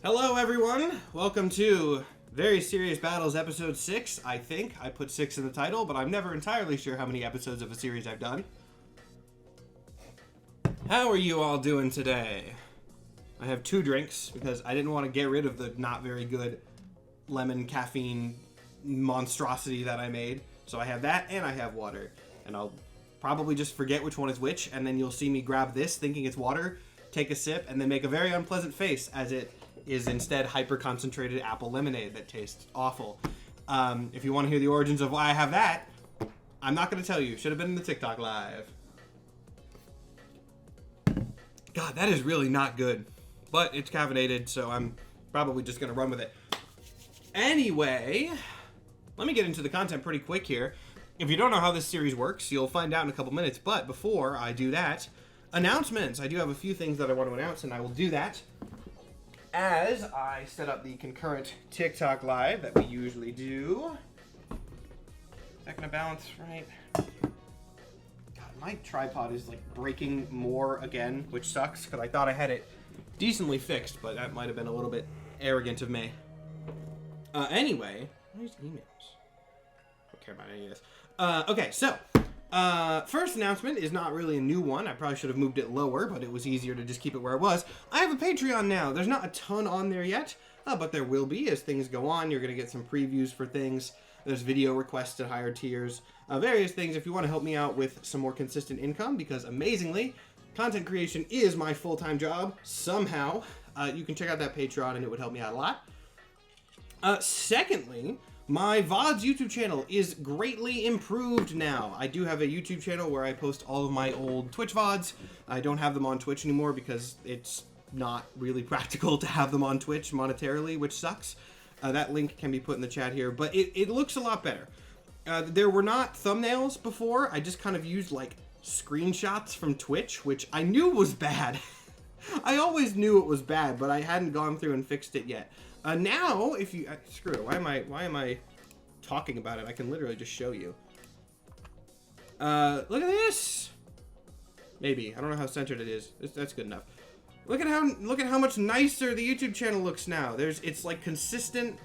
Hello, everyone. Welcome to Very Serious Battles Episode 6, I think. I put 6 in the title, but I'm never entirely sure how many episodes of a series I've done. How are you all doing today? I have 2 drinks because I didn't want to get rid of the not very good lemon caffeine monstrosity that I made. So I have that and I have water. And I'll probably just forget which one is which, and then you'll see me grab this thinking it's water, take a sip, and then make a very unpleasant face as it is instead hyper-concentrated apple lemonade that tastes awful. If you want to hear the origins of why I have that, I'm not going to tell you. Should have been in the TikTok live. God, that is really not good. But it's caffeinated, so I'm probably just going to run with it. Anyway, let me get into the content pretty quick here. If you don't know how this series works, you'll find out in a couple minutes. But before I do that, announcements. I do have a few things that I want to announce, and I will do that as I set up the concurrent TikTok live that we usually do. Is that gonna balance right? God, my tripod is like breaking more again, which sucks because I thought I had it decently fixed, but that might have been a little bit arrogant of me. Anyway, where's emails? I don't care about any of this. Okay, so first announcement is not really a new one. I probably should have moved it lower, but it was easier to just keep it where it was. I have a Patreon now. There's not a ton on there yet, but there will be as things go on. You're going to get some previews for things. There's video requests at higher tiers, various things if you want to help me out with some more consistent income, because amazingly, content creation is my full-time job somehow. You can check out that Patreon and it would help me out a lot. Secondly, my VODs YouTube channel is greatly improved now. I do have a YouTube channel where I post all of my old Twitch VODs. I don't have them on Twitch anymore because it's not really practical to have them on Twitch monetarily, which sucks. That link can be put in the chat here, but it looks a lot better. There were not thumbnails before. I just kind of used like screenshots from Twitch, which I knew was bad. I always knew it was bad, but I hadn't gone through and fixed it yet. Now, if you screw it, why am I talking about it? I can literally just show you. Look at this. Maybe I don't know how centered it is. That's good enough. Look at how much nicer the YouTube channel looks now. It's like consistent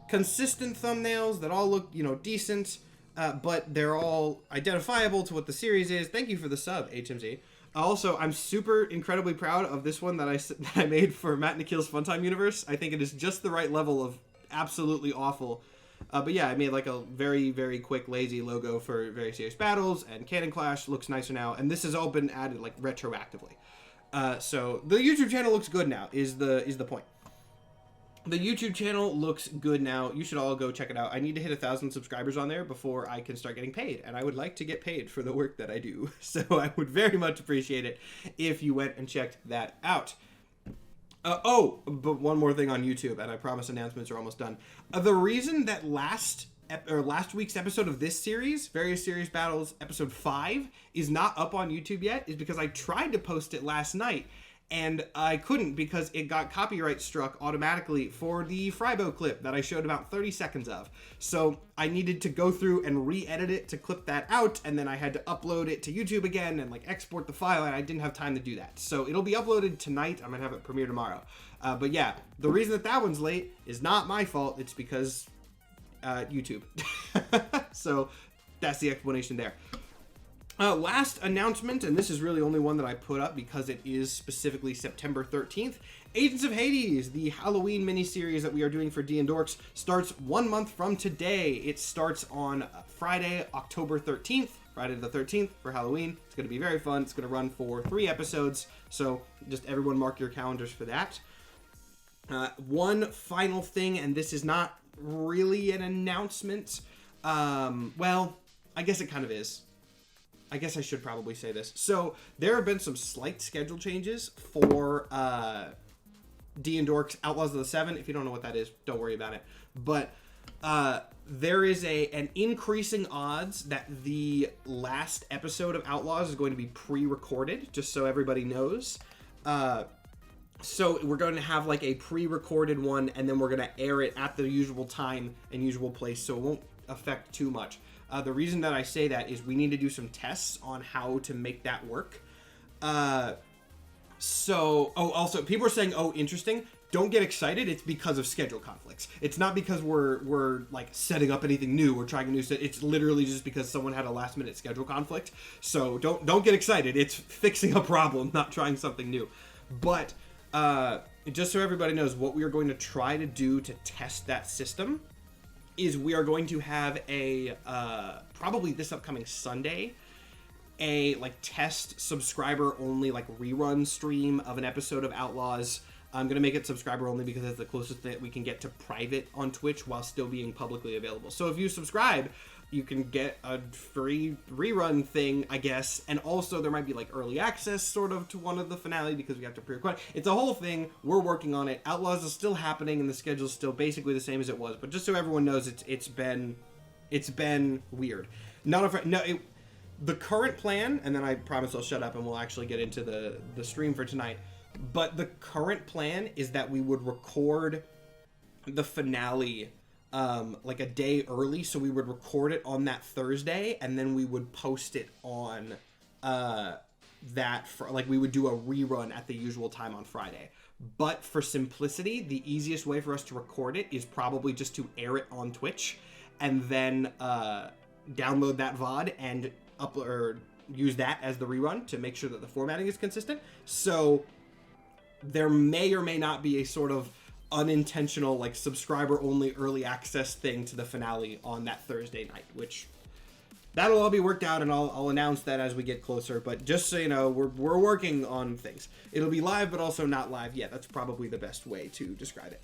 thumbnails that all look decent, but they're all identifiable to what the series is. Thank you for the sub, HMZ. Also, I'm super incredibly proud of this one that I made for Matt Nikhil's Funtime Universe. I think it is just the right level of absolutely awful. But yeah, I made like a very, very quick, lazy logo for Very Serious Battles, and Cannon Clash looks nicer now, and this has all been added like retroactively. So the YouTube channel looks good now, is the point. The YouTube channel looks good now. You should all go check it out. I need to hit 1,000 subscribers on there before I can start getting paid, and I would like to get paid for the work that I do. So I would very much appreciate it if you went and checked that out. But one more thing on YouTube, and I promise announcements are almost done. The reason that last week's episode of this series, Various Serious Battles Episode 5, is not up on YouTube yet is because I tried to post it last night, and I couldn't because it got copyright struck automatically for the Frybo clip that I showed about 30 seconds of. So I needed to go through and re-edit it to clip that out, and then I had to upload it to YouTube again and like export the file, and I didn't have time to do that. So it'll be uploaded tonight. I'm gonna have it premiere tomorrow. But yeah, the reason that one's late is not my fault. It's because YouTube. So that's the explanation there. Last announcement, and this is really only one that I put up because it is specifically September 13th. Agents of Hades, the Halloween miniseries that we are doing for D&Dorks, starts 1 month from today. It starts on Friday, October 13th, Friday the 13th for Halloween. It's going to be very fun. It's going to run for 3 episodes, so just everyone mark your calendars for that. One final thing, and this is not really an announcement. Well, I guess it kind of is. I guess I should probably say this. So there have been some slight schedule changes for D&Dorks Outlaws of the Seven. If you don't know what that is, don't worry about it. But there is an increasing odds that the last episode of Outlaws is going to be pre-recorded, just so everybody knows. So we're going to have like a pre-recorded one, and then we're going to air it at the usual time and usual place, so it won't affect too much. The reason that I say that is we need to do some tests on how to make that work. So, also, people are saying, oh, interesting. Don't get excited. It's because of schedule conflicts. It's not because we're like setting up anything new or trying a new set. It's literally just because someone had a last minute schedule conflict. So don't get excited. It's fixing a problem, not trying something new. But just so everybody knows, what we are going to try to do to test that system is we are going to have a probably this upcoming Sunday, a like test subscriber only like rerun stream of an episode of Outlaws. I'm going to make it subscriber only because it's the closest that we can get to private on Twitch while still being publicly available. So if you subscribe, you can get a free rerun thing, I guess. And also there might be like early access sort of to one of the finale because we have to pre-record. It's a whole thing. We're working on it. Outlaws is still happening and the schedule's still basically the same as it was. But just so everyone knows, it's been weird. The current plan, and then I promise I'll shut up and we'll actually get into the stream for tonight. But the current plan is that we would record the finale like a day early. So we would record it on that Thursday and then we would post it on we would do a rerun at the usual time on Friday. But for simplicity, the easiest way for us to record it is probably just to air it on Twitch and then download that VOD and upload or use that as the rerun to make sure that the formatting is consistent. So there may or may not be a sort of unintentional like subscriber only early access thing to the finale on that Thursday night, which that'll all be worked out and I'll announce that as we get closer. But just so you know, we're working on things. It'll be live but also not live yet. That's probably the best way to describe it.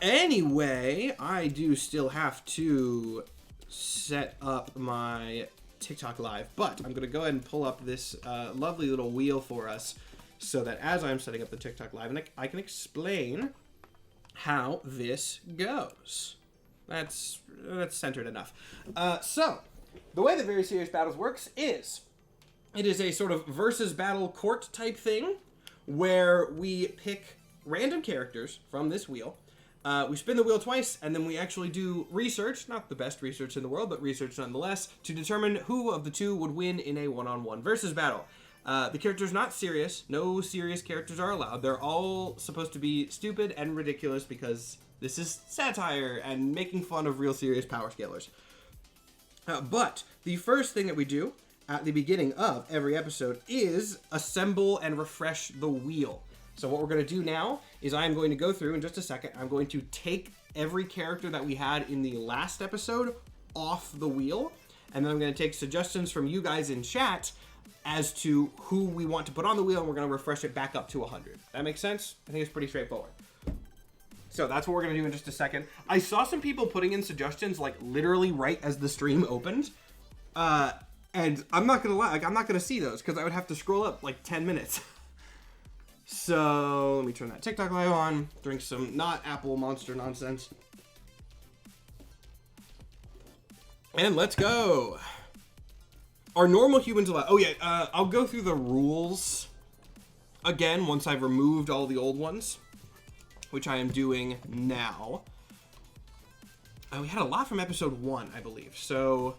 Anyway, I do still have to set up my TikTok live, but I'm gonna go ahead and pull up this lovely little wheel for us so that as I'm setting up the TikTok live, and I can explain how this goes. That's centered enough. So the way that Very Serious Battles works is it is a sort of versus battle court type thing where we pick random characters from this wheel. We spin the wheel twice, and then we actually do research, not the best research in the world, but research nonetheless, to determine who of the two would win in a one-on-one versus battle. The character's not serious. No serious characters are allowed. They're all supposed to be stupid and ridiculous because this is satire and making fun of real serious power scalers. But the first thing that we do at the beginning of every episode is assemble and refresh the wheel. So what we're going to do now is I'm going to go through in just a second. I'm going to take every character that we had in the last episode off the wheel. And then I'm going to take suggestions from you guys in chat as to who we want to put on the wheel. And we're going to refresh it back up to 100. That makes sense? I think it's pretty straightforward. So that's what we're going to do in just a second. I saw some people putting in suggestions like literally right as the stream opened. And I'm not going to lie. Like, I'm not going to see those because I would have to scroll up like 10 minutes. So let me turn that TikTok live on, drink some not Apple Monster nonsense. And let's go. Are normal humans allowed? Oh yeah, I'll go through the rules again once I've removed all the old ones, which I am doing now. We had a lot from episode 1, I believe. So,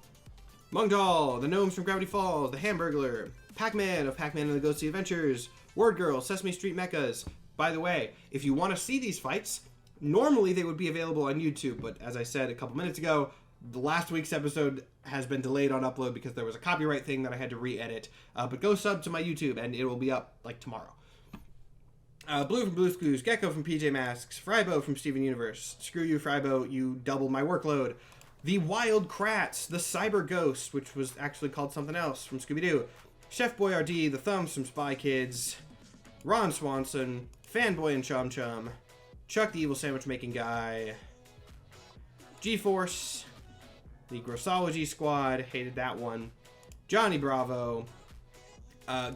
Mungdal, the gnomes from Gravity Falls, the Hamburglar, Pac-Man of Pac-Man and the Ghostly Adventures, Word Girl, Sesame Street Mechas. By the way, if you want to see these fights, normally they would be available on YouTube, but as I said a couple minutes ago, the last week's episode has been delayed on upload because there was a copyright thing that I had to re-edit. But go sub to my YouTube and it will be up like tomorrow. Blue from Blue's Clues, Gecko from PJ Masks, Frybo from Steven Universe. Screw you, Frybo, you doubled my workload. The Wild Kratts, the Cyber Ghost, which was actually called something else from Scooby-Doo. Chef Boyardee, the Thumbs from Spy Kids, Ron Swanson, Fanboy and Chum Chum, Chuck the Evil Sandwich Making Guy, G-Force, the Grossology Squad, hated that one, Johnny Bravo,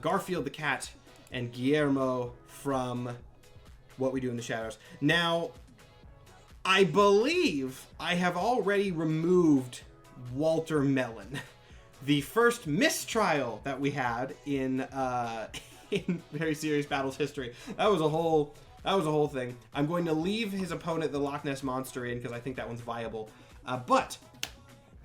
Garfield the Cat, and Guillermo from What We Do in the Shadows. Now, I believe I have already removed Walter Mellon. The first mistrial that we had in Very Serious Battles history. That was a whole thing. I'm going to leave his opponent, the Loch Ness Monster, in because I think that one's viable. But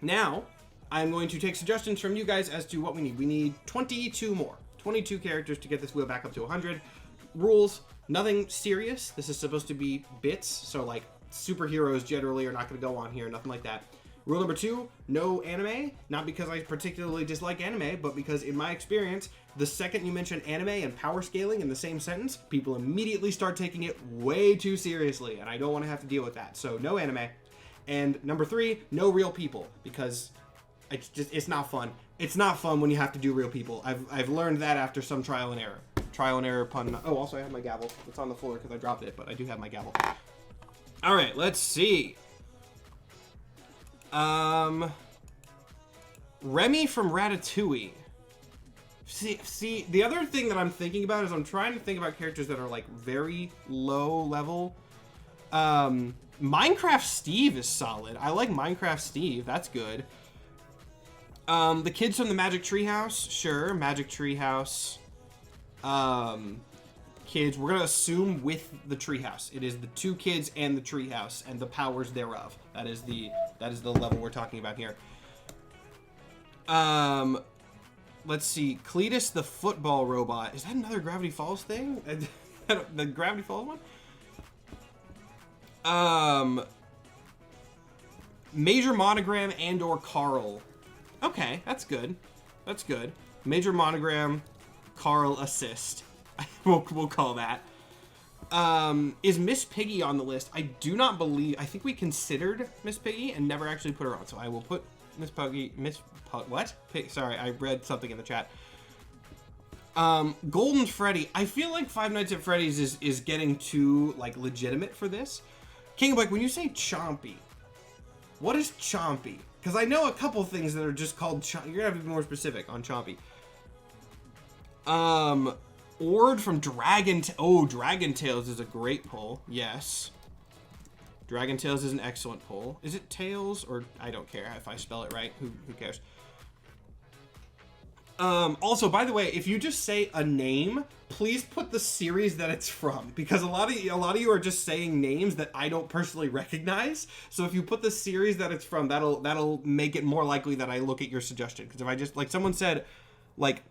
now I'm going to take suggestions from you guys as to what we need. We need 22 more. 22 characters to get this wheel back up to 100. Rules, nothing serious. This is supposed to be bits, so like superheroes generally are not going to go on here, nothing like that. Rule number 2, no anime. Not because I particularly dislike anime, but because in my experience, the second you mention anime and power scaling in the same sentence, people immediately start taking it way too seriously, and I don't want to have to deal with that. So no anime. And number 3, no real people, because it's not fun. It's not fun when you have to do real people. I've learned that after some trial and error. Trial and error pun. Oh, also I have my gavel. It's on the floor because I dropped it, but I do have my gavel. All right, let's see. Remy from Ratatouille. See, the other thing that I'm thinking about is I'm trying to think about characters that are like very low level. Minecraft Steve is solid. I like Minecraft Steve. That's good. The kids from the Magic Treehouse, sure. Magic Treehouse. Kids, we're gonna assume with the treehouse. It is the 2 kids and the treehouse and the powers thereof. That is the level we're talking about here. Let's see. Cletus the football robot. Is that another Gravity Falls thing? The Gravity Falls one? Major Monogram and or Carl. Okay, that's good. That's good. Major Monogram, Carl assist. we'll call that. Is Miss Piggy on the list? I do not believe. I think we considered Miss Piggy and never actually put her on. So I will put Miss Puggy. What? Sorry, I read something in the chat. Golden Freddy. I feel like Five Nights at Freddy's is getting too like legitimate for this. King of Blake, when you say Chompy, what is Chompy? Because I know a couple things that are just called Chompy. You're gonna have to be more specific on Chompy. Ord from Dragon Tales is a great pull. Yes. Dragon Tales is an excellent pull. Is it Tales or I don't care if I spell it right. Who cares? Also, by the way, if you just say a name, please put the series that it's from, because a lot of you are just saying names that I don't personally recognize. So if you put the series that it's from, that'll make it more likely that I look at your suggestion. Because if I just, like, someone said, like,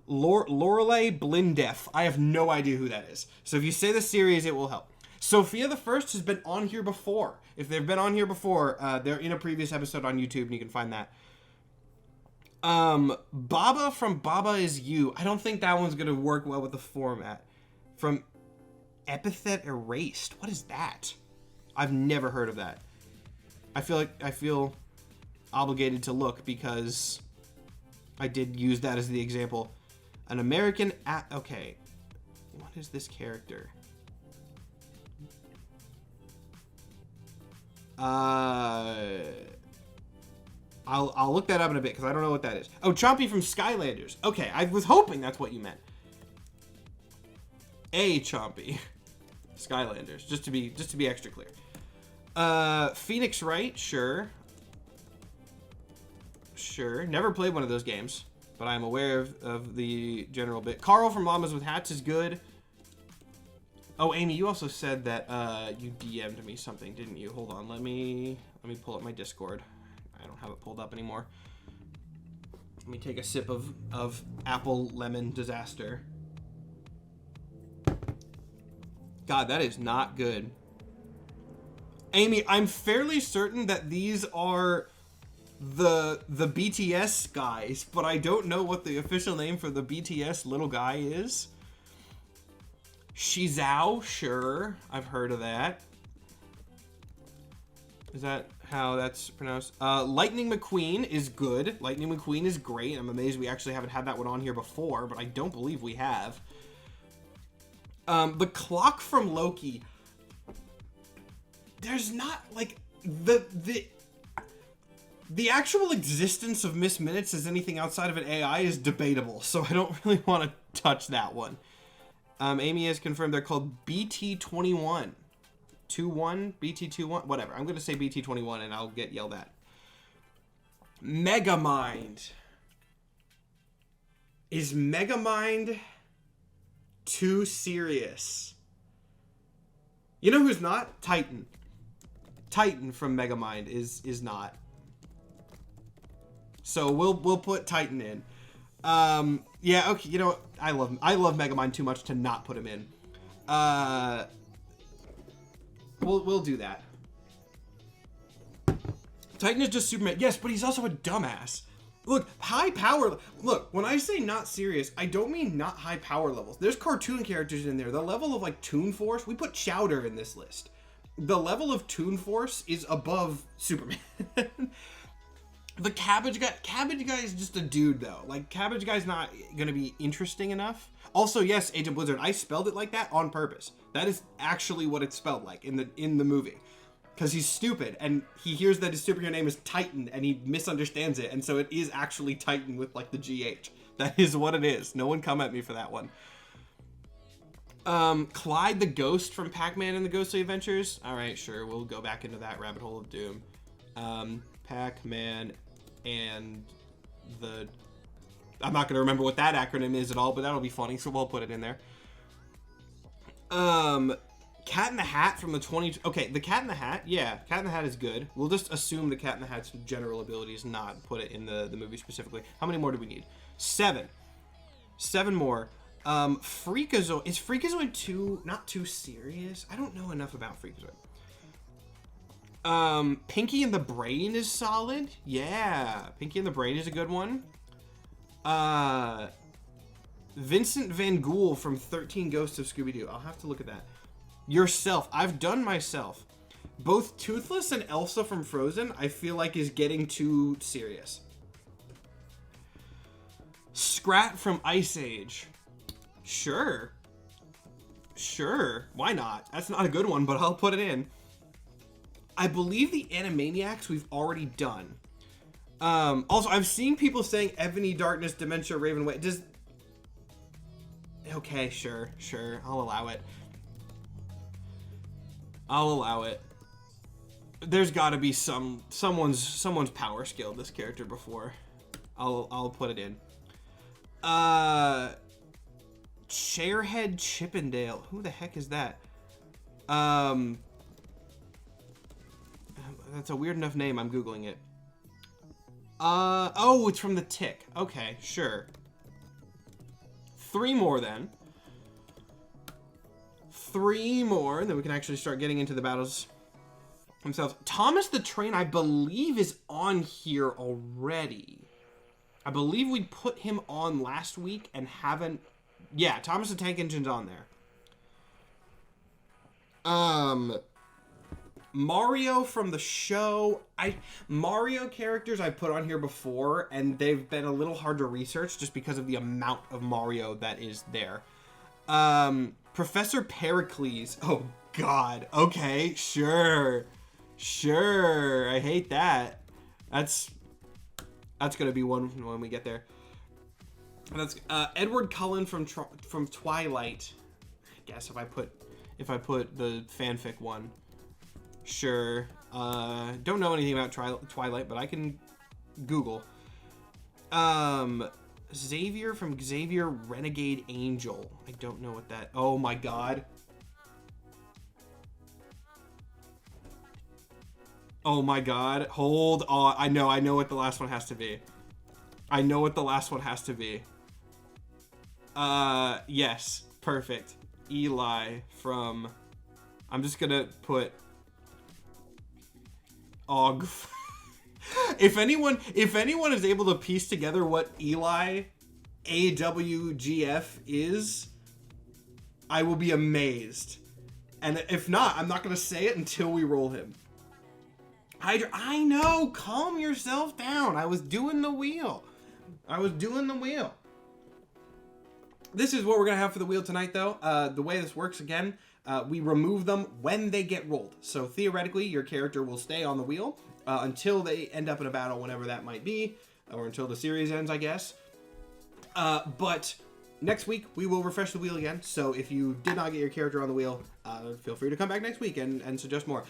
Lorelei Blindef, I have no idea who that is. So if you say the series, it will help. Sophia the First has been on here before. If they've been on here before, they're in a previous episode on YouTube, and you can find that. Baba from Baba Is You. I don't think that one's gonna work well with the format. From Epithet Erased. What is that? I've never heard of that. I feel obligated to look because I did use that as the example. An American okay. What is this character? I'll look that up in a bit because I don't know what that is. Oh, Chompy from Skylanders. Okay, I was hoping that's what you meant. A Chompy. Skylanders, just to be extra clear. Phoenix Wright, sure. Sure. Never played one of those games, but I'm aware of the general bit. Carl from Mamas with Hats is good. Oh, Amy, you also said that you DM'd me something, didn't you? Hold on, let me pull up my Discord. I don't have it pulled up anymore. Let me take a sip of apple lemon disaster. God, that is not good. Amy, I'm fairly certain that these are the BTS guys, but I don't know what the official name for the BTS little guy is. Shizao, sure. I've heard of that. Is that how that's pronounced? Lightning McQueen is good. Lightning McQueen is great. I'm amazed we actually haven't had that one on here before, but I don't believe we have. The Clock from Loki. There's not, like, the actual existence of Miss Minutes as anything outside of an AI is debatable, so I don't really want to touch that one. Amy has confirmed they're called BT21. BT21, whatever. I'm going to say BT21 and I'll get yelled at. Megamind. Is Megamind too serious? You know who's not? Titan. Titan from Megamind is not. So we'll put Titan in. Yeah, okay, you know what? I love Megamind too much to not put him in. We'll do that. Titan is just Superman. Yes, but he's also a dumbass. Look, high power. Look, when I say not serious, I don't mean not high power levels. There's cartoon characters in there. The level of like Toon Force, we put Chowder in this list. The level of Toon Force is above Superman. The Cabbage Guy is just a dude though. Like Cabbage Guy's not gonna be interesting enough. Also, yes, Agent Blizzard, I spelled it like that on purpose. That is actually what it's spelled like in the movie. Because he's stupid, and he hears that his superhero name is Titan, and he misunderstands it, and so it is actually Titan with, like, the GH. That is what it is. No one come at me for that one. Clyde the Ghost from Pac-Man and the Ghostly Adventures. Alright, sure, we'll go back into that rabbit hole of doom. Pac-Man and the... I'm not going to remember what that acronym is at all, but that'll be funny, so we'll put it in there. Cat in the Hat from the 20... Okay, the Cat in the Hat, yeah. Cat in the Hat is good. We'll just assume the Cat in the Hat's general abilities, not put it in the movie specifically. How many more do we need? 7. 7 more. Freakazoid. Is Freakazoid not too serious? I don't know enough about Freakazoid. Pinky and the Brain is solid. Yeah. Pinky and the Brain is a good one. Vincent Van Ghoul from 13 Ghosts of Scooby-Doo. I'll have to look at that. Yourself. I've done myself. Both Toothless and Elsa from Frozen, I feel like is getting too serious. Scrat from Ice Age. Sure. Sure. Why not? That's not a good one, but I'll put it in. I believe the Animaniacs we've already done. Also, I've seen people saying Ebony, Darkness, Dementia, Raven. Does... Okay, sure. I'll allow it. I'll allow it. There's got to be someone's power scaled this character before. I'll put it in. Chairhead Chippendale. Who the heck is that? That's a weird enough name. I'm googling it. Oh, it's from The Tick. Okay, sure. 3 more then. 3 more, and then we can actually start getting into the battles themselves. Thomas the Train, I believe, is on here already. I believe we put him on last week and haven't... Yeah, Thomas the Tank Engine's on there. Mario from the show. Mario characters I put on here before, and they've been a little hard to research just because of the amount of Mario that is there. Professor Pericles. Oh, God. Okay, sure. I hate that. That's gonna be one when we get there. That's Edward Cullen from Twilight. I guess if I put the fanfic one. Sure. Don't know anything about Twilight, but I can Google. Xavier from Xavier Renegade Angel. I don't know what that... Oh my God. Oh my God. Hold on. I know what the last one has to be. Yes. Perfect. Eli from... I'm just gonna put... Og. If anyone is able to piece together what Eli AWGF is, I will be amazed. And if not, I'm not going to say it until we roll him. Hydra, I know, calm yourself down. I was doing the wheel. This is what we're going to have for the wheel tonight, though. The way this works, again, we remove them when they get rolled. So theoretically, your character will stay on the wheel until they end up in a battle, whenever that might be, or until the series ends, I guess. But next week, we will refresh the wheel again. So if you did not get your character on the wheel, feel free to come back next week and suggest more.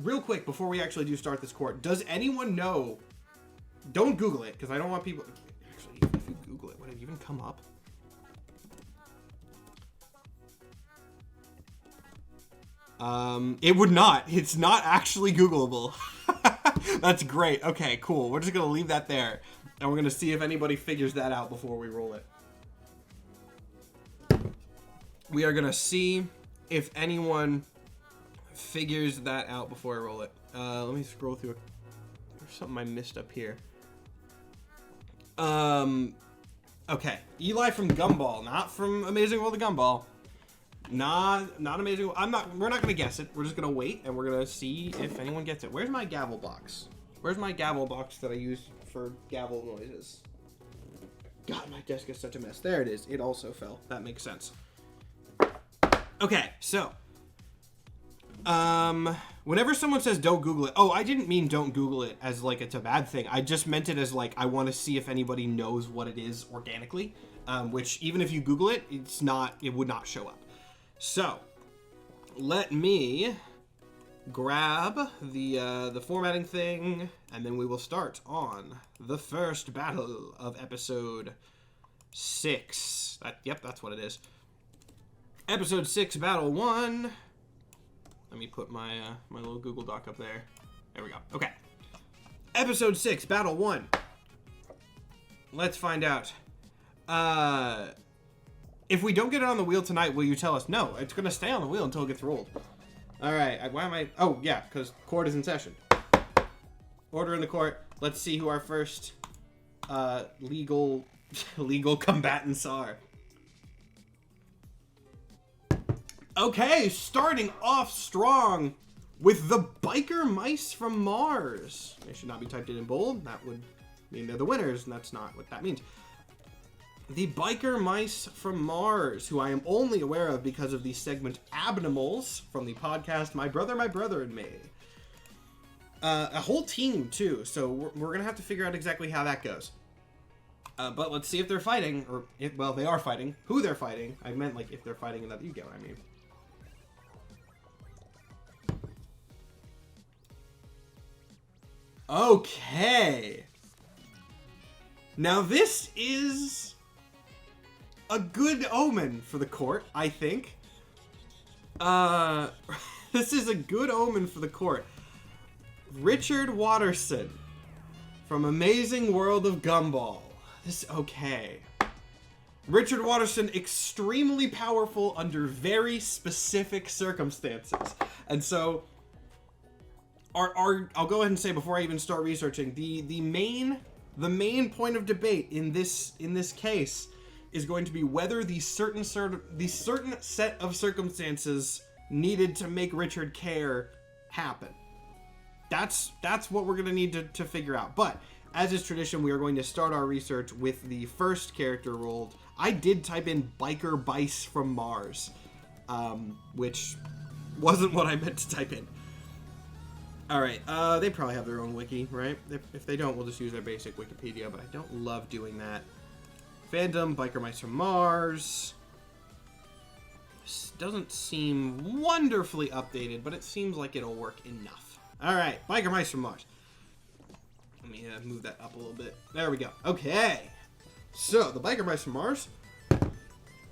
Real quick, before we actually do start this court, does anyone know... Don't Google it, because I don't want people... Actually, if you Google it, would it even come up? It would not. It's not actually Googleable. That's great. Okay, cool. We're just gonna leave that there. And we're going to see if anybody figures that out before we roll it. We are going to see if anyone figures that out before I roll it. Let me scroll through. There's something I missed up here. Okay. Eli from Gumball, not from Amazing World of Gumball. Not Amazing. We're not going to guess it. We're just going to wait, and we're going to see if anyone gets it. Where's my gavel box? Where's my gavel box that I use for gavel noises? God, my desk is such a mess. There it is. It also fell. That makes sense. Okay, so. Whenever someone says don't Google it. Oh, I didn't mean don't Google it as like it's a bad thing. I just meant it as like I want to see if anybody knows what it is organically. Which even if you Google it, it would not show up. So, let me grab the formatting thing, and then we will start on the first battle of episode 6. Yep, that's what it is. Episode 6, battle 1. Let me put my my little Google Doc up there. There we go. Okay. Episode 6, battle 1. Let's find out. If we don't get it on the wheel tonight, will you tell us? No, it's going to stay on the wheel until it gets rolled. All right. Why am I? Oh, yeah, because court is in session. Order in the court. Let's see who our first legal combatants are. Okay, starting off strong with the biker mice from Mars. They should not be typed in bold. That would mean they're the winners, and that's not what that means. The biker mice from Mars, who I am only aware of because of the segment Abnormals from the podcast My Brother, and Me. A whole team, too, so we're going to have to figure out exactly how that goes. But let's see if they're fighting, or, well, they are fighting. Who they're fighting. I meant, like, if they're fighting another, you get what I mean. Okay. Now, this is a good omen for the court, I think. This is a good omen for the court. Richard Watterson from Amazing World of Gumball. Okay. Richard Watterson, extremely powerful under very specific circumstances. And so, I'll go ahead and say before I even start researching, the main point of debate in this case is going to be whether the certain set of circumstances needed to make Richard care happen. That's what we're going to need to figure out. But as is tradition, we are going to start our research with the first character rolled. I did type in biker bice from Mars, which wasn't what I meant to type in. All right, they probably have their own wiki, right? If they don't, we'll just use their basic Wikipedia, but I don't love doing that. Fandom, biker mice from Mars. This doesn't seem wonderfully updated, but it seems like it'll work enough. All right, biker mice from Mars. Let me move that up a little bit. There we go. Okay. So, the biker mice from Mars.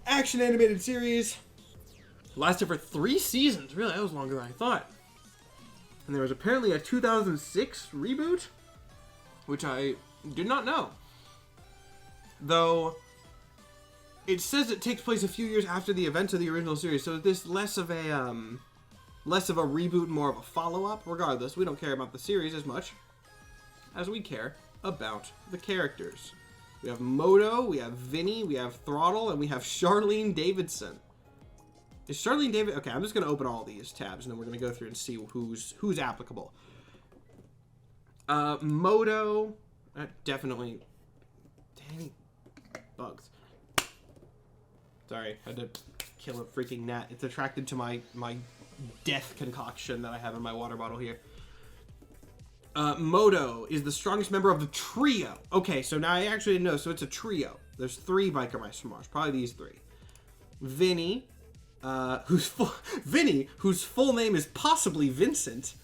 Action animated series. Lasted for 3 seasons. Really, that was longer than I thought. And there was apparently a 2006 reboot, which I did not know. Though, it says it takes place a few years after the events of the original series, so this less of a reboot, more of a follow-up. Regardless, we don't care about the series as much as we care about the characters. We have Moto, we have Vinny, we have Throttle, and we have Charlene Davidson. Is Charlene David? Okay, I'm just going to open all these tabs, and then we're going to go through and see who's applicable. Moto, definitely. Dang, bugs. Sorry, I had to kill a freaking gnat. It's attracted to my death concoction that I have in my water bottle here. Moto is the strongest member of the trio. Okay, so now I actually know. So it's a trio. There's 3 biker mice from Mars. Probably these 3. Vinny. Whose full name is possibly Vincent.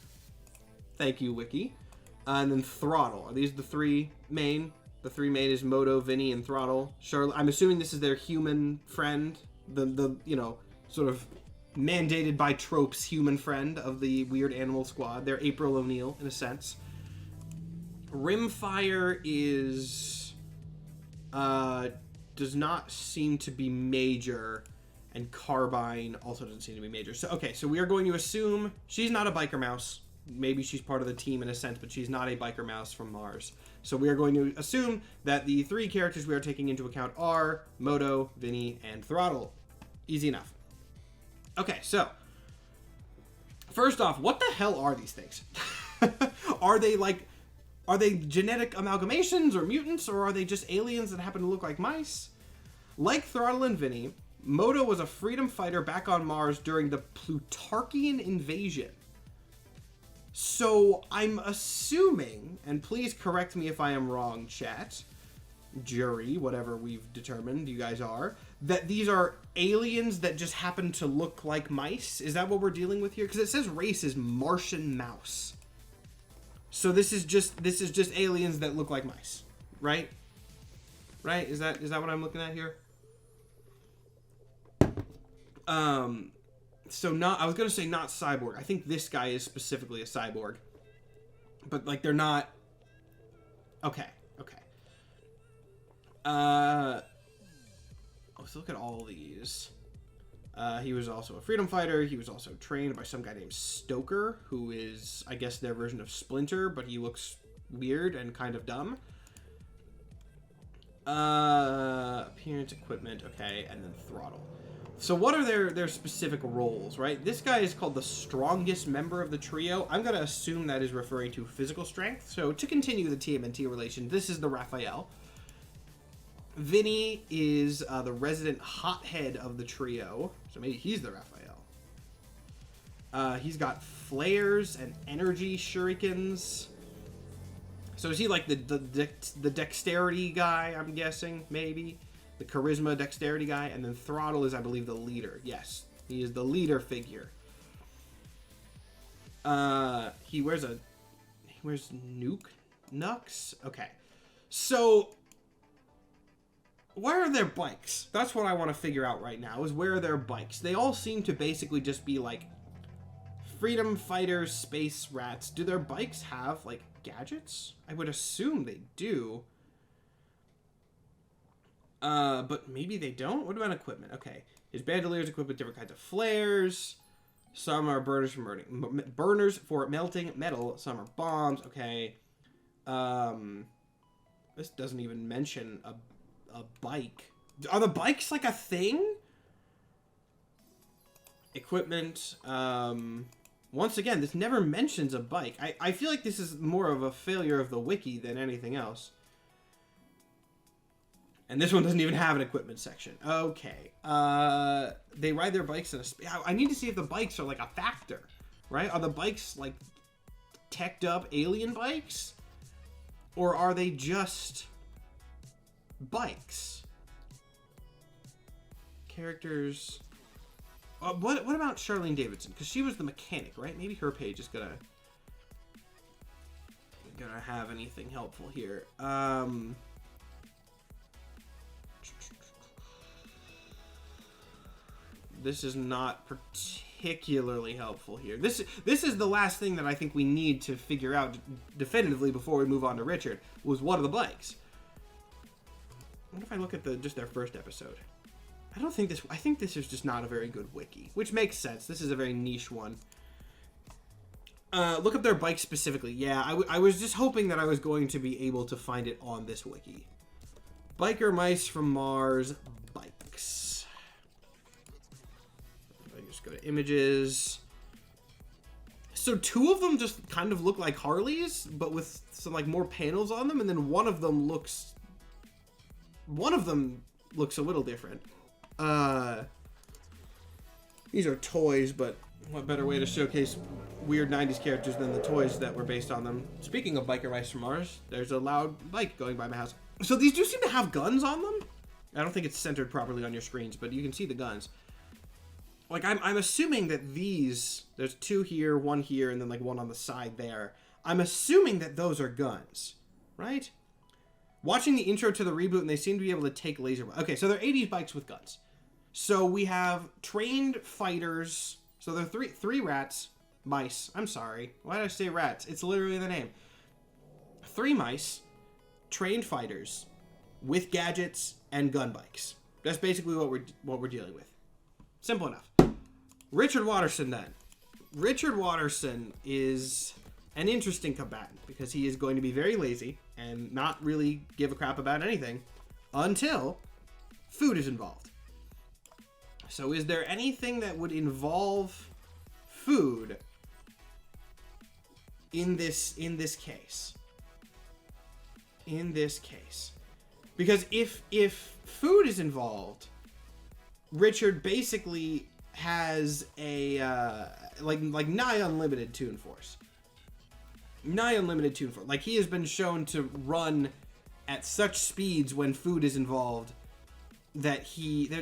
Thank you, Wiki. And then Throttle. Are these the 3 main? The 3 main is Moto, Vinny, and Throttle. Charlotte. I'm assuming this is their human friend. The sort of mandated by tropes human friend of the Weird Animal Squad. They're April O'Neil, in a sense. Rimfire is does not seem to be major, and Carbine also doesn't seem to be major. So okay, so we are going to assume she's not a biker mouse. Maybe she's part of the team in a sense, but she's not a biker mouse from Mars. So we are going to assume that the 3 characters we are taking into account are Moto, Vinny, and Throttle. Easy enough. Okay, so first off, what the hell are these things? Are they genetic amalgamations or mutants, or are they just aliens that happen to look like mice? Like Throttle and Vinny, Moto was a freedom fighter back on Mars during the Plutarchian invasion. So I'm assuming, and please correct me if I am wrong, chat, jury, whatever we've determined you guys are, that these are aliens that just happen to look like mice? Is that what we're dealing with here? Because it says race is Martian mouse. So this is just aliens that look like mice, right? Right? Is that what I'm looking at here? So I was gonna say not cyborg. I think this guy is specifically a cyborg, but like they're not. Okay. Let's look at all these. He was also a freedom fighter. He was also trained by some guy named Stoker, who is, I guess, their version of Splinter, but he looks weird and kind of dumb. Appearance, equipment, okay, and then Throttle. So what are their specific roles, right? This guy is called the strongest member of the trio. I'm going to assume that is referring to physical strength. So to continue the TMNT relation, this is the Raphael. Vinny is the resident hothead of the trio. So maybe he's the Raphael. He's got flares and energy shurikens. So is he like the dexterity guy, I'm guessing, maybe? The charisma dexterity guy, and then Throttle is, I believe, the leader. Yes, he is the leader figure. He wears Nux. Okay, so where are their bikes? That's what I want to figure out right now. Is where are their bikes? They all seem to basically just be like freedom fighters, space rats. Do their bikes have like gadgets? I would assume they do. But maybe they don't? What about equipment? Okay. His bandoliers equipped with different kinds of flares. Some are burners for melting metal. Some are bombs. Okay. This doesn't even mention a bike. Are the bikes like a thing? Equipment. Once again, this never mentions a bike. I feel like this is more of a failure of the wiki than anything else. And this one doesn't even have an equipment section. Okay. They ride their bikes in a... I need to see if the bikes are like a factor, right? Are the bikes like teched up alien bikes? Or are they just bikes? Characters... what about Charlene Davidson? Because she was the mechanic, right? Maybe her page is gonna have anything helpful here. This is not particularly helpful here. This is the last thing that I think we need to figure out definitively before we move on to Richard, was what are the bikes? What if I look at just their first episode? I think this is just not a very good wiki, which makes sense. This is a very niche one. Look up their bikes specifically. Yeah, I was just hoping that I was going to be able to find it on this wiki. Biker mice from Mars, bikes. Go to images. So 2 of them just kind of look like Harleys, but with some like more panels on them, and then one of them looks a little different. These are toys, but what better way to showcase weird 90s characters than the toys that were based on them? Speaking of biker mice from Mars, there's a loud bike going by my house. So these do seem to have guns on them. I don't think it's centered properly on your screens, but you can see the guns. Like, I'm assuming that there's 2 here, 1 here, and then, like, 1 on the side there. I'm assuming that those are guns, right? Watching the intro to the reboot, and they seem to be able to take laser... Okay, so they're 80s bikes with guns. So we have trained fighters. So they're three rats. Mice. I'm sorry. Why did I say rats? It's literally the name. 3 mice, trained fighters, with gadgets and gun bikes. That's basically what we're dealing with. Simple enough. Richard Watterson, then. Richard Watterson is an interesting combatant because he is going to be very lazy and not really give a crap about anything until food is involved. So is there anything that would involve food in this case? In this case. Because if food is involved, Richard basically has a like nigh unlimited toon force. Nigh unlimited toon force. Like, he has been shown to run at such speeds when food is involved that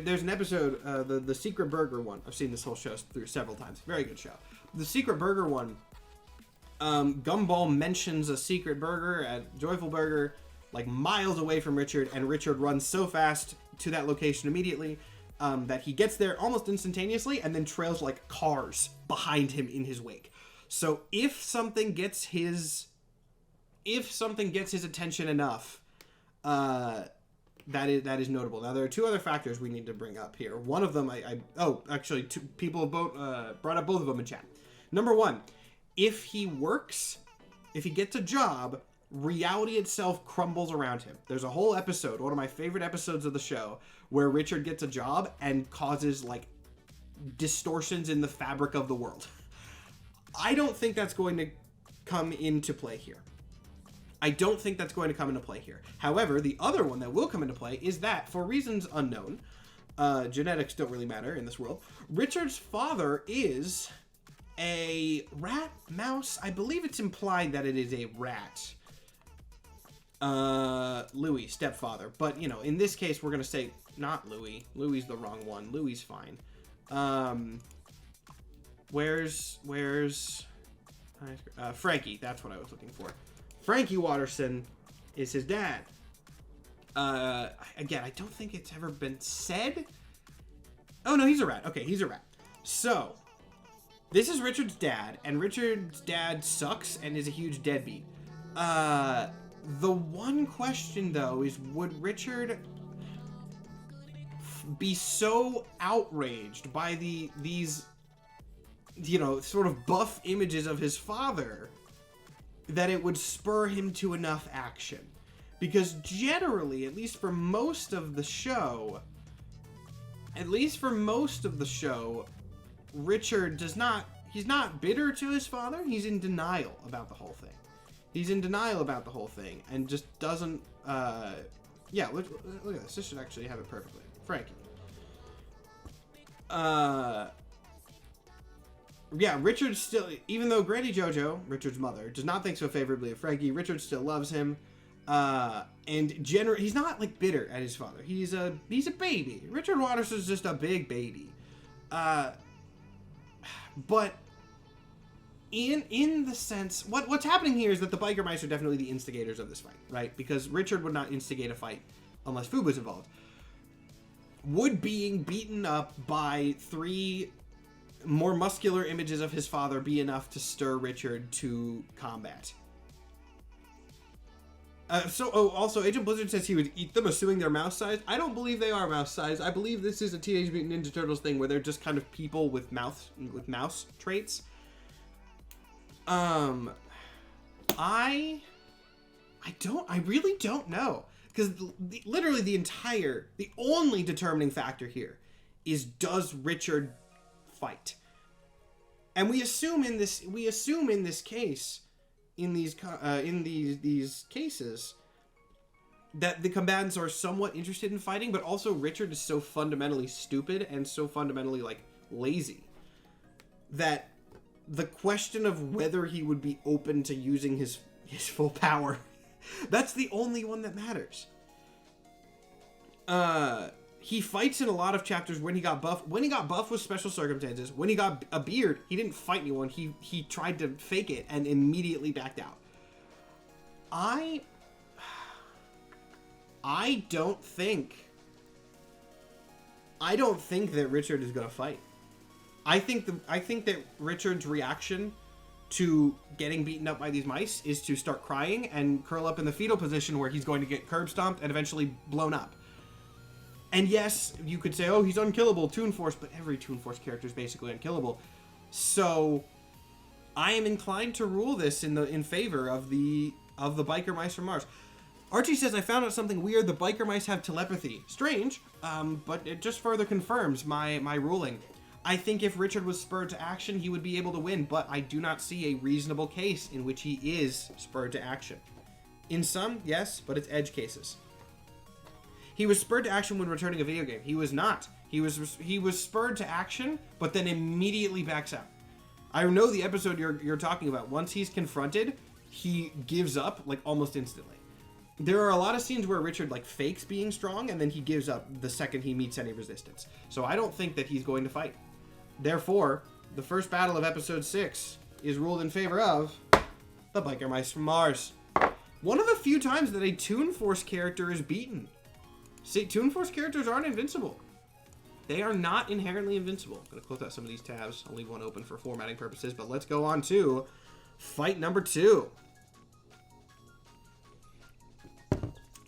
there's an episode, the Secret Burger one. I've seen this whole show through several times. Very good show. The Secret Burger one, Gumball mentions a secret burger at Joyful Burger, like miles away from Richard, and Richard runs so fast to that location immediately that he gets there almost instantaneously and then trails like cars behind him in his wake. So if something gets his attention enough, that is notable. Now, there are 2 other factors we need to bring up here. One of them, actually, 2 people have brought up both of them in chat. Number 1, if he gets a job, reality itself crumbles around him. There's a whole episode, one of my favorite episodes of the show, where Richard gets a job and causes, like, distortions in the fabric of the world. I don't think that's going to come into play here. However, the other one that will come into play is that, for reasons unknown, genetics don't really matter in this world, Richard's father is a rat, mouse. I believe it's implied that it is a rat. Louis, stepfather. But, you know, in this case, we're going to say not Louis. Louis the wrong one. Louis is fine. Where's Frankie? That's what I was looking for. Frankie Watterson is his dad. Again, I don't think it's ever been said. Oh, no, he's a rat. Okay, he's a rat. So, this is Richard's dad, and Richard's dad sucks and is a huge deadbeat. The one question, though, is would Richard be so outraged by these, you know, sort of buff images of his father that it would spur him to enough action? Because generally, at least for most of the show, Richard he's not bitter to his father. He's in denial about the whole thing. And just doesn't, yeah, look at this. This should actually have it perfectly. Frankie. Yeah, Richard still, even though Granny JoJo, Richard's mother, does not think so favorably of Frankie, Richard still loves him. And he's not, like, bitter at his father. He's a baby. Richard Watterson's just a big baby. But in the sense, what's happening here is that the biker mice are definitely the instigators of this fight, right? Because Richard would not instigate a fight unless food was involved. Would being beaten up by 3 more muscular images of his father be enough to stir Richard to combat? Also, Agent Blizzard says he would eat them, assuming they're mouse-sized. I don't believe they are mouse-sized. I believe this is a Teenage Mutant Ninja Turtles thing where they're just kind of people with mouse traits. I really don't know. Because literally the only determining factor here is, does Richard fight? And we assume in this case, in these cases, that the combatants are somewhat interested in fighting, but also Richard is so fundamentally stupid and so fundamentally, like, lazy that the question of whether he would be open to using his full power, that's the only one that matters. He fights in a lot of chapters when he got buff. When he got buff with special circumstances. When he got a beard, he didn't fight anyone. He tried to fake it and immediately backed out. I don't think that Richard is gonna fight. I think that Richard's reaction to getting beaten up by these mice is to start crying and curl up in the fetal position where he's going to get curb stomped and eventually blown up. And yes, you could say, oh, he's unkillable, Toon Force, but every Toon Force character is basically unkillable. So I am inclined to rule this in favor of the biker mice from Mars. Archie says, I found out something weird. The biker mice have telepathy. Strange, but it just further confirms my ruling. I think if Richard was spurred to action, he would be able to win, but I do not see a reasonable case in which he is spurred to action. In some, yes, but it's edge cases. He was spurred to action when returning a video game. He was not. He was spurred to action, but then immediately backs out. I know the episode you're talking about. Once he's confronted, he gives up, like, almost instantly. There are a lot of scenes where Richard, like, fakes being strong, and then he gives up the second he meets any resistance. So I don't think that he's going to fight. Therefore, the first battle of episode 6 is ruled in favor of the biker mice from Mars. One of the few times that a Toon Force character is beaten. See, Toon Force characters aren't invincible. They are not inherently invincible. I'm going to close out some of these tabs. I'll leave one open for formatting purposes, but let's go on to fight number 2.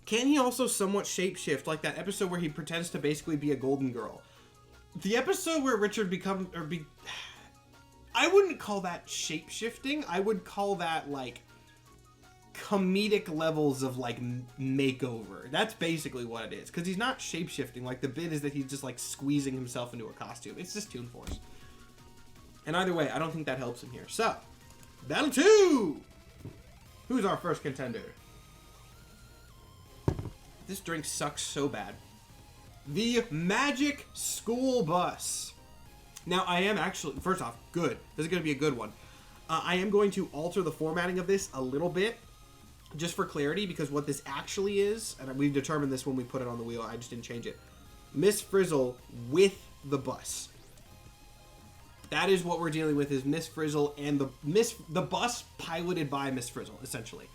Can he also somewhat shapeshift, like that episode where he pretends to basically be a golden girl? The episode where Richard I wouldn't call that shapeshifting. I would call that, like, comedic levels of, like, makeover. That's basically what it is. Because he's not shapeshifting. Like, the bit is that he's just, like, squeezing himself into a costume. It's just Toon Force. And either way, I don't think that helps him here. So, battle 2! Who's our first contender? This drink sucks so bad. The Magic School Bus. Now, I am actually, first off, good. This is going to be a good one. I am going to alter the formatting of this a little bit, just for clarity, because what this actually is, and we've determined this when we put it on the wheel, I just didn't change it. Miss Frizzle with the bus. That is what we're dealing with, is Miss Frizzle and the bus piloted by Miss Frizzle, essentially,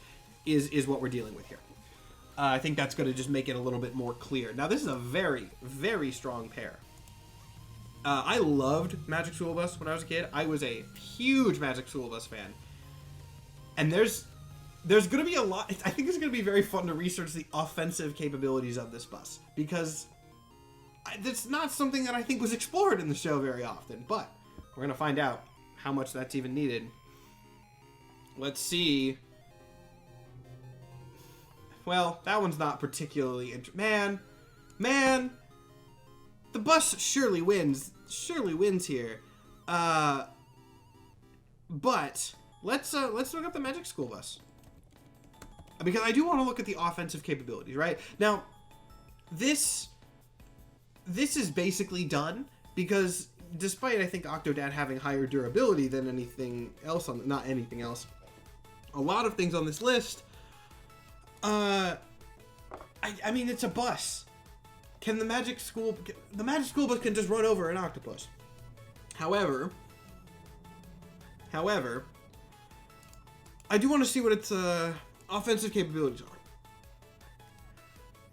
is what we're dealing with here. I think that's going to just make it a little bit more clear. Now, this is a very, very strong pair. I loved Magic School Bus when I was a kid. I was a huge Magic School Bus fan. And there's going to be a lot... I think it's going to be very fun to research the offensive capabilities of this bus. Because it's not something that I think was explored in the show very often. But we're going to find out how much that's even needed. Let's see... Well, that one's not particularly... Man! The bus surely wins. Surely wins here. But let's look up the Magic School Bus. Because I do want to look at the offensive capabilities, right? Now, this is basically done because despite, I think, Octodad having higher durability than anything else not anything else, a lot of things on this list... I mean, it's a bus. The Magic School Bus can just run over an octopus. However, I do want to see what its offensive capabilities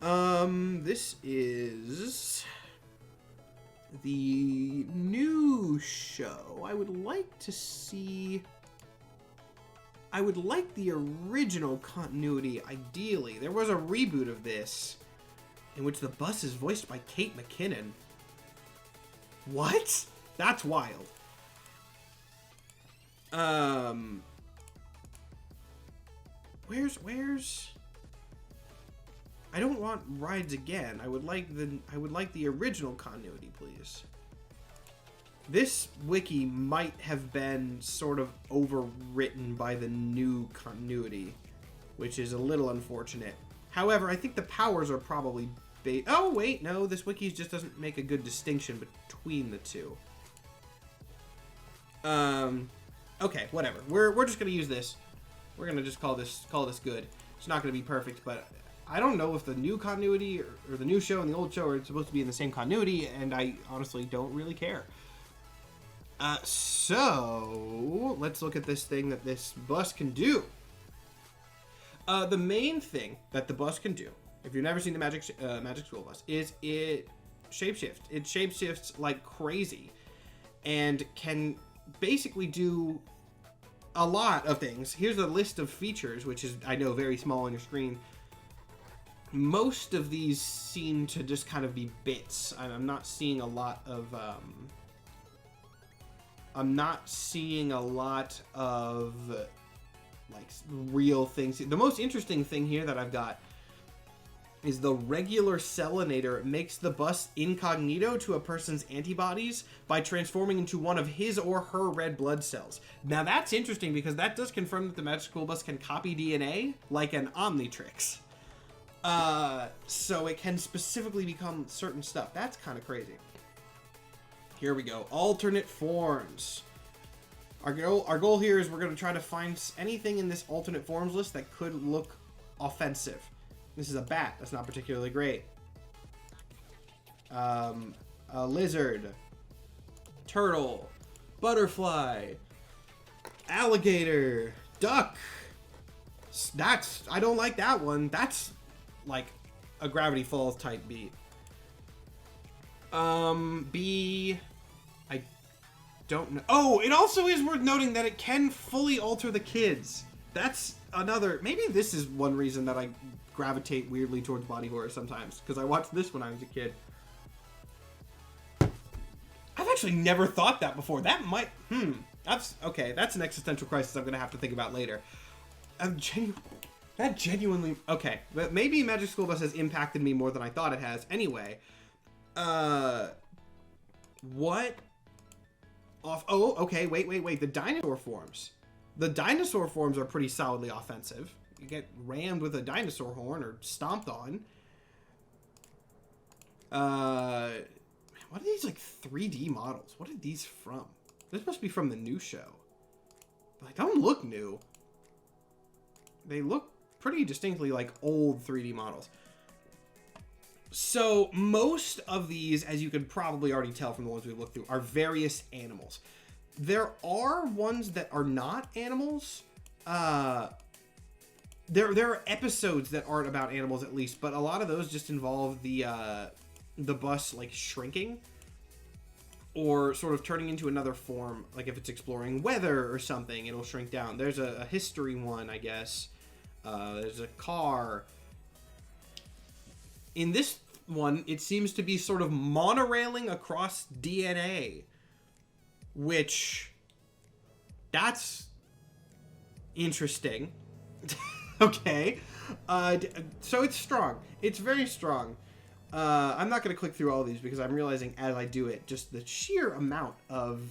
are. This is the new show. I would like to see... I would like the original continuity, ideally. There was a reboot of this, in which the bus is voiced by Kate McKinnon. What? That's wild. Where's... I don't want rides again. I would like the original continuity, please. This wiki might have been sort of overwritten by the new continuity, which is a little unfortunate. However, I think the powers are probably... Oh, wait, no, this wiki just doesn't make a good distinction between the two. Okay, whatever. We're just going to use this. We're going to just call this good. It's not going to be perfect, but I don't know if the new continuity or the new show and the old show are supposed to be in the same continuity, and I honestly don't really care. So, let's look at this thing that this bus can do. The main thing that the bus can do, if you've never seen the Magic School Bus, is it shapeshifts. It shapeshifts like crazy and can basically do a lot of things. Here's a list of features, which is, I know, very small on your screen. Most of these seem to just kind of be bits. I'm not seeing a lot of, like, real things. The most interesting thing here that I've got is the regular Selinator makes the bus incognito to a person's antibodies by transforming into one of his or her red blood cells. Now that's interesting because that does confirm that the Magic School Bus can copy DNA like an Omnitrix. So it can specifically become certain stuff. That's kind of crazy. Here we go. Alternate forms. Our goal here is we're going to try to find anything in this alternate forms list that could look offensive. This is a bat. That's not particularly great. A lizard. Turtle. Butterfly. Alligator. Duck. I don't like that one. That's like a Gravity Falls type beat. Bee. I don't know. Oh, it also is worth noting that it can fully alter the kids. That's another. Maybe this is one reason that I gravitate weirdly towards body horror sometimes, because I watched this when I was a kid. I've actually never thought that before. That might. That's okay. That's an existential crisis I'm gonna have to think about later. That genuinely. Okay, but maybe Magic School Bus has impacted me more than I thought it has. Anyway. What? Oh, okay, wait. The dinosaur forms. The dinosaur forms are pretty solidly offensive. You get rammed with a dinosaur horn or stomped on. What are these, like, 3D models? What are these from? This must be from the new show. They don't look new. They look pretty distinctly like old 3D models. So most of these, as you can probably already tell from the ones we've looked through, are various animals. There are ones that are not animals. There are episodes that aren't about animals at least, but a lot of those just involve the bus like shrinking or sort of turning into another form. Like if it's exploring weather or something, it'll shrink down. There's a history one, I guess. There's a car. In this one, it seems to be sort of monorailing across DNA, which that's interesting. Okay. So it's strong. It's very strong. I'm not going to click through all of these because I'm realizing as I do it, just the sheer amount of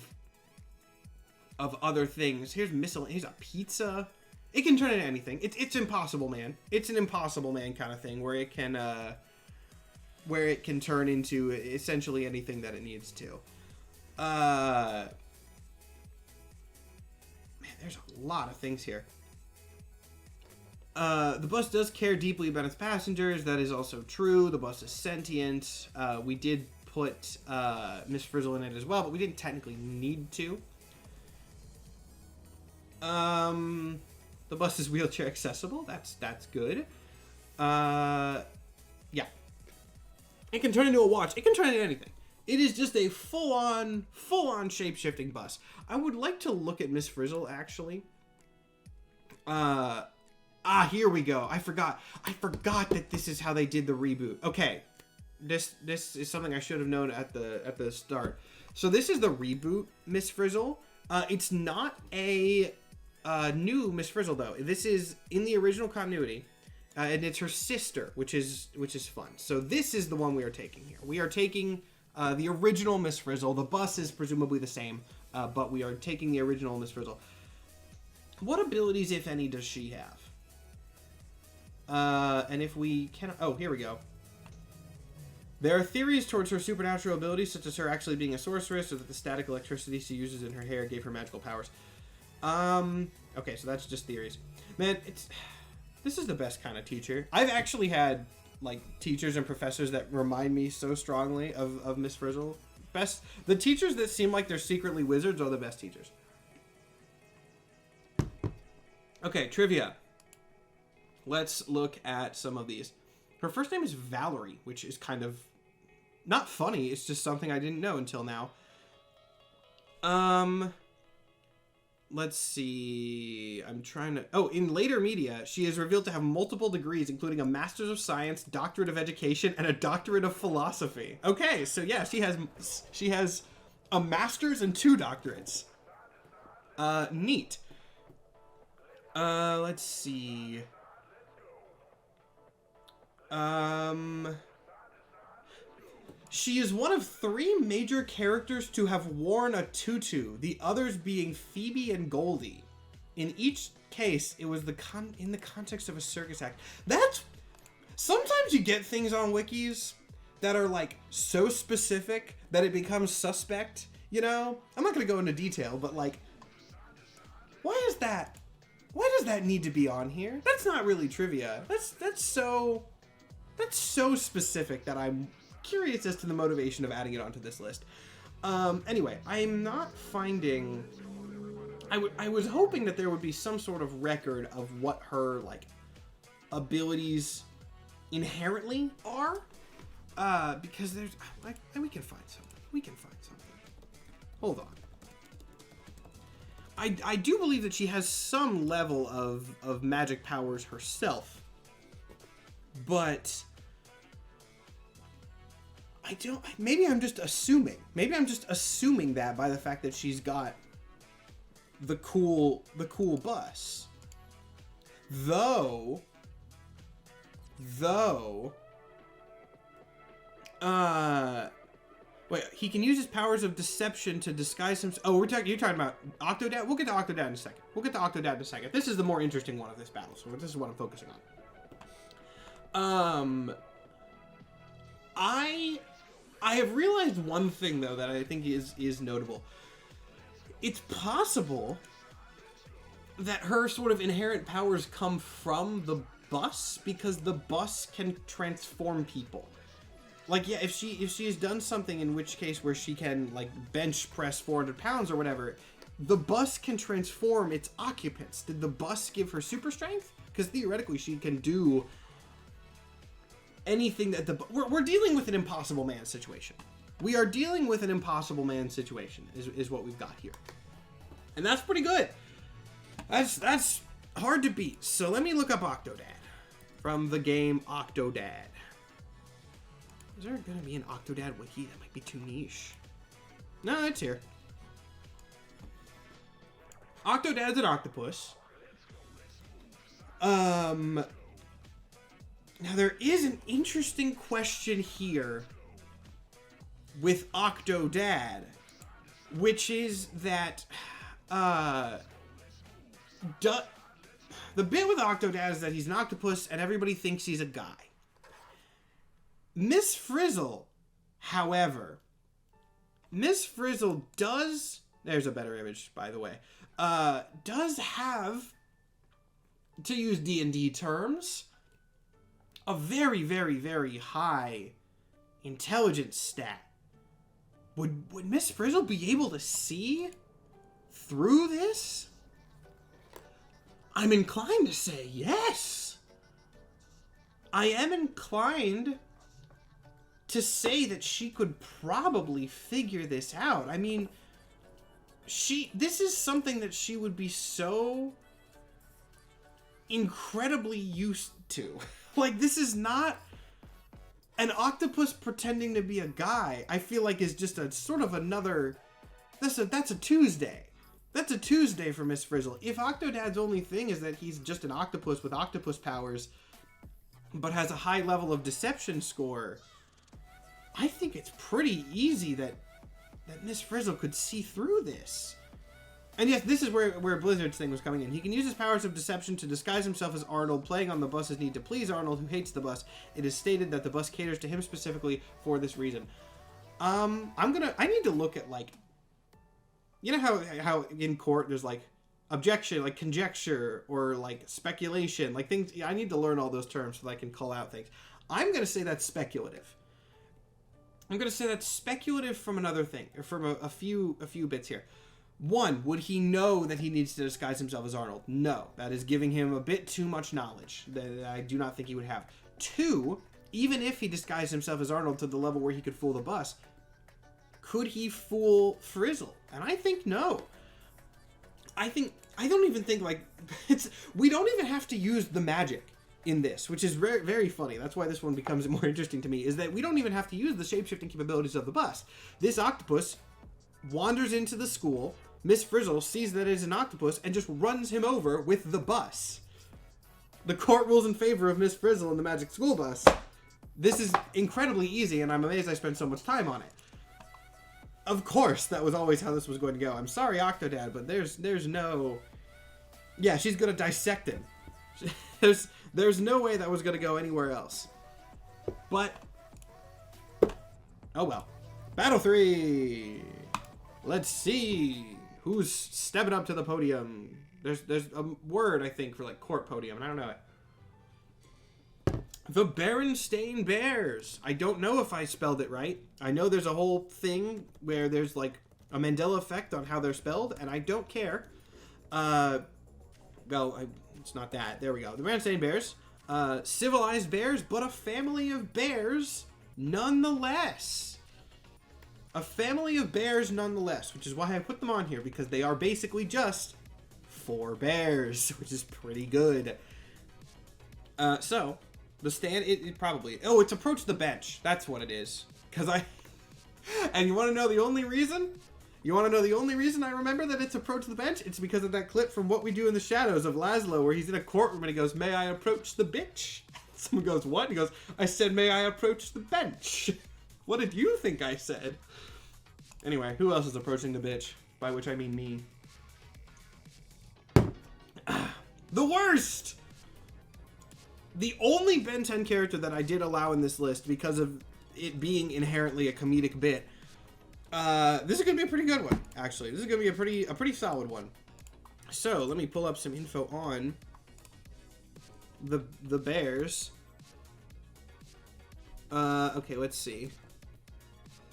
other things. Here's here's a pizza. It can turn into anything. It's Impossible Man. It's an Impossible Man kind of thing where it can turn into essentially anything that it needs to. Man, there's a lot of things here. The bus does care deeply about its passengers. That is also true. The bus is sentient. We did put Miss Frizzle in it as well, but we didn't technically need to. The bus is wheelchair accessible. That's good. Yeah. It can turn into a watch. It can turn into anything. It is just a full-on shape-shifting bus. I would like to look at Miss Frizzle, actually. Here we go. I forgot that this is how they did the reboot. Okay. This is something I should have known at the start. So this is the reboot Miss Frizzle. It's not a new Miss Frizzle though. This is in the original continuity. And it's her sister, which is fun. So this is the one we are taking here. We are taking the original Miss Frizzle. The bus is presumably the same, but we are taking the original Miss Frizzle. What abilities, if any, does she have? And if we can... Oh, here we go. There are theories towards her supernatural abilities, such as her actually being a sorceress, or that the static electricity she uses in her hair gave her magical powers. Okay, so that's just theories. Man, this is the best kind of teacher. I've actually had, like, teachers and professors that remind me so strongly of Miss Frizzle. The teachers that seem like they're secretly wizards are the best teachers. Okay, trivia. Let's look at some of these. Her first name is Valerie, which is kind of not funny. It's just something I didn't know until now. let's see. I'm trying to... Oh, in later media, she is revealed to have multiple degrees, including a Master's of Science, Doctorate of Education, and a Doctorate of Philosophy. Okay, so yeah, she has a Master's and 2 doctorates. Neat. Let's see. She is one of 3 major characters to have worn a tutu, the others being Phoebe and Goldie. In each case, it was in the context of a circus act. That's... Sometimes you get things on wikis that are, like, so specific that it becomes suspect, you know? I'm not gonna go into detail, but, like, why does that need to be on here? That's not really trivia. That's so specific that I'm curious as to the motivation of adding it onto this list. Anyway, I'm not finding... I was hoping that there would be some sort of record of what her, like, abilities inherently are. Because there's... Like, we can find something. We can find something. Hold on. I do believe that she has some level of magic powers herself. But... I don't... Maybe I'm just assuming. Maybe I'm just assuming that by the fact that she's got the cool bus. Though... Wait, he can use his powers of deception to disguise himself. Oh, you're talking about Octodad? We'll get to Octodad in a second. This is the more interesting one of this battle, so this is what I'm focusing on. I have realized one thing, though, that I think is notable. It's possible that her sort of inherent powers come from the bus, because the bus can transform people. Like, yeah, if she has done something in which case where she can, like, bench press 400 pounds or whatever, the bus can transform its occupants. Did the bus give her super strength? Because theoretically she can do anything that we're dealing with an Impossible Man situation. We are dealing with an Impossible Man situation is what we've got here. And that's pretty good. That's hard to beat. So let me look up Octodad from the game Octodad. Is there going to be an Octodad wiki? That might be too niche. No, it's here. Octodad's an octopus. Now there is an interesting question here with Octodad, which is that the bit with Octodad is that he's an octopus and everybody thinks he's a guy. Miss Frizzle, however, does... There's a better image, by the way. Does have, to use D&D terms, a very, very, very high intelligence stat. Would Miss Frizzle be able to see through this? I'm inclined to say yes. I am inclined to say that she could probably figure this out. I mean, this is something that she would be so incredibly used to. Like, this is not an octopus pretending to be a guy. I feel like is just a sort of another... That's a Tuesday. That's a Tuesday for Miss Frizzle. If Octodad's only thing is that he's just an octopus with octopus powers, but has a high level of deception score, I think it's pretty easy that Miss Frizzle could see through this. And yes, this is where Blizzard's thing was coming in. He can use his powers of deception to disguise himself as Arnold, playing on the bus's need to please Arnold, who hates the bus. It is stated that the bus caters to him specifically for this reason. I need to look at, like, you know how in court there's, like, objection, like conjecture, or, like, speculation, like things. I need to learn all those terms so that I can call out things. I'm going to say that's speculative. I'm going to say that's speculative from another thing, or from a few bits here. One, would he know that he needs to disguise himself as Arnold? No. That is giving him a bit too much knowledge that I do not think he would have. Two, even if he disguised himself as Arnold to the level where he could fool the bus, could he fool Frizzle? And I think no. I don't even think, like, we don't even have to use the magic in this, which is very, very funny. That's why this one becomes more interesting to me, is that we don't even have to use the shape-shifting capabilities of the bus. This octopus wanders into the school. Miss Frizzle sees that it is an octopus and just runs him over with the bus. The court rules in favor of Miss Frizzle and the magic school bus. This is incredibly easy, and I'm amazed I spent so much time on it. Of course, that was always how this was going to go. I'm sorry, Octodad, but there's no... Yeah, she's gonna dissect him. There's no way that was gonna go anywhere else. But... oh well. Battle 3! Let's see who's stepping up to the podium. There's a word, I think, for, like, court podium, and I don't know it. The Berenstain Bears. I don't know if I spelled it right. I know there's a whole thing where there's, like, a Mandela effect on how they're spelled, and I don't care. It's not that. There we go. The Berenstain Bears. Civilized bears, but a family of bears nonetheless. A family of bears nonetheless, which is why I put them on here, because they are basically just 4 bears, which is pretty good. So, the stand, it probably... oh, it's approach the bench. That's what it is. And you want to know the only reason? You want to know the only reason I remember that it's approach the bench? It's because of that clip from What We Do in the Shadows of Laszlo, where he's in a courtroom and he goes, "May I approach the bench?" Someone goes, "What?" He goes, "I said, may I approach the bench?" What did you think I said? Anyway, who else is approaching the bitch? By which I mean me. The worst! The only Ben 10 character that I did allow in this list because of it being inherently a comedic bit. This is going to be a pretty good one, actually. This is going to be a pretty solid one. So, let me pull up some info on the bears. Okay, let's see.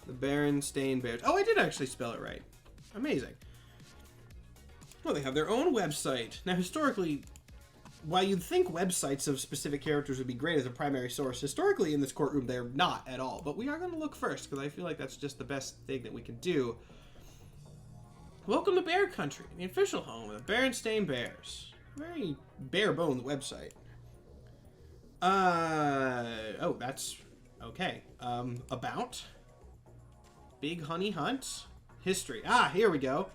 The Berenstain Bears. Oh, I did actually spell it right. Amazing. Well, they have their own website. Now, historically, while you'd think websites of specific characters would be great as a primary source, historically in this courtroom, they're not at all. But we are going to look first, because I feel like that's just the best thing that we can do. Welcome to Bear Country, the official home of the Berenstain Bears. Very bare-bones website. Oh, that's... okay. About... Big Honey Hunt. History. Ah, here we go.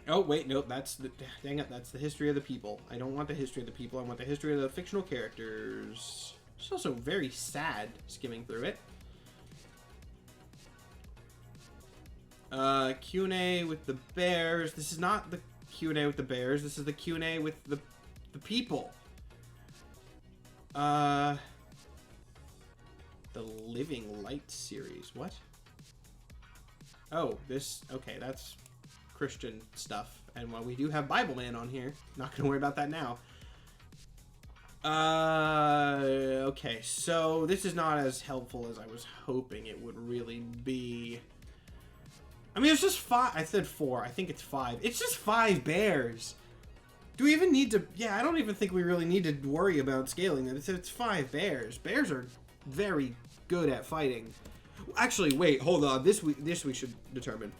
Oh, wait, no, that's the... dang it, that's the history of the people. I don't want the history of the people. I want the history of the fictional characters. It's also very sad skimming through it. Q&A with the bears. This is not the Q&A with the bears. This is the Q&A with the people. The Living Light series. What? Oh, this... okay, that's Christian stuff. And while we do have Bibleman on here, not going to worry about that now. Okay, so this is not as helpful as I was hoping it would really be. I mean, it's just 5. I said 4. I think it's 5. It's just 5 bears. Do we even need to... yeah, I don't even think we really need to worry about scaling it. It's 5 bears. Bears are very good at fighting. Actually, wait, hold on. This we should determine.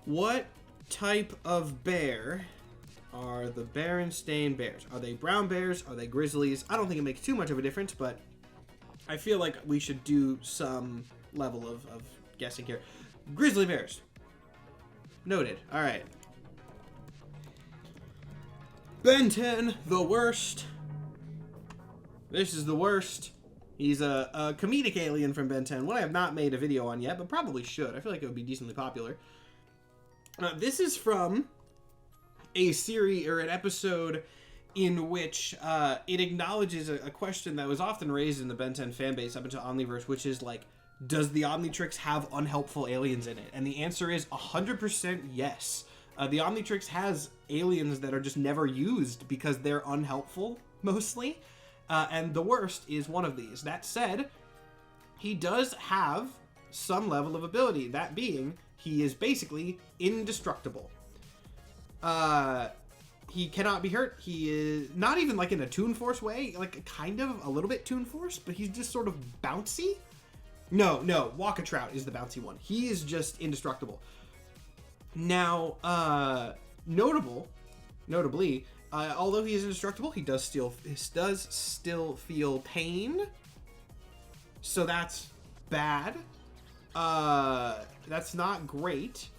What type of bear are the Berenstain Bears? Are they brown bears? Are they grizzlies? I don't think it makes too much of a difference, but I feel like we should do some level of guessing here. Grizzly bears. Noted. All right. Ben 10, the worst. This is the worst. He's a comedic alien from Ben 10. One I have not made a video on yet, but probably should. I feel like it would be decently popular. This is from a series or an episode in which it acknowledges a question that was often raised in the Ben 10 fanbase up until Omniverse, which is like, does the Omnitrix have unhelpful aliens in it? And the answer is 100% yes. The Omnitrix has aliens that are just never used because they're unhelpful, mostly. And the worst is one of these. That said, he does have some level of ability. That being, he is basically indestructible. He cannot be hurt. He is not even like in a Toon Force way, like kind of a little bit Toon Force, but he's just sort of bouncy. No, Walkatrout is the bouncy one. He is just indestructible. Now, notably, although he is indestructible, he does still feel pain. So that's bad. That's not great.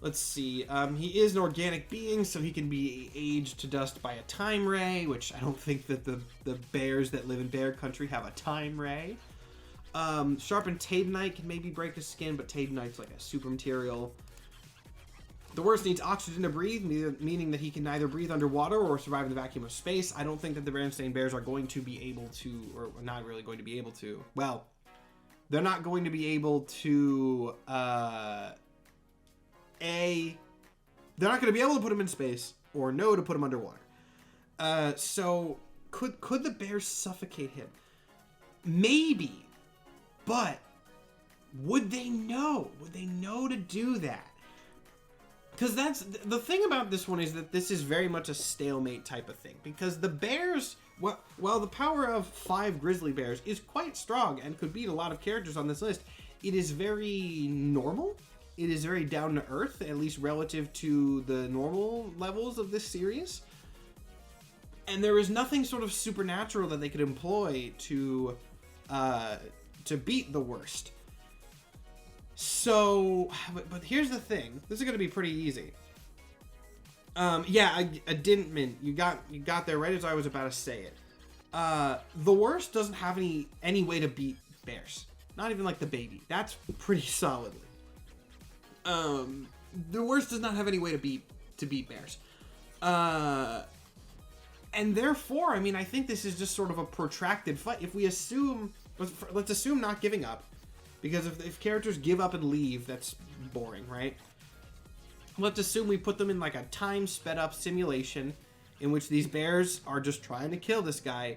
Let's see. He is an organic being, so he can be aged to dust by a time ray, which I don't think that the bears that live in bear country have a time ray. Sharpened Tadenite can maybe break his skin, but Tadenite's like a super material. The worst needs oxygen to breathe, meaning that he can neither breathe underwater or survive in the vacuum of space. I don't think that the Berenstain Bears are going to be able to, or not really going to be able to. Well, they're not going to be able to, they're not going to be able to put him in space, or no, to put him underwater. So could the bears suffocate him? Maybe, but would they know? Would they know to do that? Because that's the thing about this one, is that this is very much a stalemate type of thing. Because the bears, while the power of 5 grizzly bears is quite strong and could beat a lot of characters on this list, it is very normal. It is very down to earth, at least relative to the normal levels of this series. And there is nothing sort of supernatural that they could employ to beat the worst. So, but here's the thing. This is going to be pretty easy. Yeah, I didn't mint. You got there right as I was about to say it. The worst doesn't have any way to beat bears. Not even like the baby. That's pretty solidly. The worst does not have any way to beat bears. And therefore, I mean, I think this is just sort of a protracted fight. If we assume, let's assume not giving up. Because if characters give up and leave, that's boring, right? Let's assume we put them in like a time sped up simulation in which these bears are just trying to kill this guy.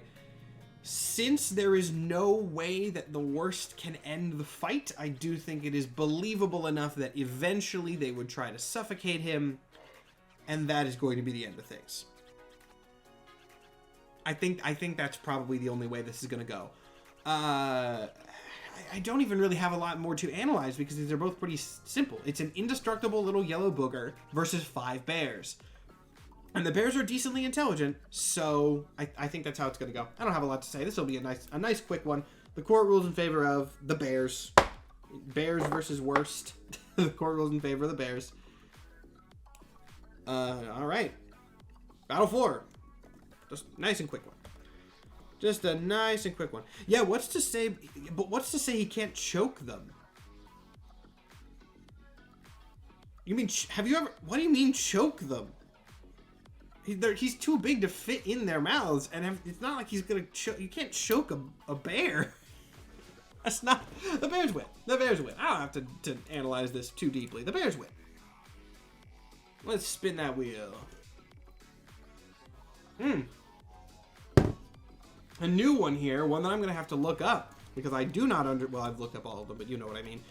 Since there is no way that the worst can end the fight, I do think it is believable enough that eventually they would try to suffocate him, and that is going to be the end of things. I think that's probably the only way this is going to go. I don't even really have a lot more to analyze because these are both pretty simple. It's an indestructible little yellow booger versus 5 bears. And the bears are decently intelligent, so I think that's how it's going to go. I don't have a lot to say. This will be a nice quick one. The court rules in favor of the bears. Bears versus worst. The court rules in favor of the bears. All right. Battle 4. Just nice and quick one. Just a nice and quick one. Yeah, what's to say he can't choke them? You mean, what do you mean choke them? He's too big to fit in their mouths, and it's not like he's gonna choke. You can't choke a bear. That's not, the bears win. The bears win. I don't have to analyze this too deeply. The bears win. Let's spin that wheel. A new one here, one that I'm going to have to look up, because I do not well, I've looked up all of them, but you know what I mean.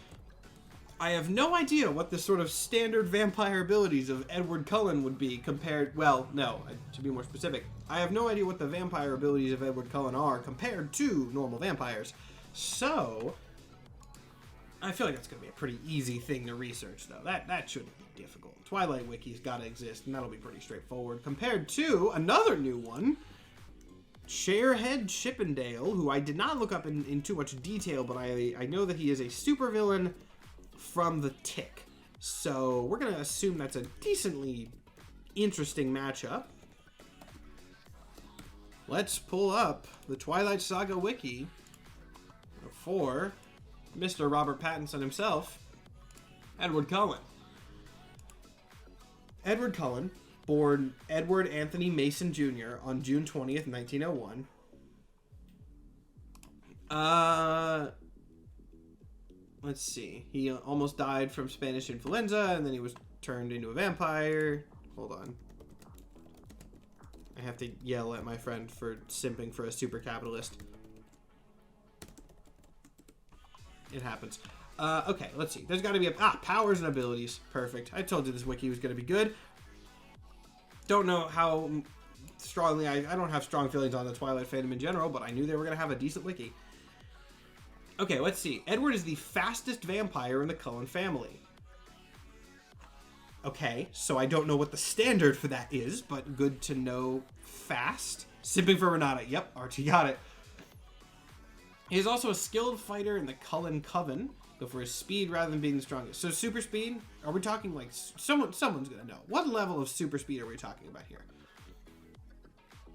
I have no idea what the sort of standard vampire abilities of Edward Cullen would be compared, well, no, to be more specific, I have no idea what the vampire abilities of Edward Cullen are compared to normal vampires. So, I feel like that's going to be a pretty easy thing to research, though. That shouldn't be difficult. Twilight Wiki's got to exist, and that'll be pretty straightforward. Compared to another new one, Chairhead Chippendale, who I did not look up in too much detail, but I know that he is a supervillain from The Tick. So we're going to assume that's a decently interesting matchup. Let's pull up the Twilight Saga wiki for Mr. Robert Pattinson himself, Edward Cullen. Edward Cullen, born Edward Anthony Mason Jr. on June 20th, 1901. Let's see. He almost died from Spanish influenza, and then he was turned into a vampire. Hold on. I have to yell at my friend for simping for a super capitalist. It happens. Okay, let's see. There's got to be powers and abilities. Perfect. I told you this wiki was going to be good. Don't know how strongly, I don't have strong feelings on the Twilight fandom in general, but I knew they were going to have a decent wiki. Okay, let's see. Edward is the fastest vampire in the Cullen family. Okay, so I don't know what the standard for that is, but good to know. Fast. Sipping for Renata. Yep, Archie got it. He is also a skilled fighter in the Cullen Coven, but for his speed rather than being the strongest. So super speed? Are we talking like someone's gonna know. What level of super speed are we talking about here?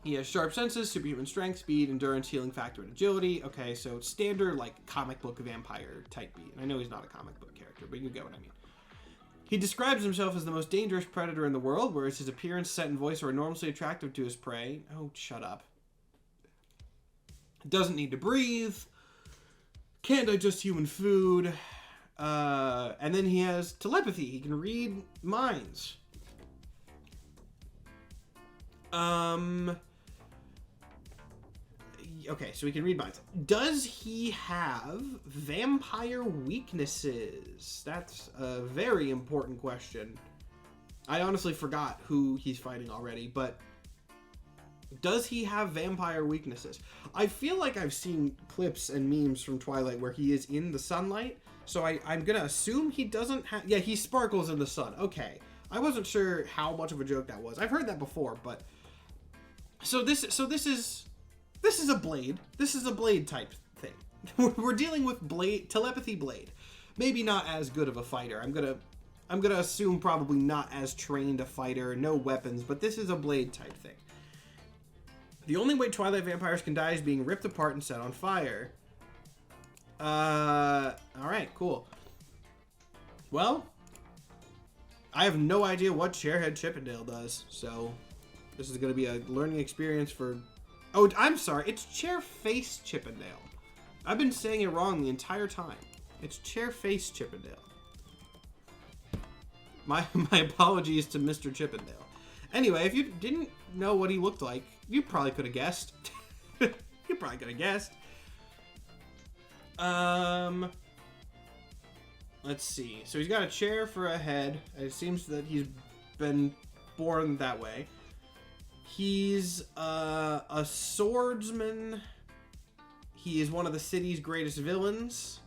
He has sharp senses, superhuman strength, speed, endurance, healing factor, and agility. Okay, so standard like comic book vampire type beat. I know he's not a comic book character, but you get what I mean. He describes himself as the most dangerous predator in the world, whereas his appearance, scent, and voice are enormously attractive to his prey. Oh, shut up. Doesn't need to breathe. Can't digest human food. And then he has telepathy. He can read minds. Okay, so he can read minds. Does he have vampire weaknesses? That's a very important question. I honestly forgot who he's fighting already, but does he have vampire weaknesses? I feel like I've seen clips and memes from Twilight where he is in the sunlight, so I'm gonna assume he doesn't have... Yeah, he sparkles in the sun. Okay. I wasn't sure how much of a joke that was. I've heard that before, but... So this is a blade. This is a blade type thing. We're dealing with telepathy blade. Maybe not as good of a fighter. I'm gonna assume probably not as trained a fighter, no weapons, but this is a blade type thing. The only way Twilight vampires can die is being ripped apart and set on fire. Alright, cool. Well, I have no idea what Chairhead Chippendale does, so this is gonna be a learning experience for... Oh, I'm sorry. It's Chairface Chippendale. I've been saying it wrong the entire time. It's Chairface Chippendale. My apologies to Mr. Chippendale. Anyway, if you didn't know what he looked like, you probably could have guessed. You probably could have guessed. Let's see. So he's got a chair for a head. It seems that he's been born that way. He's a swordsman. He is one of the city's greatest villains.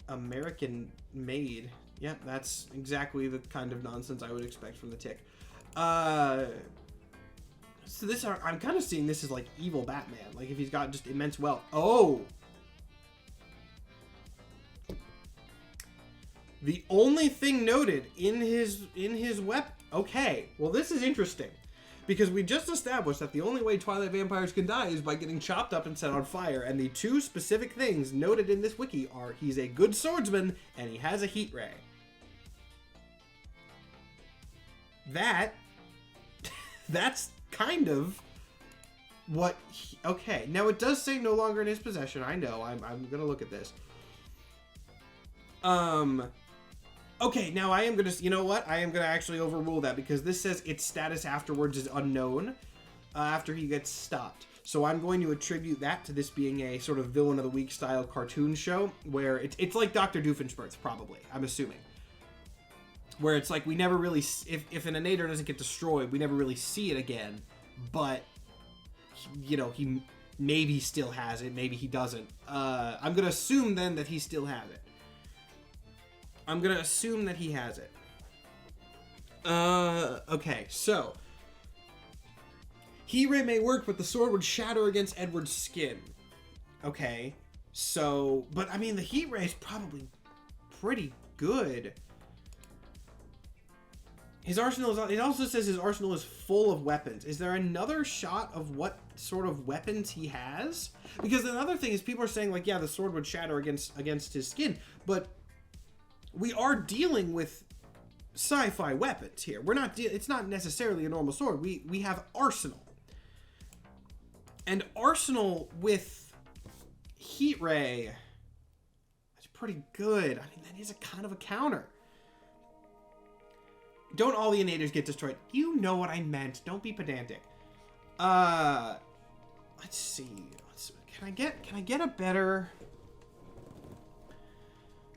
American made. Yep, that's exactly the kind of nonsense I would expect from the Tick. So this, I'm kind of seeing this as like evil Batman. Like if he's got just immense wealth. Oh! The only thing noted in his weapon. Okay, well this is interesting. Because we just established that the only way Twilight vampires can die is by getting chopped up and set on fire. And the two specific things noted in this wiki are he's a good swordsman and he has a heat ray. That's kind of what okay. Now it does say no longer in his possession. I know. I'm going to look at this. Okay, now I am going to, you know what? I am going to actually overrule that because this says its status afterwards is unknown after he gets stopped. So I'm going to attribute that to this being a sort of villain of the week style cartoon show where it's like Dr. Doofenshmirtz probably, I'm assuming. Where it's like we never really, if an Inator doesn't get destroyed, we never really see it again. But, you know, he maybe still has it, maybe he doesn't. I'm going to assume then that he still has it. I'm going to assume that he has it. Okay, so. Heat ray may work, but the sword would shatter against Edward's skin. Okay, so. But, I mean, the heat ray is probably pretty good. His arsenal is. It also says his arsenal is full of weapons. Is there another shot of what sort of weapons he has? Because another thing is people are saying, like, yeah, the sword would shatter against his skin. But we are dealing with sci-fi weapons here. We're not. It's not necessarily a normal sword. We have arsenal. And arsenal with heat ray. That's pretty good. I mean, that is a kind of a counter. Don't all the Inators get destroyed? You know what I meant. Don't be pedantic. Let's see. Can I get a better...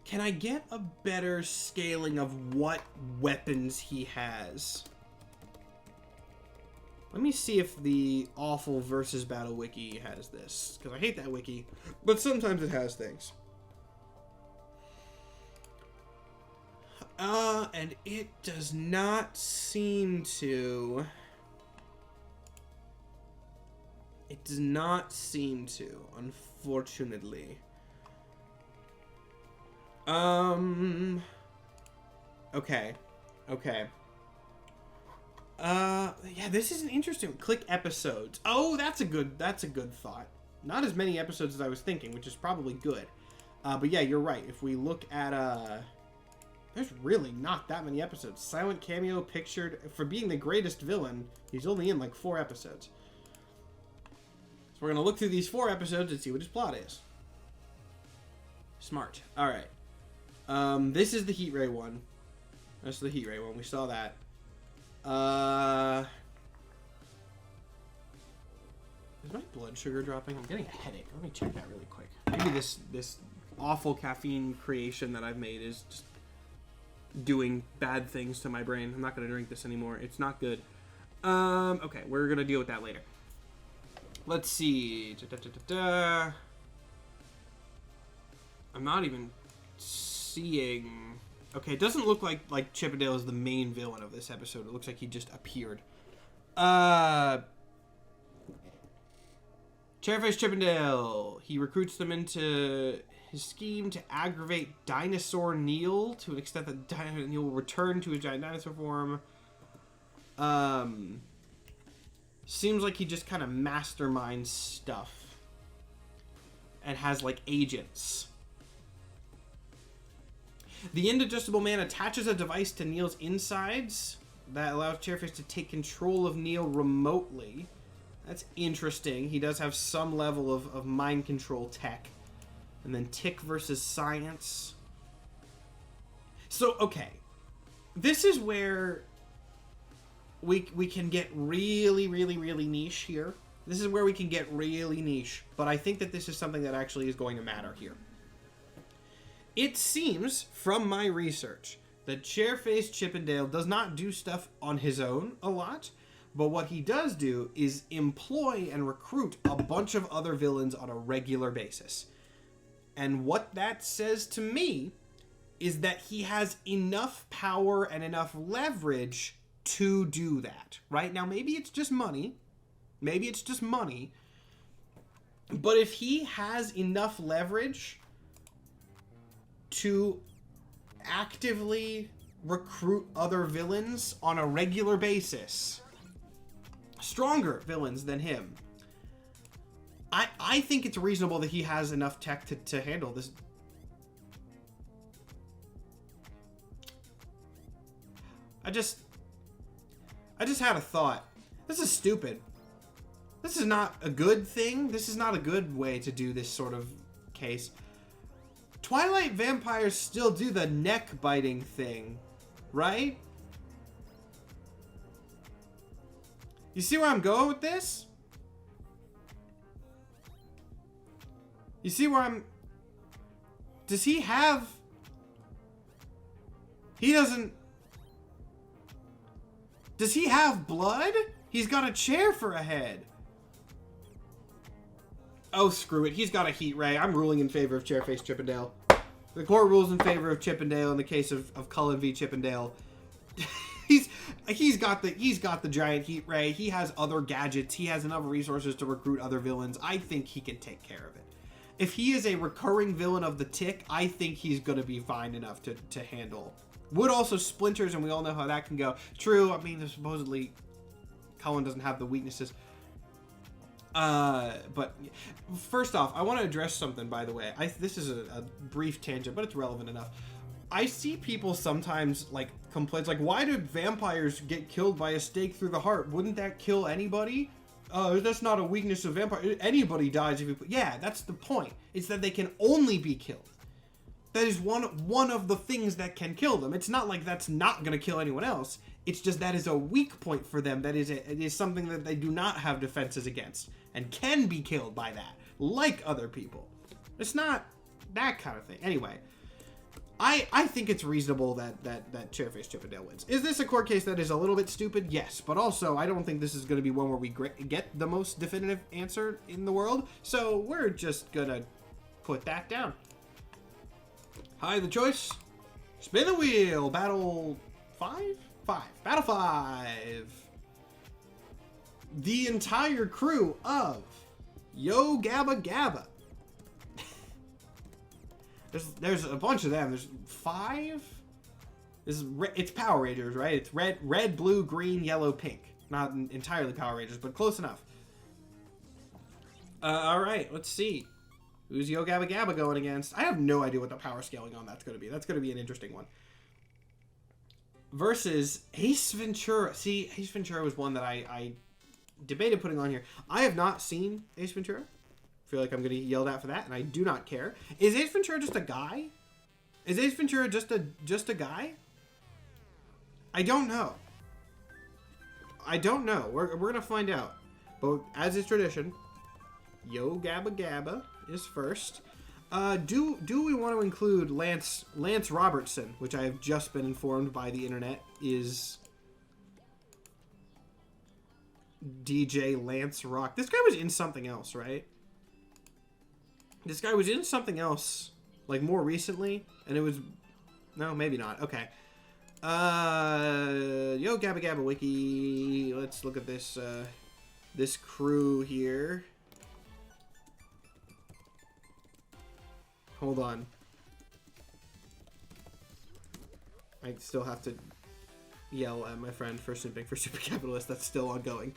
Can I get a better scaling of what weapons he has? Let me see if the awful versus battle wiki has this. Because I hate that wiki. But sometimes it has things. And it does not seem to... It does not seem to, unfortunately. Okay. Okay. Yeah, this is an interesting one. Click episodes. Oh, that's a good thought. Not as many episodes as I was thinking, which is probably good. But yeah, you're right. If we look at, there's really not that many episodes. Silent cameo pictured. For being the greatest villain, he's only in like 4 episodes. So we're going to look through these 4 episodes and see what his plot is. Smart. Alright. This is the Heat Ray one. That's the Heat Ray one. We saw that. Is my blood sugar dropping? I'm getting a headache. Let me check that really quick. Maybe this awful caffeine creation that I've made is just doing bad things to my brain. I'm not going to drink this anymore. It's not good. Okay, we're going to deal with that later. Let's see. I'm not even seeing... Okay, it doesn't look like Chippendale is the main villain of this episode. It looks like he just appeared. Chairface Chippendale. He recruits them into his scheme to aggravate Dinosaur Neil to an extent that Neil will return to his giant dinosaur form. Seems like he just kind of masterminds stuff and has like agents. The Indigestible Man attaches a device to Neil's insides that allows Chairface to take control of Neil remotely. That's interesting. He does have some level of mind control tech. And then Tick versus Science. So, okay. This is where we can get really, really, really niche here. This is where we can get really niche. But I think that this is something that actually is going to matter here. It seems, from my research, that Chairface Chippendale does not do stuff on his own a lot, but what he does do is employ and recruit a bunch of other villains on a regular basis. And what that says to me is that he has enough power and enough leverage to do that. Right? Now, maybe it's just money. Maybe it's just money. But if he has enough leverage to actively recruit other villains on a regular basis, stronger villains than him, I think it's reasonable that he has enough tech to handle this. I just had a thought. This is stupid. This is not a good thing. This is not a good way to do this sort of case. Twilight vampires still do the neck biting thing, right? You see where I'm going with this? You see where I'm... Does he have... He doesn't... Does he have blood? He's got a chair for a head. Oh, screw it. He's got a heat ray. I'm ruling in favor of Chairface Chippendale. The court rules in favor of Chippendale in the case of Cullen v. Chippendale. He's got the giant heat ray. He has other gadgets. He has enough resources to recruit other villains. I think he can take care of it. If he is a recurring villain of the Tick, I think he's going to be fine enough to handle. Wood also splinters, and we all know how that can go. True, I mean, supposedly Cullen doesn't have the weaknesses. But first off, I want to address something, by the way. This is a brief tangent, but it's relevant enough. I see people sometimes, like, complaints, like, why do vampires get killed by a stake through the heart? Wouldn't that kill anybody? That's not a weakness of vampire. Anybody dies if you put... Yeah, that's the point. It's that they can only be killed. That is one of the things that can kill them. It's not like that's not going to kill anyone else. It's just that is a weak point for them. That is it is something that they do not have defenses against and can be killed by that, like other people. It's not that kind of thing. Anyway, I think it's reasonable that Chairface Chippendale wins. Is this a court case that is a little bit stupid? Yes, but also I don't think this is going to be one where we get the most definitive answer in the world. So we're just going to put that down. Hi, the choice. Spin the wheel. Battle 5? 5. Battle 5. The entire crew of Yo Gabba Gabba. There's a bunch of them. There's 5. It's Power Rangers, right? It's red, blue, green, yellow, pink. Not entirely Power Rangers, but close enough. All right, let's see. Who's Yo Gabba Gabba going against? I have no idea what the power scaling on that's going to be. That's going to be an interesting one. Versus Ace Ventura. See, Ace Ventura was one that I debated putting on here. I have not seen Ace Ventura. I feel like I'm going to get yelled at for that, and I do not care. Is Ace Ventura just a guy? Is Ace Ventura just a guy? I don't know. We're going to find out. But as is tradition, Yo Gabba Gabba is first. Do we want to include Lance Robertson, which I have just been informed by the internet is DJ Lance Rock. This guy was in something else, right? This guy was in something else, like, more recently, and it was... No, maybe not. Okay. Yo Gabba Gabba Wiki. Let's look at this, this crew here. Hold on. I still have to yell at my friend for simping for Super Capitalist. That's still ongoing.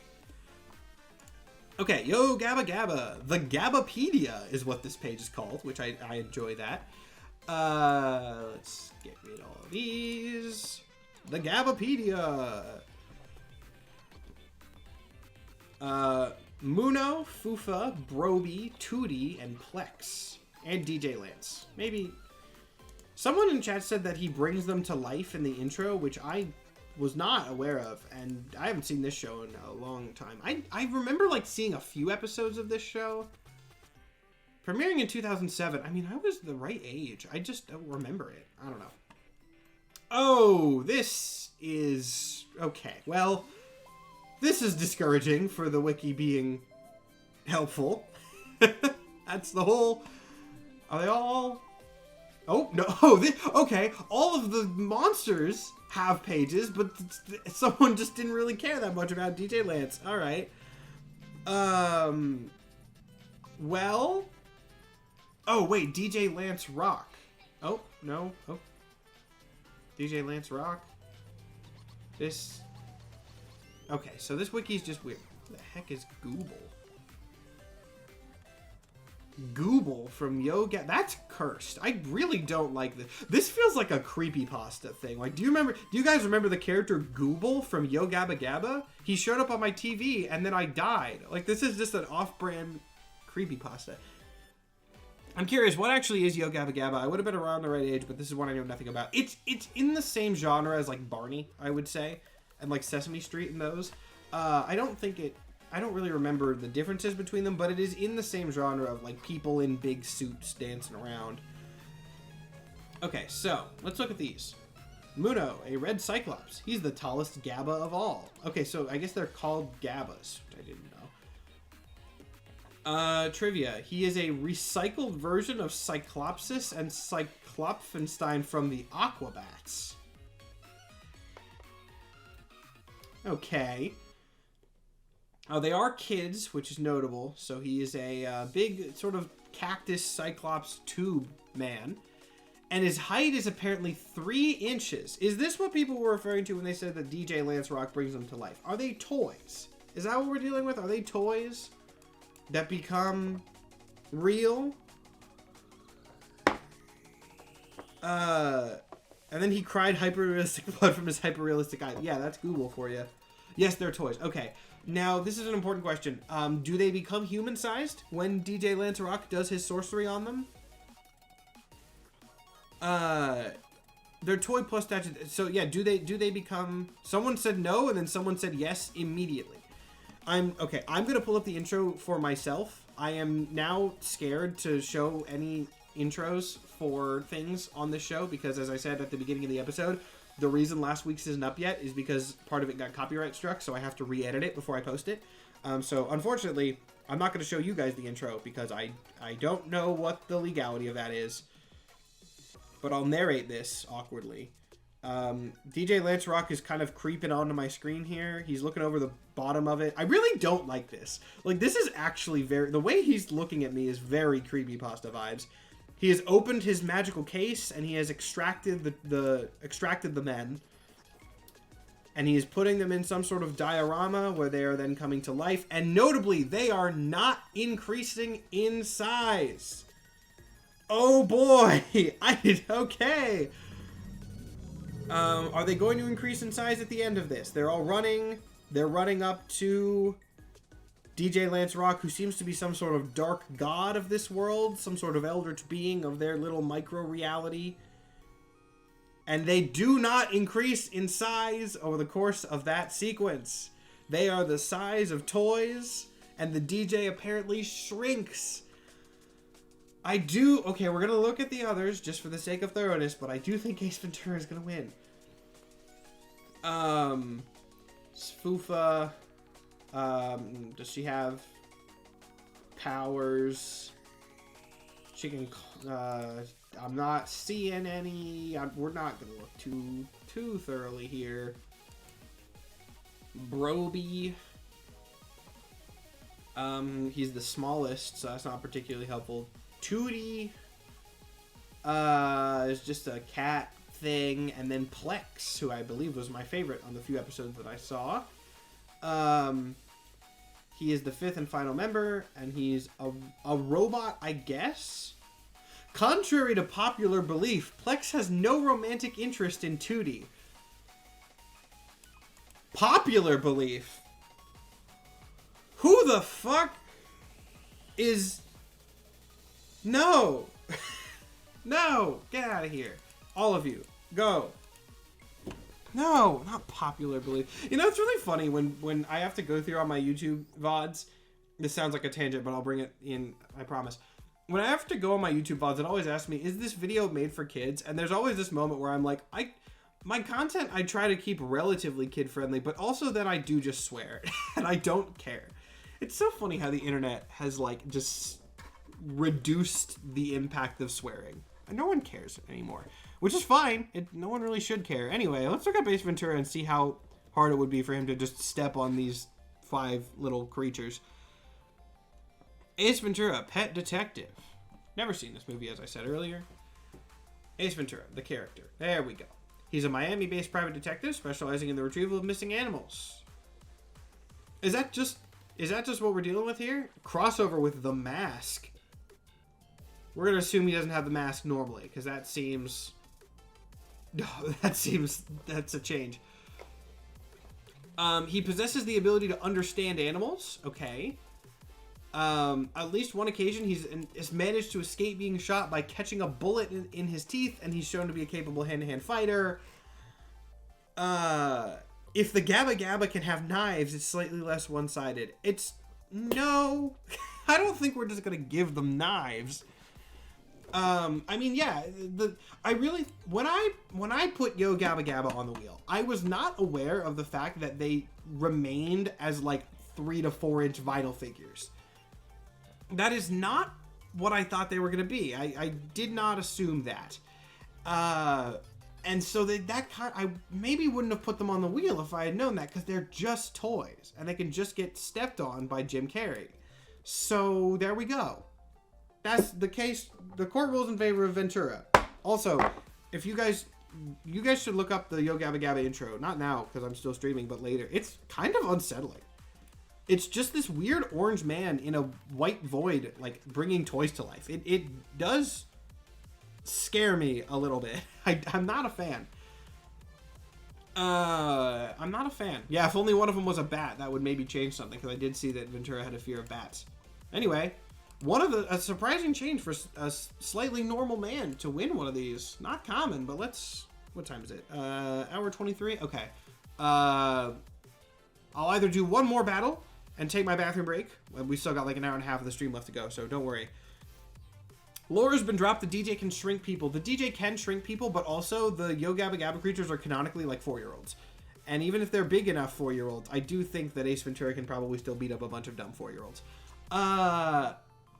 Okay, Yo Gabba Gabba. The Gabbapedia is what this page is called, which I enjoy that. Let's get rid of all of these. The Gabbapedia. Muno, Fufa, Broby, Tootie, and Plex. And DJ Lance. Maybe... Someone in chat said that he brings them to life in the intro, which I was not aware of, and I haven't seen this show in a long time. I remember, like, seeing a few episodes of this show. Premiering in 2007. I mean, I was the right age. I just don't remember it. I don't know. Oh, this is... Okay, well, this is discouraging for the wiki being helpful. That's the whole... Are they all... Oh, no. Oh, okay. All of the monsters have pages, but someone just didn't really care that much about DJ Lance. All right. Well... Oh, wait. DJ Lance Rock. Oh, no. Oh. DJ Lance Rock. This... Okay, so this wiki's just weird. What the heck is Google? Google from Yo Gabba. That's cursed. I really don't like this. This feels like a creepypasta thing. Like, do you guys remember the character Google from Yo Gabba Gabba? He showed up on my TV and then I died. Like, this is just an off-brand creepypasta. I'm curious, what actually is Yo Gabba Gabba? I would have been around the right age, but this is one I know nothing about. It's in the same genre as, like, Barney, I would say, and, like, Sesame Street and those. I don't really remember the differences between them, but it is in the same genre of, like, people in big suits dancing around. Okay, so, let's look at these. Muno, a red Cyclops. He's the tallest Gabba of all. Okay, so I guess they're called Gabbas, which I didn't know. Trivia. He is a recycled version of Cyclopsis and Cyclopfenstein from the Aquabats. Okay. Oh, they are kids, which is notable. So he is a big sort of cactus Cyclops tube man. And his height is apparently 3 inches. Is this what people were referring to when they said that DJ Lance Rock brings them to life? Are they toys? Is that what we're dealing with? Are they toys that become real? And then he cried hyper-realistic blood from his hyper-realistic eye. Yeah, that's Google for you. Yes, they're toys. Okay. Now, this is an important question. Do they become human-sized when DJ Lance Rock does his sorcery on them? They're toy plus statue. So, yeah, do they become... Someone said no, and then someone said yes immediately. I'm going to pull up the intro for myself. I am now scared to show any intros for things on this show because, as I said at the beginning of the episode... The reason last week's isn't up yet is because part of it got copyright struck, so I have to re-edit it before I post it. So, unfortunately, I'm not going to show you guys the intro because I don't know what the legality of that is. but I'll narrate this awkwardly. DJ Lance Rock is kind of creeping onto my screen here. He's looking over the bottom of it. I really don't like this. Like, this is actually the way he's looking at me is very creepypasta vibes. He has opened his magical case, and he has extracted the men. And he is putting them in some sort of diorama where they are then coming to life. And notably, they are not increasing in size. Oh boy! Okay. Are they going to increase in size at the end of this? They're all running. They're running up to DJ Lance Rock, who seems to be some sort of dark god of this world, some sort of eldritch being of their little micro-reality. And they do not increase in size over the course of that sequence. They are the size of toys, and the DJ apparently shrinks. Okay, we're going to look at the others just for the sake of thoroughness, but I do think Ace Ventura is going to win. Spoofa, does she have powers? She can, I'm not seeing any. We're not going to look too thoroughly here. Broby. He's the smallest, so that's not particularly helpful. Tootie is just a cat thing, and then Plex, who I believe was my favorite on the few episodes that I saw. He is the 5th and final member, and he's a robot, I guess? Contrary to popular belief, Plex has no romantic interest in Tootie. Popular belief? Who the fuck is... No! No! Get out of here. All of you. Go. No, not popular belief. You know, it's really funny when I have to go through all my YouTube VODs. This sounds like a tangent, but I'll bring it in, I promise. When I have to go on my YouTube VODs, it always asks me, is this video made for kids? And there's always this moment where I'm like, my content, I try to keep relatively kid-friendly, but also that I do just swear. And I don't care. It's so funny how the internet has, like, just reduced the impact of swearing. And no one cares anymore. Which is fine. No one really should care. Anyway, let's look at Ace Ventura and see how hard it would be for him to just step on these 5 little creatures. Ace Ventura, Pet Detective. Never seen this movie, as I said earlier. Ace Ventura, the character. There we go. He's a Miami-based private detective specializing in the retrieval of missing animals. Is that just what we're dealing with here? Crossover with The Mask. We're going to assume he doesn't have the mask normally, because that seems... No, that's a change. He possesses the ability to understand animals. Okay. At least one occasion, he's managed to escape being shot by catching a bullet in his teeth, and he's shown to be a capable hand-to-hand fighter. If the Gabba Gabba can have knives, it's slightly less one-sided. No. I don't think we're just going to give them knives. I mean, yeah, when I put Yo Gabba Gabba on the wheel, I was not aware of the fact that they remained as like 3 to 4 inch vinyl figures. That is not what I thought they were going to be. I did not assume that. And so I maybe wouldn't have put them on the wheel if I had known that, because they're just toys and they can just get stepped on by Jim Carrey. So there we go. That's the case. The court rules in favor of Ventura. Also, if you guys should look up the Yo Gabba Gabba intro. Not now, because I'm still streaming, but later. It's kind of unsettling. It's just this weird orange man in a white void, like, bringing toys to life. It does scare me a little bit. I'm not a fan. I'm not a fan. Yeah, if only one of them was a bat, that would maybe change something, because I did see that Ventura had a fear of bats. Anyway... a surprising change for a slightly normal man to win one of these. Not common, but what time is it? Hour 23? Okay. I'll either do one more battle and take my bathroom break. We still got like an hour and a half of the stream left to go, so don't worry. Lore's been dropped. The DJ can shrink people. The DJ can shrink people, but also the Yo Gabba Gabba creatures are canonically like 4-year-olds. And even if they're big enough 4-year-olds, I do think that Ace Ventura can probably still beat up a bunch of dumb 4-year-olds.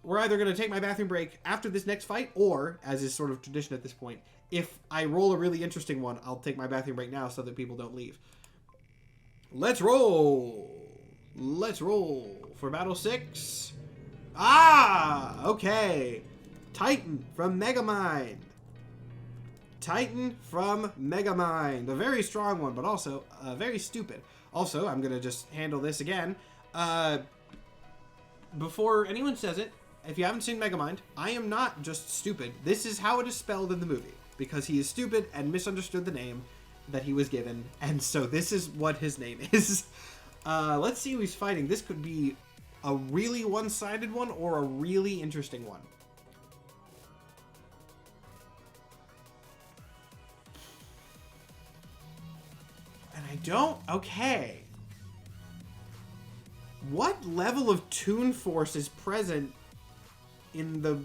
We're either going to take my bathroom break after this next fight, or, as is sort of tradition at this point, if I roll a really interesting one, I'll take my bathroom break now so that people don't leave. Let's roll. Let's roll for battle 6. Ah, okay. Titan from Megamind. Titan from Megamind. A very strong one, but also very stupid. Also, I'm going to just handle this again. Before anyone says it, if you haven't seen Megamind, I am not just stupid. This is how it is spelled in the movie. Because he is stupid and misunderstood the name that he was given. And so this is what his name is. Let's see who he's fighting. This could be a really one-sided one or a really interesting one. And I don't... Okay. What level of Toon Force is present in the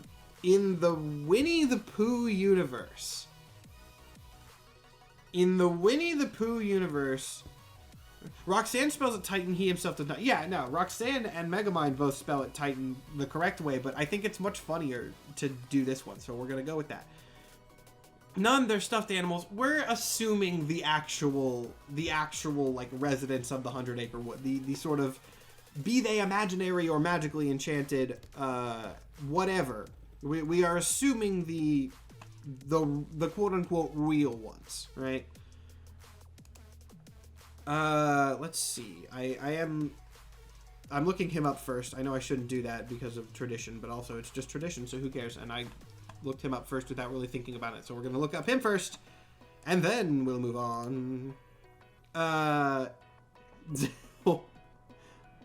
Winnie the Pooh universe? In the Winnie the Pooh universe, Roxanne spells it Titan, he himself does not. Yeah, no, Roxanne and Megamind both spell it Titan the correct way, but I think it's much funnier to do this one, so we're going to go with that. None, they're stuffed animals. We're assuming the actual like residents of the 100 Acre Wood, the sort of, be they imaginary or magically enchanted, whatever. We are assuming the quote-unquote real ones, right? Let's see. I'm looking him up first. I know I shouldn't do that because of tradition, but also it's just tradition, so who cares? And I looked him up first without really thinking about it, so we're gonna look up him first, and then we'll move on.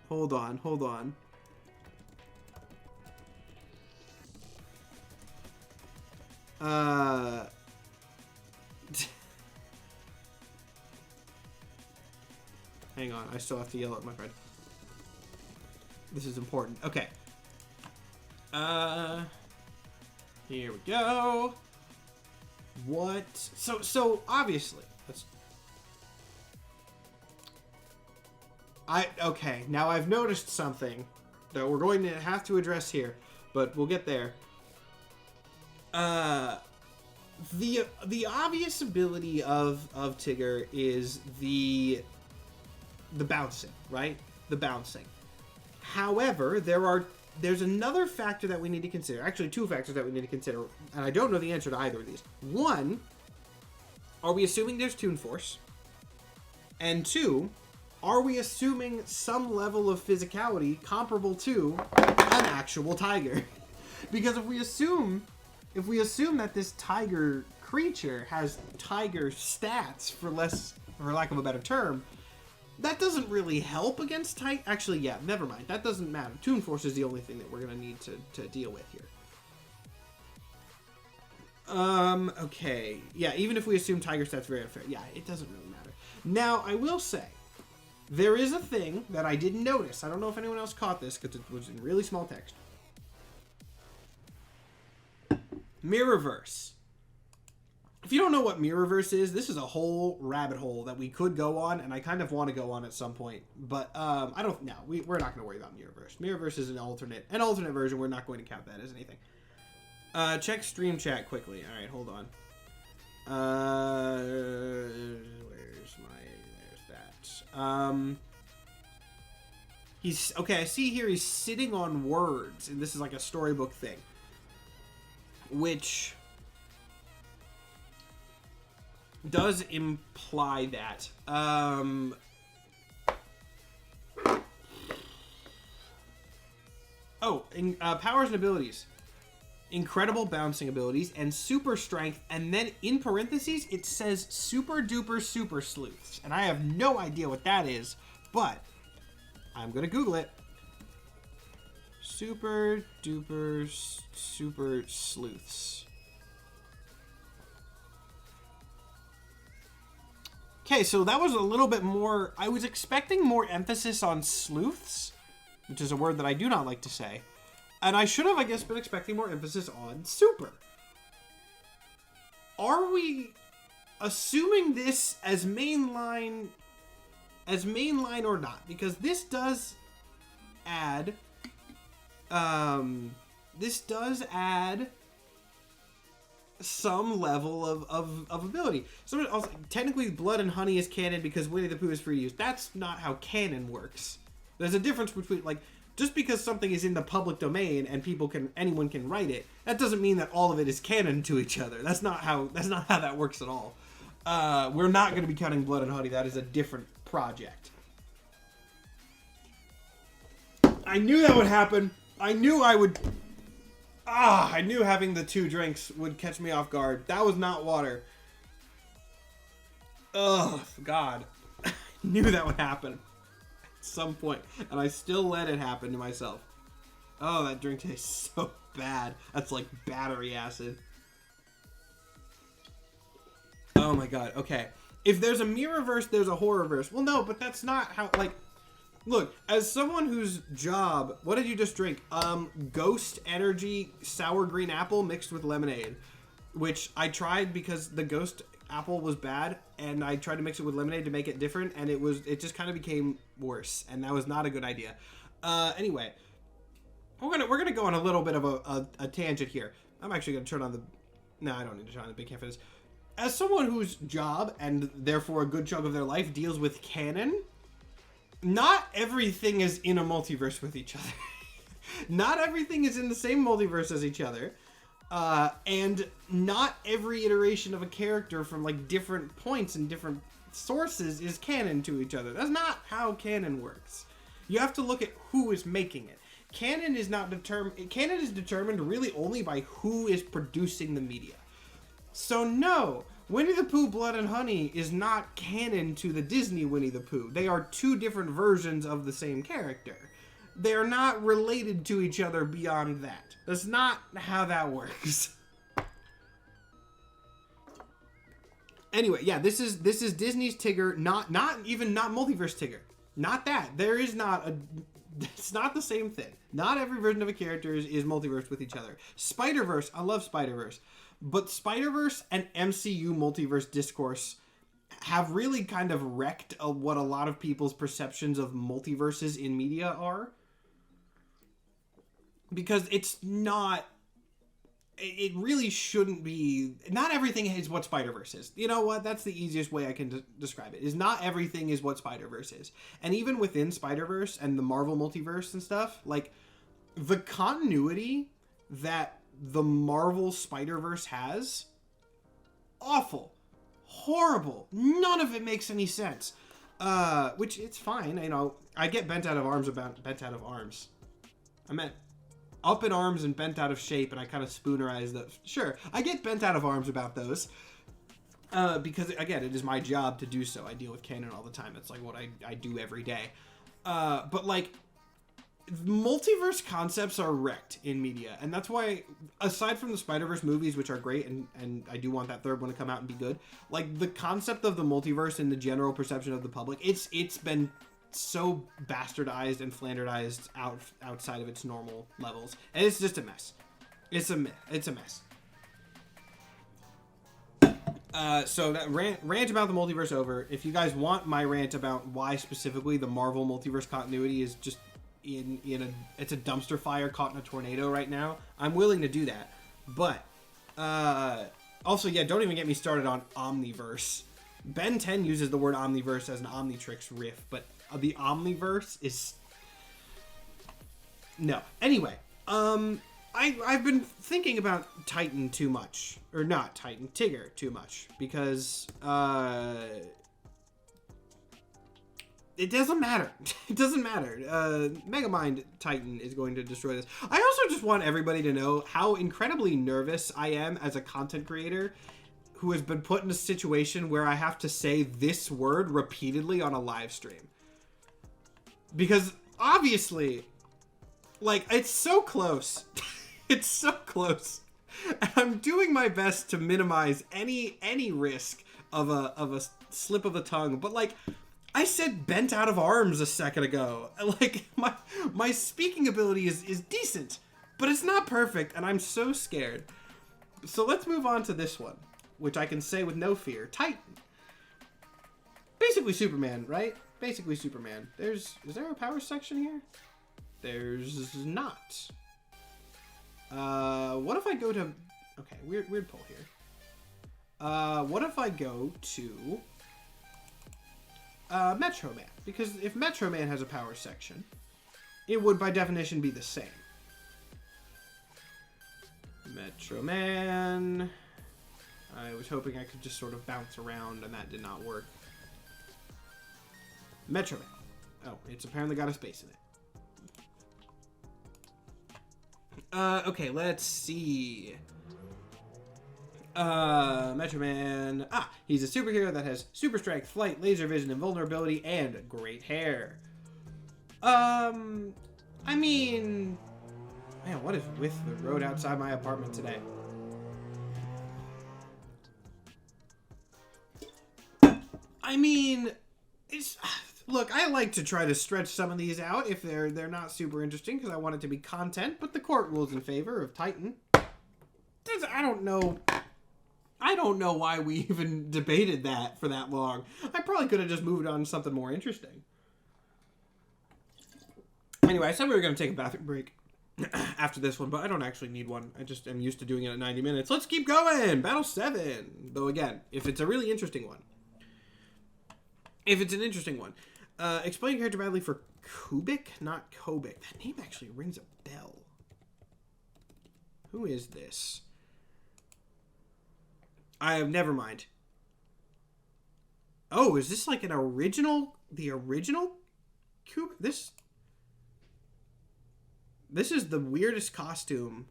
Hold on. Hang on, I still have to yell at my friend. This is important. Okay. Here we go. What? So obviously, okay, now I've noticed something that we're going to have to address here, but we'll get there. The obvious ability of Tigger is the bouncing, right? The bouncing. However, there's another factor that we need to consider. Actually, two factors that we need to consider, and I don't know the answer to either of these. One, are we assuming there's Toon Force? And two, are we assuming some level of physicality comparable to an actual tiger? Because if we assume that this tiger creature has tiger stats, for lack of a better term, that doesn't really help against tiger. Actually, yeah, never mind. That doesn't matter. Toon Force is the only thing that we're gonna need to deal with here. Okay. Yeah, even if we assume tiger stats very unfair, yeah, it doesn't really matter. Now, I will say, there is a thing that I didn't notice. I don't know if anyone else caught this because it was in really small text. Mirrorverse. If you don't know what Mirrorverse is, this is a whole rabbit hole that we could go on, and I kind of want to go on at some point. But I don't. No, we're not going to worry about Mirrorverse. Mirrorverse is an alternate version. We're not going to count that as anything. Check stream chat quickly. All right, hold on. There's that. He's okay. I see here he's sitting on words, and this is like a storybook thing, which does imply that. Powers and abilities. Incredible bouncing abilities and super strength, and then in parentheses it says super duper super sleuths, and I have no idea what that is, but I'm gonna Google it. Super duper super sleuths. Okay, so that was a little bit more. I was expecting more emphasis on sleuths, which is a word that I do not like to say. And I should have, I guess, been expecting more emphasis on super. Are we assuming this as mainline or not? Because this does add, some level of ability. So also, technically, blood and honey is canon because Winnie the Pooh is free to use. That's not how canon works. There's a difference between, like, just because something is in the public domain and anyone can write it, that doesn't mean that all of it is canon to each other. That's not how that works at all. We're not going to be cutting blood and honey. That is a different project. I knew that would happen. I knew having the 2 drinks would catch me off guard. That was not water. Ugh, God. I knew that would happen at some point, and I still let it happen to myself. Oh, that drink tastes so bad. That's like battery acid. Oh my God. Okay. If there's a mirrorverse, there's a horrorverse. Well, no, but that's not how, like, look, as someone whose job, what did you just drink? Ghost Energy sour green apple mixed with lemonade, which I tried because the ghost apple was bad, and I tried to mix it with lemonade to make it different, and it just kind of became worse, and that was not a good idea. Anyway, we're gonna go on a little bit of a tangent here. I'm actually gonna turn on the. No, I don't need to turn on the big can for this. As someone whose job and therefore a good chunk of their life deals with canon, not everything is in a multiverse with each other. Not everything is in the same multiverse as each other. And not every iteration of a character from like different points and different sources is canon to each other. That's not how canon works. You have to look at who is making it. Canon is determined really only by who is producing the media. So no, Winnie the Pooh Blood and Honey is not canon to the Disney Winnie the Pooh. They are 2 different versions of the same character. They are not related to each other beyond that. That's not how that works. Anyway, yeah, this is Disney's Tigger, not multiverse Tigger. Not that. It's not the same thing. Not every version of a character is multiverse with each other. Spider-Verse, I love Spider-Verse. But Spider-Verse and MCU multiverse discourse have really kind of wrecked what a lot of people's perceptions of multiverses in media are. Because it's not... It really shouldn't be... Not everything is what Spider-Verse is. You know what? That's the easiest way I can describe it. Is not everything is what Spider-Verse is. And even within Spider-Verse and the Marvel multiverse and stuff, like, the continuity that the Marvel Spider-Verse has, awful, horrible, none of it makes any sense. Which it's fine, you know. I get bent out of arms. I meant up in arms and bent out of shape, and I kind of spoonerized those. Sure, I get bent out of arms about those. Because again, it is my job to do so. I deal with canon all the time. It's like what I do every day. But like, multiverse concepts are wrecked in media, and that's why, aside from the Spider-Verse movies, which are great, and I do want that 3rd one to come out and be good, like, the concept of the multiverse in the general perception of the public, it's been so bastardized and flanderized outside of its normal levels, and it's just a mess. It's a mess. So that rant about the multiverse over. If you guys want my rant about why specifically the Marvel multiverse continuity is just it's a dumpster fire caught in a tornado right now, I'm willing to do that. But also, yeah, don't even get me started on Omniverse. Ben 10 uses the word Omniverse as an Omnitrix riff, but the Omniverse is no. Anyway, I've been thinking about Tigger too much, because it doesn't matter. It doesn't matter. Megamind Titan is going to destroy this. I also just want everybody to know how incredibly nervous I am as a content creator who has been put in a situation where I have to say this word repeatedly on a live stream. Because obviously, like, it's so close. It's so close. And I'm doing my best to minimize any risk of a slip of the tongue, but like, I said bent out of arms a second ago. Like, my speaking ability is decent, but it's not perfect, and I'm so scared. So let's move on to this one, which I can say with no fear. Titan. Basically Superman, right? Basically Superman. Is there a power section here? There's not. What if I go to... Okay, weird pull here. What if I go to Metro Man? Because if Metro Man has a power section, it would by definition be the same. Metro Man. I was hoping I could just sort of bounce around, and that did not work. Metro Man. Oh, it's apparently got a space in it. Okay, let's see. Metro Man. He's a superhero that has super strength, flight, laser vision, invulnerability, and great hair. I mean... Man, what is with the road outside my apartment today? I mean, it's... Look, I like to try to stretch some of these out if they're not super interesting, because I want it to be content, but the court rules in favor of Titan. I don't know why we even debated that for that long. I probably could have just moved on to something more interesting. Anyway, I said we were going to take a bathroom break after this one, but I don't actually need one. I just am used to doing it at 90 minutes. Let's keep going! Battle 7! Though again, if it's a really interesting one. If it's an interesting one. Explain character badly for Kubik, not Kobik. That name actually rings a bell. Who is this? Never mind. Oh, is this like an original? The original Kubik? This is the weirdest costume.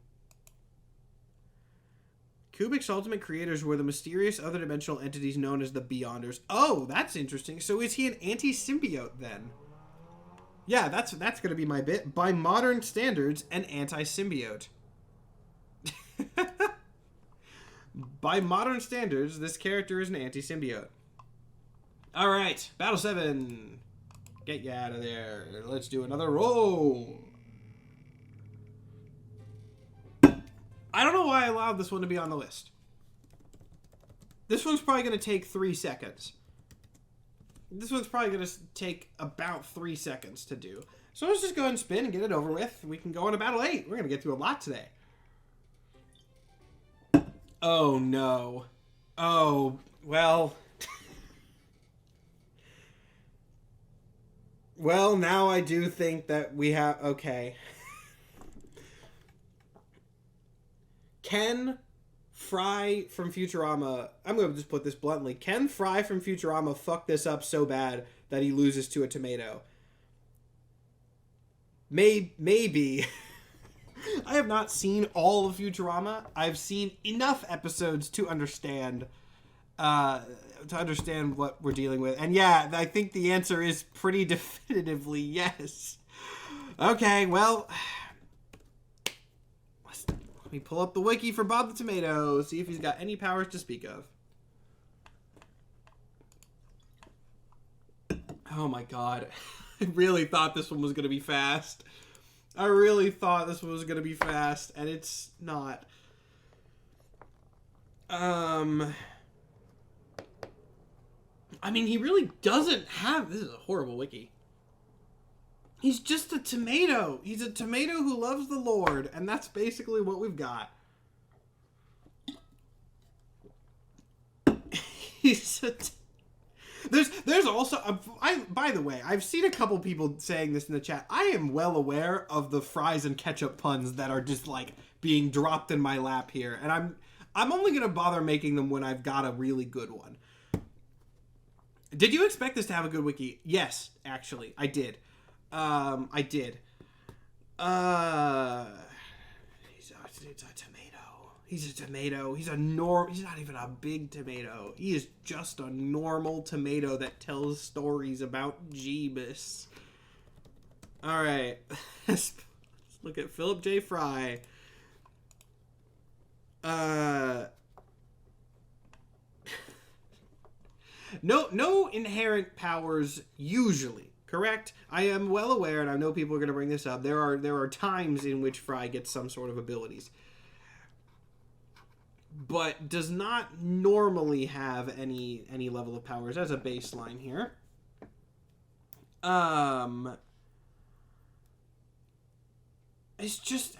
Kubik's ultimate creators were the mysterious other dimensional entities known as the Beyonders. Oh, that's interesting. So is he an anti-symbiote then? Yeah, that's going to be my bit. By modern standards, an anti-symbiote. By modern standards, this character is an anti-symbiote. Alright, Battle 7. Get you out of there. Let's do another roll. I don't know why I allowed this one to be on the list. This one's probably going to take 3 seconds. This one's probably going to take about 3 seconds to do. So let's just go ahead and spin and get it over with. We can go on to Battle 8. We're going to get through a lot today. Oh, no. Oh, well. Well, now I do think that we have... Okay. Ken Fry from Futurama... I'm going to just put this bluntly. Ken Fry from Futurama fucked this up so bad that he loses to a tomato. Maybe... I have not seen all of Futurama. I've seen enough episodes to understand what we're dealing with. And yeah, I think the answer is pretty definitively yes. Okay, well, let me pull up the wiki for Bob the Tomato, see if he's got any powers to speak of. Oh my god. I really thought this one was going to be fast. I really thought this was going to be fast, and it's not. I mean, he really doesn't have... This is a horrible wiki. He's just a tomato. He's a tomato who loves the Lord, and that's basically what we've got. He's a... There's also... by the way, I've seen a couple people saying this in the chat. I am well aware of the fries and ketchup puns that are just, like, being dropped in my lap here. And I'm only going to bother making them when I've got a really good one. Did you expect this to have a good wiki? Yes, actually. I did. I did. He's a tomato. He's a tomato. He's not even a big tomato. He is just a normal tomato that tells stories about Jeebus. Alright. Let's look at Philip J. Fry. No inherent powers usually, correct? I am well aware, and I know people are going to bring this up. There are times in which Fry gets some sort of abilities, but does not normally have any level of powers as a baseline here. It's just...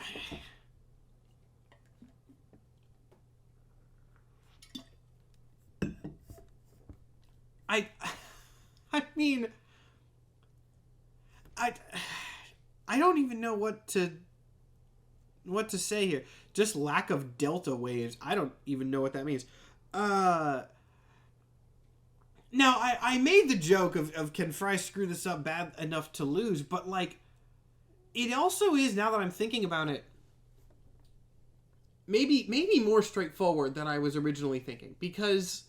I mean, I don't even know what to say here. Just lack of delta waves. I don't even know what that means. Now, I made the joke of can Fry screw this up bad enough to lose, but, like, it also is, now that I'm thinking about it, maybe more straightforward than I was originally thinking. Because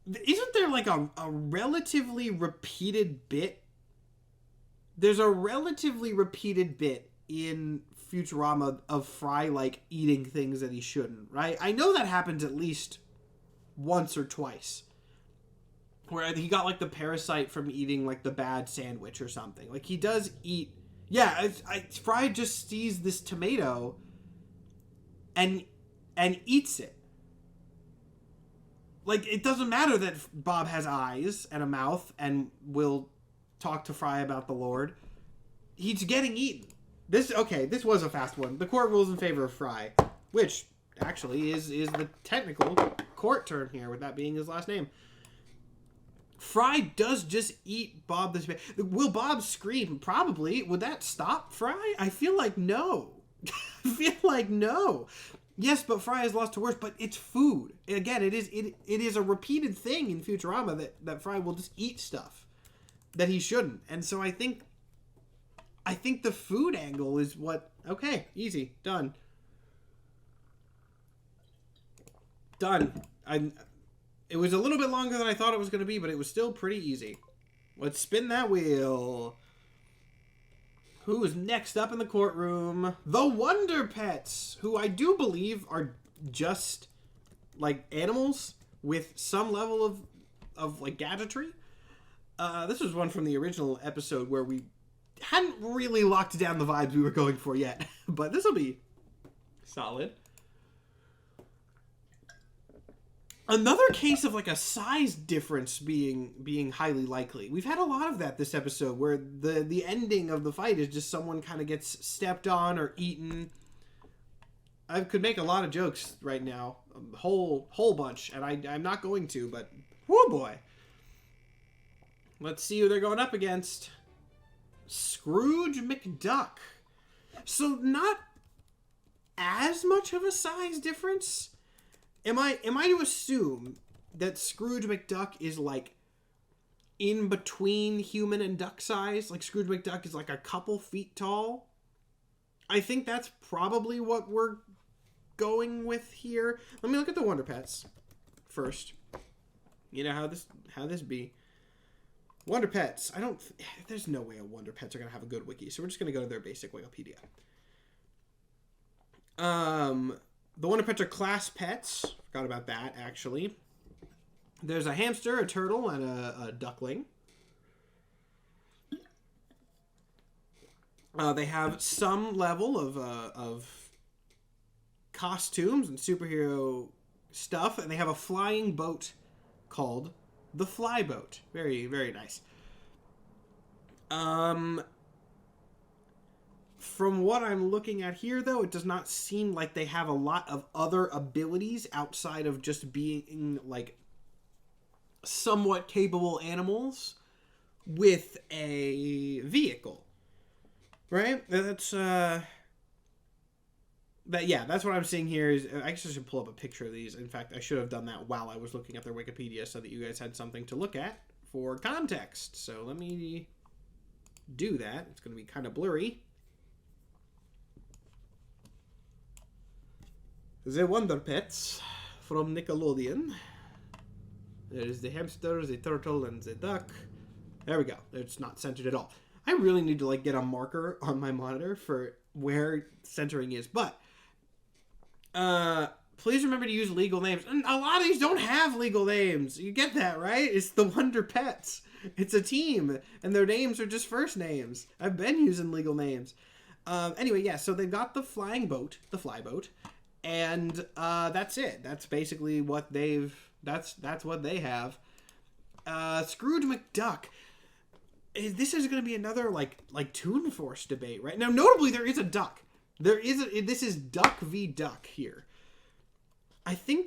isn't there, like, a relatively repeated bit? There's a relatively repeated bit in Futurama of Fry, like, eating things that he shouldn't, right? I know that happens at least once or twice. Where he got, like, the parasite from eating, like, the bad sandwich or something. Like, he does eat... Yeah, Fry just sees this tomato and eats it. Like, it doesn't matter that Bob has eyes and a mouth and will talk to Fry about the Lord. He's getting eaten. This was a fast one. The court rules in favor of Fry, which actually is the technical court term here, with that being his last name. Fry does just eat Bob this way. Will Bob scream? Probably. Would that stop Fry? I feel like no. Yes, but Fry has lost to worse, but it's food. Again, it is a repeated thing in Futurama that Fry will just eat stuff that he shouldn't. And so I think the food angle is what... Okay, easy. Done. It was a little bit longer than I thought it was going to be, but it was still pretty easy. Let's spin that wheel. Who is next up in the courtroom? The Wonder Pets, who I do believe are just, like, animals with some level of like, gadgetry. This was one from the original episode where we hadn't really locked down the vibes we were going for yet. But this will be solid. Another case of, like, a size difference being highly likely. We've had a lot of that this episode, where the ending of the fight is just someone kind of gets stepped on or eaten. I could make a lot of jokes right now, a whole bunch, and I'm not going to, but whoo boy. Let's see who they're going up against. Scrooge McDuck. So not as much of a size difference. Am I to assume that Scrooge McDuck is, like, in between human and duck size? Like, Scrooge McDuck is, like, a couple feet tall? I think that's probably what we're going with here. Let me look at the Wonder Pets first. You know how this be. Wonder Pets. There's no way a Wonder Pets are going to have a good wiki, so we're just going to go to their basic Wikipedia. The Wonder Pets are class pets. Forgot about that, actually. There's a hamster, a turtle, and a duckling. They have some level of costumes and superhero stuff, and they have a flying boat called the Flyboat. Very, very nice. From what I'm looking at here, though, it does not seem like they have a lot of other abilities outside of just being, like, somewhat capable animals with a vehicle. Right? That's what I'm seeing here. I guess I should pull up a picture of these. In fact, I should have done that while I was looking at their Wikipedia so that you guys had something to look at for context. So let me do that. It's going to be kind of blurry. The Wonder Pets from Nickelodeon. There's the hamster, the turtle, and the duck. There we go. It's not centered at all. I really need to, like, get a marker on my monitor for where centering is. But please remember to use legal names. And a lot of these don't have legal names. You get that, right? It's the Wonder Pets. It's a team, and their names are just first names. I've been using legal names. Anyway, yeah, so they've got the flying boat, the Flyboat. And that's it. That's basically what that's what they have. Scrooge McDuck. This is going to be another like Toon Force debate, right? Now, notably, there is a duck. This is Duck v. Duck here. I think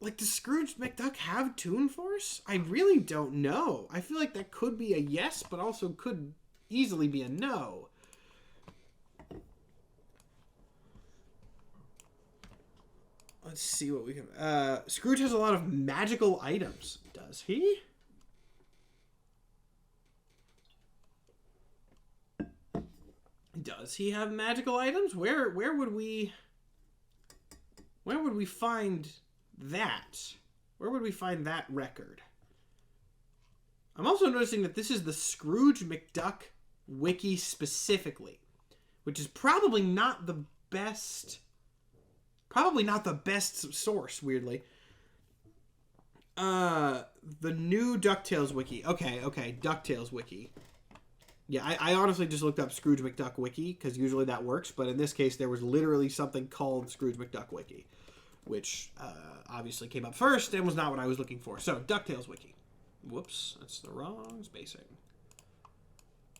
Like, does Scrooge McDuck have Toon Force? I really don't know. I feel like that could be a yes, but also could easily be a no. Let's see what we can... Scrooge has a lot of magical items. Does he? Does he have magical items? Where would we find that? Where would we find that record? I'm also noticing that this is the Scrooge McDuck wiki specifically, which is probably not the best source, weirdly. The new DuckTales wiki. Okay, DuckTales wiki. Yeah, I honestly just looked up Scrooge McDuck wiki, because usually that works, but in this case there was literally something called Scrooge McDuck wiki, which obviously came up first and was not what I was looking for. So, DuckTales wiki. Whoops, that's the wrong spacing.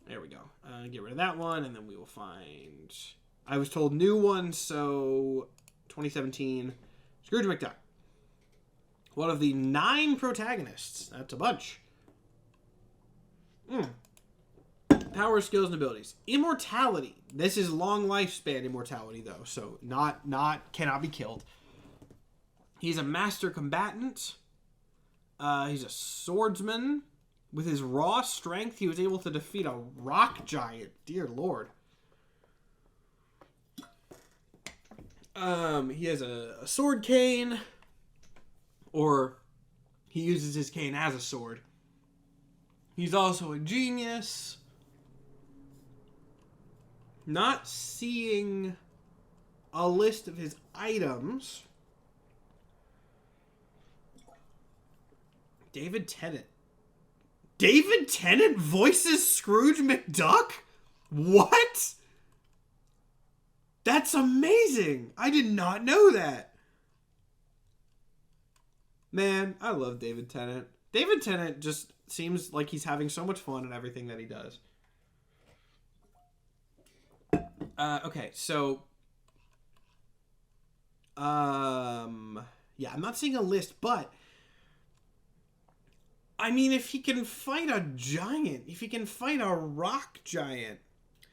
There we go. Get rid of that one, and then we will find... I was told new one, so 2017, Scrooge McDuck. One of the 9 protagonists. That's a bunch. Power, skills, and abilities. Immortality. This is long lifespan immortality, though, so cannot be killed. He's a master combatant. He's a swordsman. With his raw strength, he was able to defeat a rock giant. Dear Lord. He has a sword cane. Or he uses his cane as a sword. He's also a genius. Not seeing a list of his items. David Tennant. David Tennant voices Scrooge McDuck? What? That's amazing. I did not know that. Man, I love David Tennant. David Tennant just seems like he's having so much fun in everything that he does. Okay, so... yeah, I'm not seeing a list, but... I mean, if he can fight a giant, if he can fight a rock giant...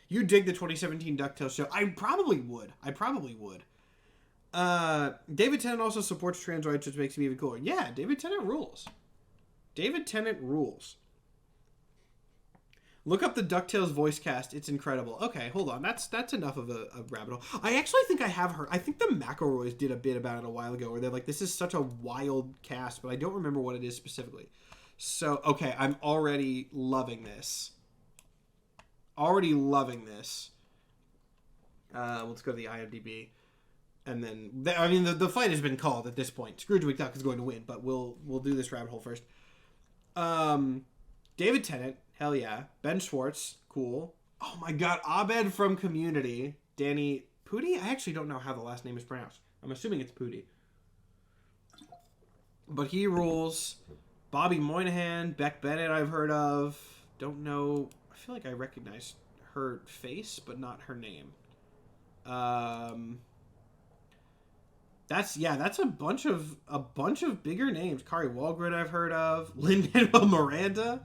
You dig the 2017 DuckTales show? I probably would. David Tennant also supports trans rights, which makes me even cooler. Yeah, David Tennant rules. David Tennant rules. Look up the DuckTales voice cast. It's incredible. Okay, hold on. That's enough of a rabbit hole. I actually think I have heard... I think the McElroys did a bit about it a while ago, where they're like, this is such a wild cast, but I don't remember what it is specifically. So, okay, I'm already loving this. Let's go to the IMDb. And then, the fight has been called at this point. Scrooge McDuck is going to win, but we'll do this rabbit hole first. David Tennant, hell yeah. Ben Schwartz, cool. Oh my god, Abed from Community. Danny Pudi? I actually don't know how the last name is pronounced. I'm assuming it's Pudi. But he rules. Bobby Moynihan, Beck Bennett I've heard of. Don't know. I feel like I recognize her face, but not her name. That's a bunch of bigger names. Kari Walgren I've heard of. Lin-Manuel Miranda.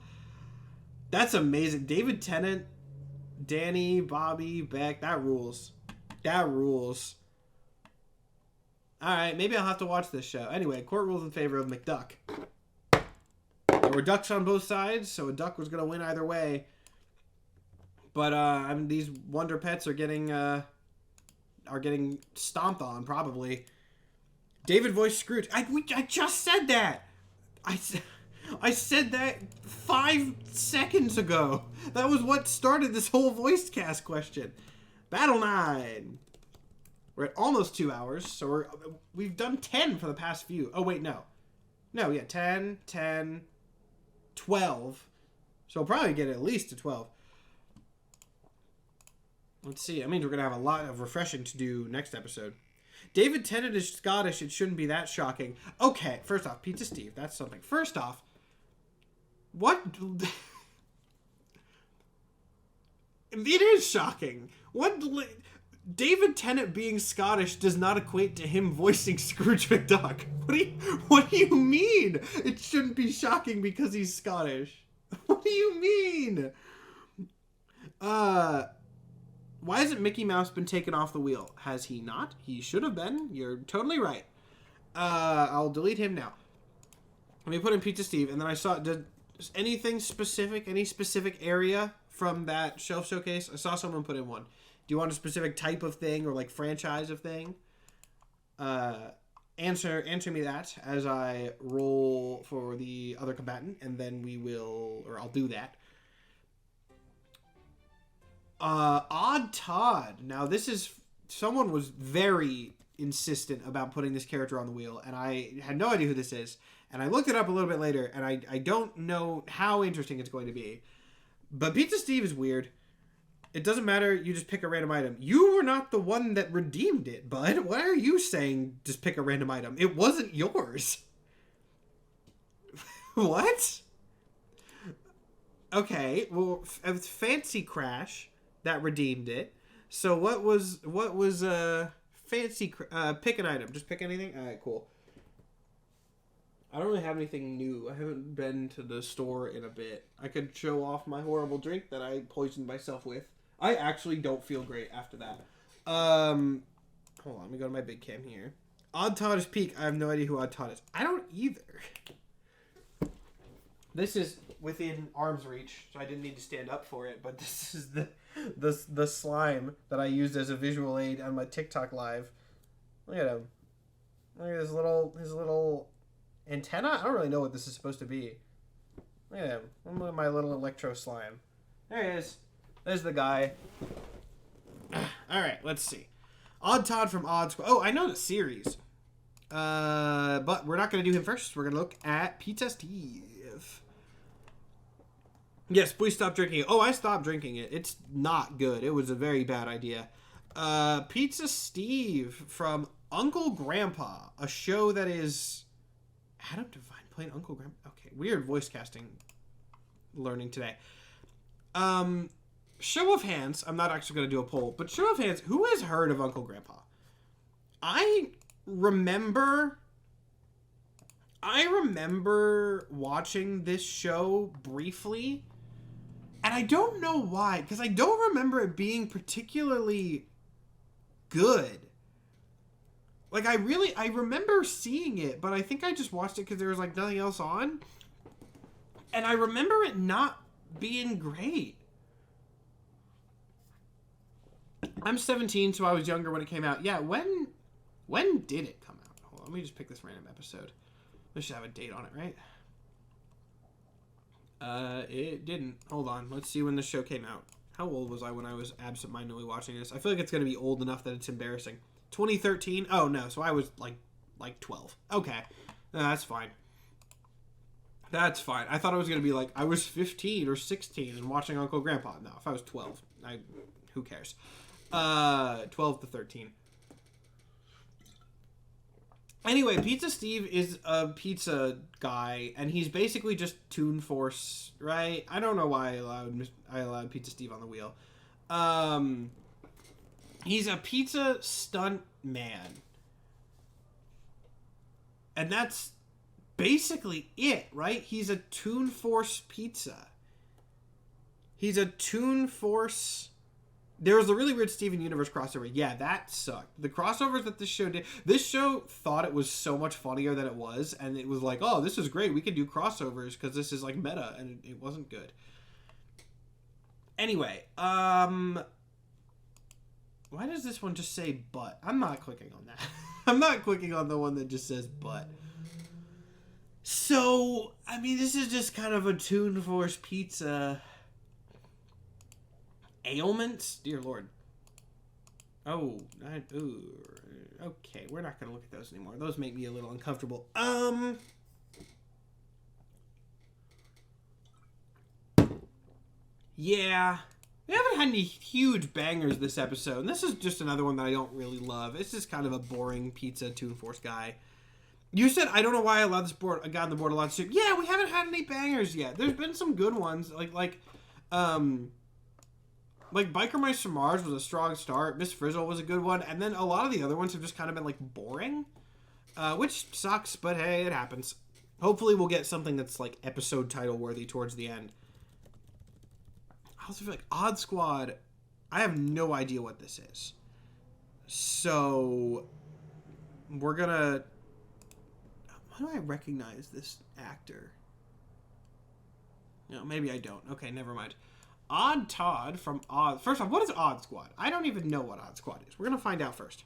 That's amazing. David Tennant, Danny, Bobby, Beck. That rules. Alright, maybe I'll have to watch this show. Anyway, court rules in favor of McDuck. There were ducks on both sides, so a duck was going to win either way. But these Wonder Pets are getting stomped on, probably. David voiced Scrooge. I just said that. I said that 5 seconds ago. That was what started this whole voice cast question. Battle 9. We're at almost 2 hours, so we've done 10 for the past few. Oh wait, no. No, yeah, 10, 12. So we'll probably get at least to 12. Let's see. I mean, we're going to have a lot of refreshing to do next episode. David Tennant is Scottish. It shouldn't be that shocking. Okay, first off, Pizza Steve. That's something. First off, what? It is shocking. What? David Tennant being Scottish does not equate to him voicing Scrooge McDuck. What do you mean? It shouldn't be shocking because he's Scottish. What do you mean? Why hasn't Mickey Mouse been taken off the wheel? Has he not? He should have been. You're totally right. I'll delete him now. Let me put in Pizza Steve, and then I saw, anything specific, any specific area from that shelf showcase? I saw someone put in one. Do you want a specific type of thing or like franchise of thing? Answer me that as I roll for the other combatant, and then I'll do that. Odd Todd. Now someone was very insistent about putting this character on the wheel, and I had no idea who this is. And I looked it up a little bit later, and I don't know how interesting it's going to be. But Pizza Steve is weird. It doesn't matter, you just pick a random item. You were not the one that redeemed it, bud. Why are you saying just pick a random item? It wasn't yours. What? Okay, well, it's Fancy Crash that redeemed it. So what was Fancy pick an item. Just pick anything? Alright, cool. I don't really have anything new. I haven't been to the store in a bit. I could show off my horrible drink that I poisoned myself with. I actually don't feel great after that. Hold on, let me go to my big cam here. Odd Todd is peak. I have no idea who Odd Todd is. I don't either. This is within arm's reach, so I didn't need to stand up for it, but this is the slime that I used as a visual aid on my TikTok live. Look at him. Look at his little antenna? I don't really know what this is supposed to be. Look at him. Look at my little electro slime. There he is. There's the guy. Alright, let's see. Odd Todd from Odd Squad. Oh, I know the series. But we're not going to do him first. We're going to look at Pizza Steve. Yes, please stop drinking it. Oh, I stopped drinking it. It's not good. It was a very bad idea. Pizza Steve from Uncle Grandpa. A show that is... Adam Devine playing Uncle Grandpa. Okay, weird voice casting learning today. Show of hands. I'm not actually going to do a poll, but show of hands. Who has heard of Uncle Grandpa? I remember watching this show briefly, and I don't know why, because I don't remember it being particularly good. Like, I remember seeing it, but I think I just watched it because there was, like, nothing else on. And I remember it not being great. I'm 17, so I was younger when it came out. Yeah, when did it come out? Hold on, let me just pick this random episode. This should have a date on it, right? It didn't. Hold on, let's see when the show came out. How old was I when I was absentmindedly watching this? I feel like it's going to be old enough that it's embarrassing. 2013? Oh, no, so I was, like 12. Okay, no, that's fine. That's fine. I thought it was going to be like, I was 15 or 16 and watching Uncle Grandpa. No, if I was 12, who cares? 12 to 13. Anyway, Pizza Steve is a pizza guy, and he's basically just Toon Force, right? I don't know why I allowed Pizza Steve on the wheel. He's a pizza stunt man. And that's basically it, right? He's a Toon Force pizza. He's a Toon Force... There was a really weird Steven Universe crossover. Yeah, that sucked. The crossovers that this show did... This show thought it was so much funnier than it was, and it was like, oh, this is great. We can do crossovers because this is like meta, and it wasn't good. Anyway, why does this one just say butt? I'm not clicking on that. I'm not clicking on the one that just says butt. So, I mean, this is just kind of a Toon Force pizza... Ailments? Dear Lord. Oh, okay, we're not going to look at those anymore. Those make me a little uncomfortable. Yeah. We haven't had any huge bangers this episode, and this is just another one that I don't really love. It's just kind of a boring pizza Toon Force guy. You said, I don't know why I allowed this board, I got on the board a lot. Yeah, we haven't had any bangers yet. There's been some good ones, like, like, Biker Mice from Mars was a strong start. Miss Frizzle was a good one. And then a lot of the other ones have just kind of been, like, boring. Which sucks, but hey, it happens. Hopefully we'll get something that's, like, episode title worthy towards the end. I also feel like Odd Squad, I have no idea what this is. So, we're gonna... Why do I recognize this actor? No, maybe I don't. Okay, never mind. Odd Todd from Odd... First off, what is Odd Squad? I don't even know what Odd Squad is. We're gonna find out first.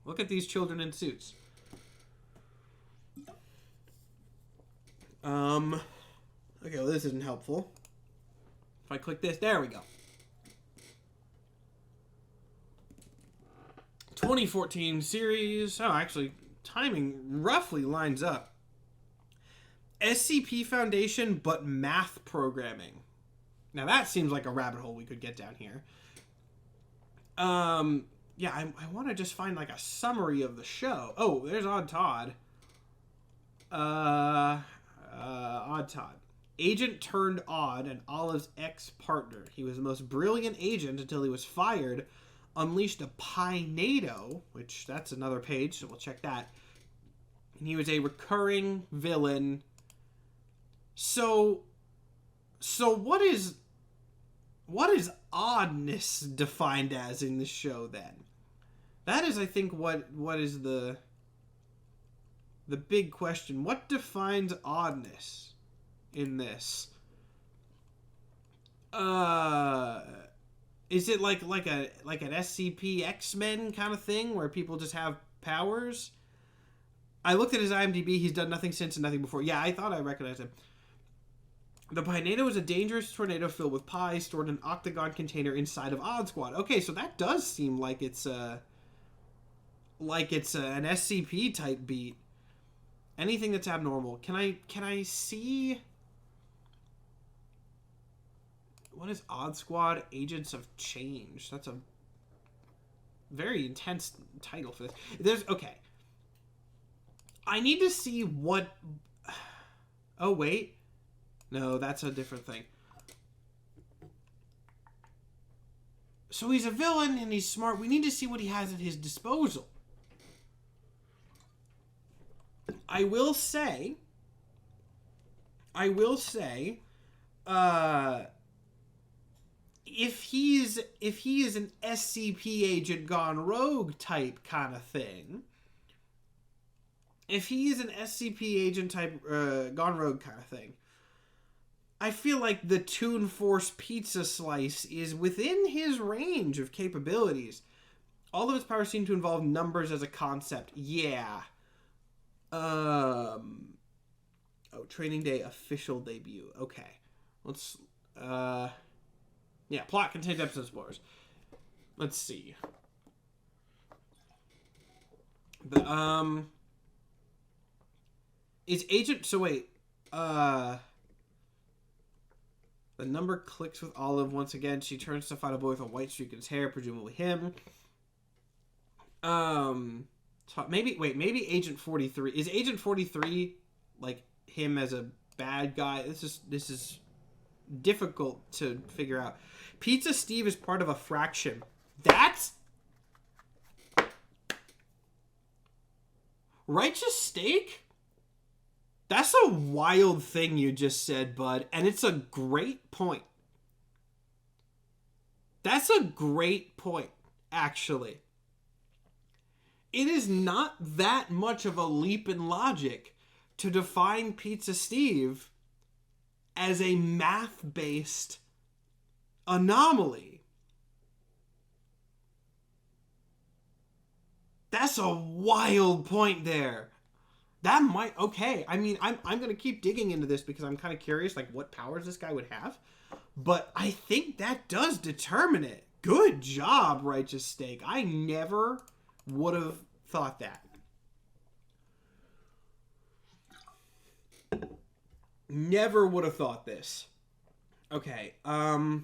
Look at these children in suits. Okay, well, this isn't helpful. If I click this, there we go. 2014 series. Oh, actually, timing roughly lines up. SCP Foundation, but math programming. Now, that seems like a rabbit hole we could get down here. Yeah, I want to just find, like, a summary of the show. Oh, there's Odd Todd. Odd Todd. Agent turned odd and Olive's ex-partner. He was the most brilliant agent until he was fired, unleashed a Pinado, which that's another page, so we'll check that. And he was a recurring villain. So what is oddness defined as in this show then? That is, I think, what is the big question. What defines oddness in this? Is it like an SCP X-Men kind of thing where people just have powers? I looked at his IMDb. He's done nothing since and nothing before. Yeah, I thought I recognized him. The Pinado is a dangerous tornado filled with pies stored in an octagon container inside of Odd Squad. Okay, so that does seem like it's an SCP type beat. Anything that's abnormal. Can I see? What is Odd Squad Agents of Change? That's a very intense title for this. Okay. I need to see what... Oh, wait. No, that's a different thing. So he's a villain and he's smart. We need to see what he has at his disposal. I will say, if he is an SCP agent gone rogue type kind of thing, if he is an SCP agent type gone rogue kind of thing, I feel like the Toon Force pizza slice is within his range of capabilities. All of his powers seem to involve numbers as a concept. Yeah. Oh, Training Day official debut. Okay. Let's, yeah, plot contains episode spoilers. Let's see. Is Agent, so wait, the number clicks with Olive once again. She turns to find a boy with a white streak in his hair, presumably him. Maybe Agent 43. Is Agent 43 like him as a bad guy? This is difficult to figure out. Pizza Steve is part of a fraction. That's Righteous Steak? That's a wild thing you just said, bud, and it's a great point. That's a great point, actually. It is not that much of a leap in logic to define Pizza Steve as a math-based anomaly. That's a wild point there. That might... Okay, I mean, I'm going to keep digging into this because I'm kind of curious, like, what powers this guy would have. But I think that does determine it. Good job, Righteous Steak. I never would have thought that. Never would have thought this. Okay, Olive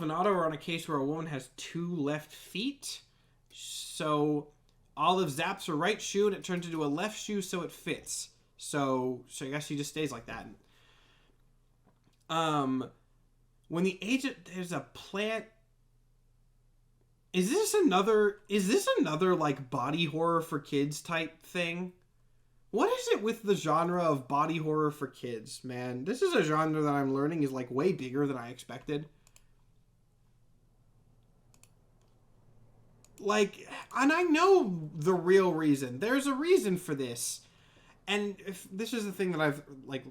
and Otto are on a case where a woman has 2 left feet. So Olive zaps her right shoe and it turns into a left shoe so it fits. So I guess she just stays like that. when the agent, there's a plant. Is this another like body horror for kids type thing? What is it with the genre of body horror for kids, man? This is a genre that I'm learning is like way bigger than I expected. Like, and I know the real reason. There's a reason for this. And if this is the thing that I've like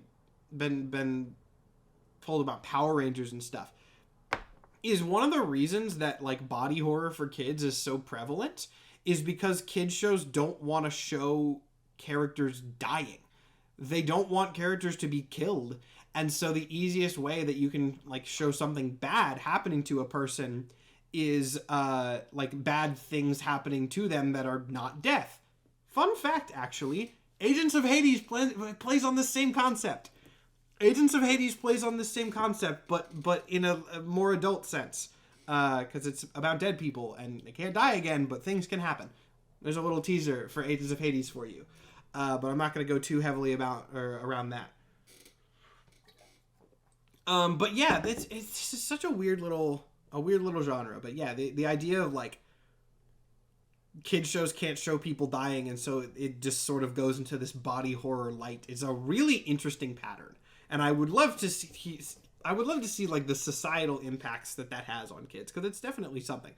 been told about Power Rangers and stuff, is one of the reasons that like body horror for kids is so prevalent is because kids shows don't want to show characters dying. They don't want characters to be killed. And so the easiest way that you can like show something bad happening to a person is like bad things happening to them that are not death. Fun fact, actually, Agents of Hades plays on the same concept. Agents of Hades plays on the same concept, but in a more adult sense, because it's about dead people and they can't die again, but things can happen. There's a little teaser for Agents of Hades for you, but I'm not going to go too heavily around that. But yeah, it's just such a weird little genre. But yeah, the idea of like kids shows can't show people dying, and so it just sort of goes into this body horror light is a really interesting pattern. And I would love to see like the societal impacts that has on kids, because it's definitely something.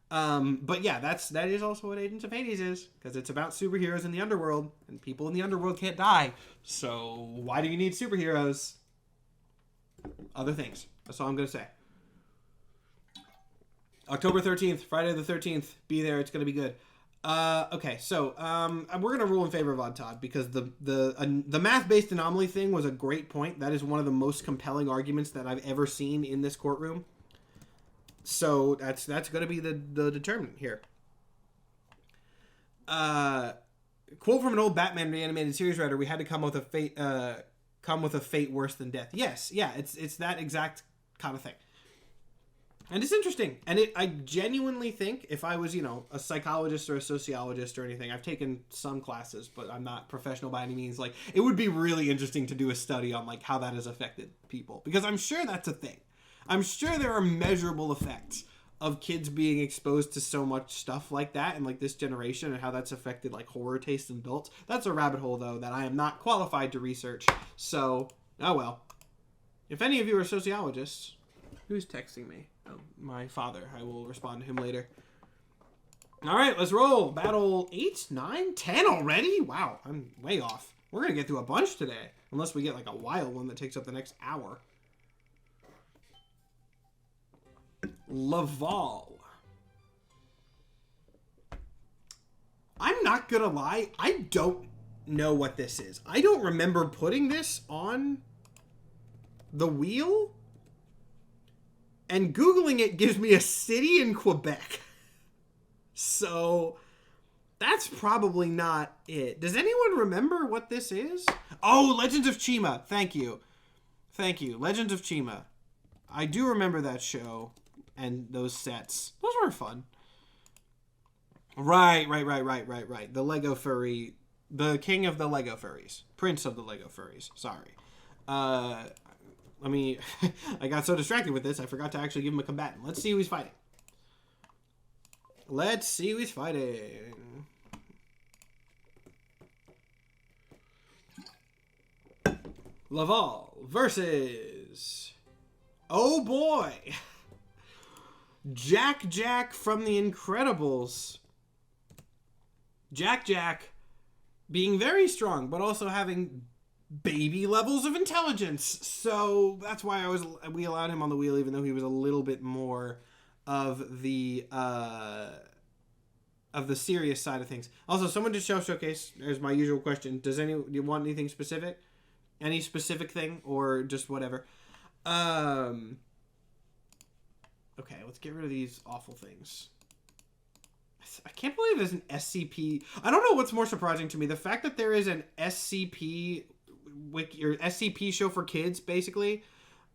But yeah, that is also what Agents of Hades is, because it's about superheroes in the underworld, and people in the underworld can't die. So why do you need superheroes? Other things. That's all I'm gonna say. October 13th, Friday the 13th. Be there. It's gonna be good. Okay, so we're gonna rule in favor of Odd Todd, because the math-based anomaly thing was a great point. That is one of the most compelling arguments that I've ever seen in this courtroom. So that's gonna be the determinant here. Quote from an old Batman animated series writer: "We had to come with a fate worse than death." Yes, yeah, it's that exact kind of thing. And it's interesting. And I genuinely think if I was, a psychologist or a sociologist or anything, I've taken some classes, but I'm not professional by any means. Like, it would be really interesting to do a study on like how that has affected people, because I'm sure that's a thing. I'm sure there are measurable effects of kids being exposed to so much stuff like that and like this generation, and how that's affected like horror taste in adults. That's a rabbit hole though that I am not qualified to research. So, oh well. If any of you are sociologists, who's texting me? Oh, my father. I will respond to him later. All right, let's roll. Battle 8, 9, 10 already? Wow, I'm way off. We're going to get through a bunch today, unless we get like a wild one that takes up the next hour. Laval. I'm not going to lie. I don't know what this is. I don't remember putting this on the wheel. And Googling it gives me a city in Quebec. So that's probably not it. Does anyone remember what this is? Oh, Legends of Chima. Thank you. Legends of Chima. I do remember that show and those sets. Those were fun. Right. The Lego furry. The king of the Lego furries. Prince of the Lego furries. Sorry. I got so distracted with this, I forgot to actually give him a combatant. Let's see who he's fighting. Laval versus... oh boy! Jack from The Incredibles. Jack being very strong, but also having baby levels of intelligence. So that's why we allowed him on the wheel, even though he was a little bit more of the serious side of things. Also, someone did showcase. There's my usual question. Do you want anything specific? Any specific thing, or just whatever? Okay, let's get rid of these awful things. I can't believe there's an SCP. I don't know what's more surprising to me. The fact that there is an SCP wiki or SCP show for kids, basically,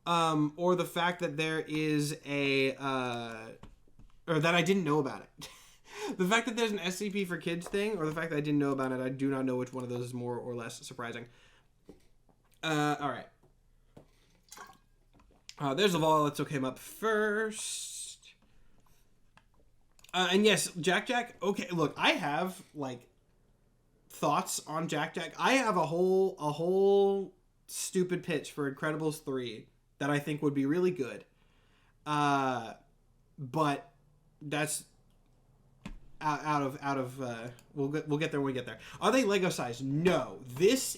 or the fact that there is or that I didn't know about it. The fact that there's an SCP for kids thing, or the fact that I didn't know about it, I do not know which one of those is more or less surprising. All right. There's Laval. Let's look him up first. And yes, Jack Jack. Okay, look, I have like thoughts on Jack Jack. I have a whole stupid pitch for Incredibles 3 that I think would be really good. But that's out of we'll get there when we get there. Are they Lego size? No. This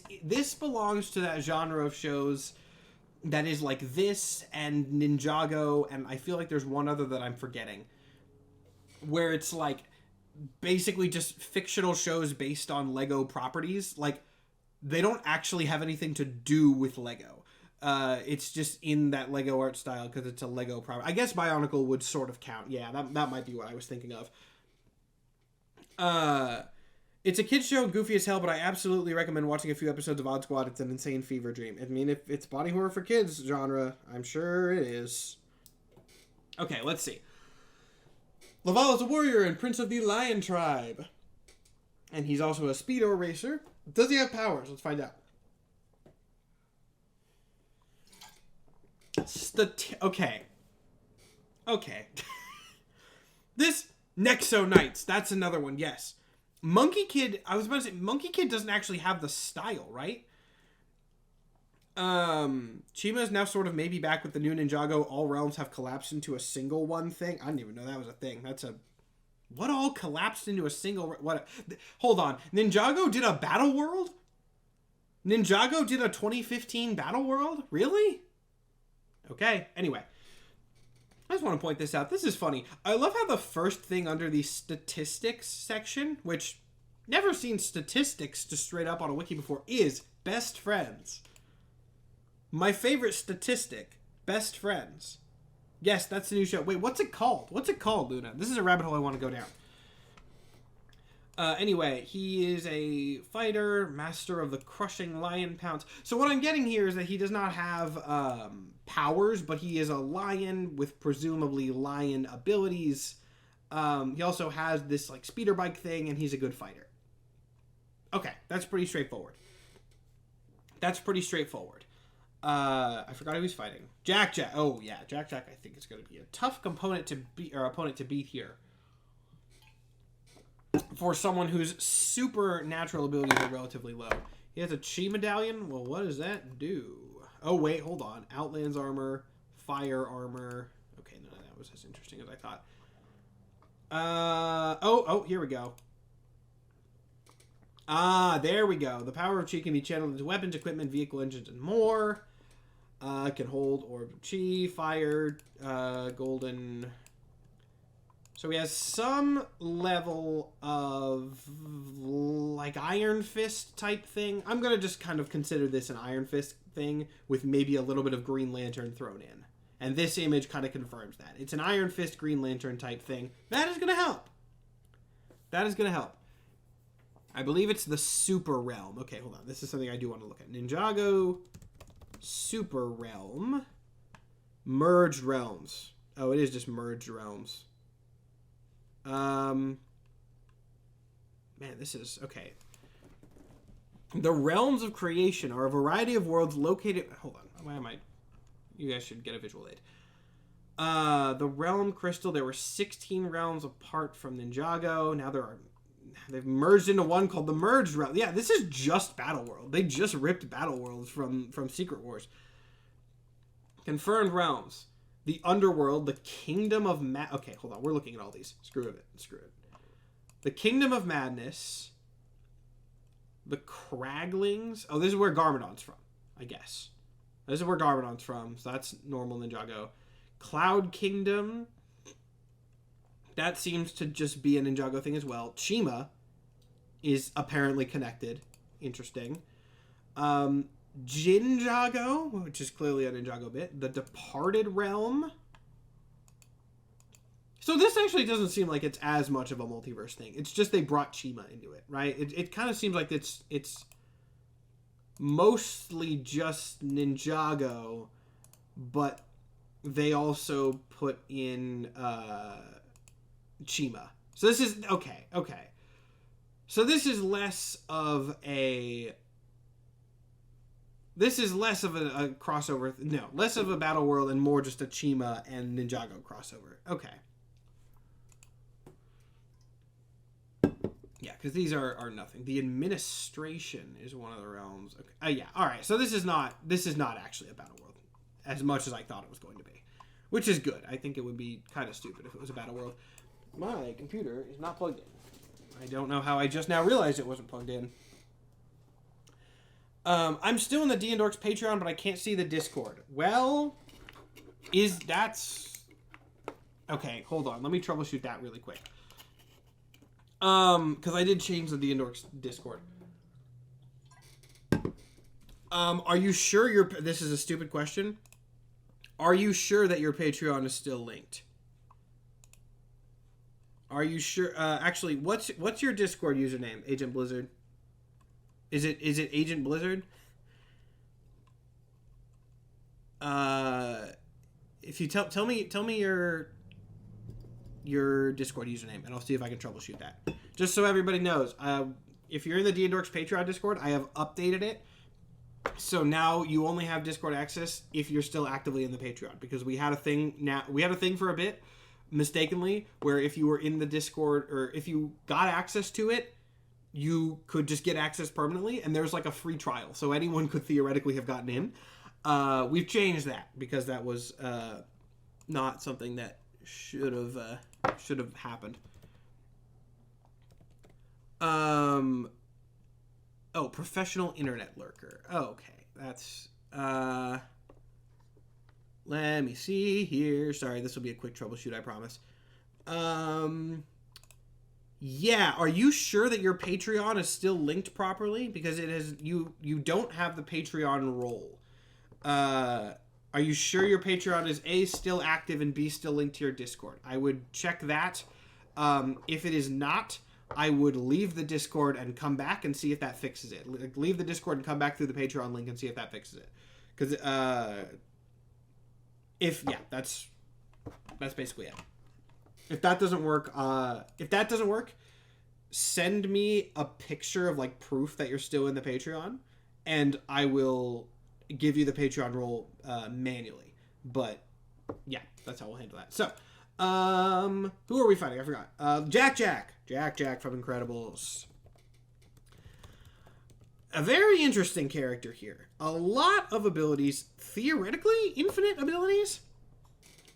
belongs to that genre of shows that is like this and Ninjago, and I feel like there's one other that I'm forgetting, where it's like basically just fictional shows based on Lego properties. Like, they don't actually have anything to do with Lego. It's just in that Lego art style because it's a Lego property. I guess Bionicle would sort of count. Yeah, that might be what I was thinking of. It's a kid's show, goofy as hell, but I absolutely recommend watching a few episodes of Odd Squad. It's an insane fever dream. I mean, if it's body horror for kids genre, I'm sure it is. Okay, let's see. Laval is a warrior and prince of the Lion tribe. And he's also a speedo racer. Does he have powers? Let's find out. Okay. This Nexo Knights. That's another one, yes. Monkey Kid, I was about to say, Monkey Kid doesn't actually have the style, right? Chima is now sort of maybe back with the new Ninjago. All realms have collapsed into a single one thing. I didn't even know that was a thing. What all collapsed into a single... Hold on. Ninjago did a battle world? Ninjago did a 2015 battle world? Really? Okay, anyway. I just want to point this out. This is funny. I love how the first thing under the statistics section, which never seen statistics just straight up on a wiki before, is best friends. My favorite statistic, best friends. Yes, that's the new show. Wait, what's it called? What's it called, Luna? This is a rabbit hole I want to go down. Anyway, he is a fighter, master of the crushing lion pounce. So what I'm getting here is that he does not have powers, but he is a lion with presumably lion abilities. He also has this like speeder bike thing, and he's a good fighter. Okay, that's pretty straightforward. I forgot who he's fighting. Jack Jack. Oh yeah, Jack Jack. I think it's going to be a tough opponent to beat here. For someone whose supernatural abilities are relatively low. He has a Chi medallion. Well, what does that do? Oh, wait, hold on. Outlands armor, fire armor. Okay, none of that was as interesting as I thought. Oh, here we go. There we go. The power of Chi can be channeled into weapons, equipment, vehicle engines, and more. Can hold orb of Chi, fire, golden... So he has some level of, like, Iron Fist type thing. I'm going to just kind of consider this an Iron Fist thing with maybe a little bit of Green Lantern thrown in. And this image kind of confirms that. It's an Iron Fist, Green Lantern type thing. That is going to help. I believe it's the Super Realm. Okay, hold on. This is something I do want to look at. Ninjago, Super Realm, Merged Realms. Oh, it is just Merged Realms. Man, this is... Okay. The realms of creation are a variety of worlds located... Hold on. Why am I... You guys should get a visual aid. The realm crystal, there were 16 realms apart from Ninjago. Now they've merged into one called the Merged Realm. Yeah, this is just Battle World. They just ripped Battle Worlds from Secret Wars. Confirmed realms. The Underworld, the Kingdom of Okay, hold on. We're looking at all these. Screw it. The Kingdom of Madness. The Craglings. Oh, this is where Garmadon's from, I guess. This is where Garmadon's from, so that's normal Ninjago. Cloud Kingdom. That seems to just be a Ninjago thing as well. Chima is apparently connected. Interesting. Jinjago, which is clearly a Ninjago bit. The Departed Realm. So this actually doesn't seem like it's as much of a multiverse thing. It's just they brought Chima into it, right? It kind of seems like it's mostly just Ninjago, but they also put in Chima. So this is... Okay. So this is less of a... This is less of a crossover. No, less of a Battle World and more just a Chima and Ninjago crossover. Okay. Yeah, because these are nothing. The administration is one of the realms. Okay. Yeah. All right. So this is not actually a Battle World, as much as I thought it was going to be, which is good. I think it would be kind of stupid if it was a Battle World. My computer is not plugged in. I don't know how I just now realized it wasn't plugged in. I'm still in the D and Dorks Patreon, but I can't see the Discord. Well, that's okay? Hold on. Let me troubleshoot that really quick. Because I did change the D and Dorks Discord. Are you sure this is a stupid question. Are you sure that your Patreon is still linked? Are you sure? Actually, what's your Discord username, Agent Blizzard? Is it Agent Blizzard? If you tell me your Discord username, and I'll see if I can troubleshoot that. Just so everybody knows, if you're in the D and Dorks Patreon Discord, I have updated it. So now you only have Discord access if you're still actively in the Patreon, because we had a thing for a bit, mistakenly, where if you were in the Discord or if you got access to it, you could just get access permanently, and there's like a free trial, so anyone could theoretically have gotten in. We've changed that because that was not something that should have happened. Oh, professional internet lurker. Oh, okay, that's let me see here. Sorry, this will be a quick troubleshoot, I promise. Yeah, are you sure that your Patreon is still linked properly? Because it has you don't have the Patreon role. Are you sure your Patreon is A, still active, and B, still linked to your Discord? I would check that. If it is not, I would leave the Discord and come back and see if that fixes it. Leave the Discord and come back through the Patreon link and see if that fixes it. Because that's basically it. If that doesn't work, send me a picture of like proof that you're still in the Patreon, and I will give you the Patreon role manually. But yeah, that's how we'll handle that. So, who are we fighting? I forgot. Jack from Incredibles. A very interesting character here. A lot of abilities, theoretically infinite abilities.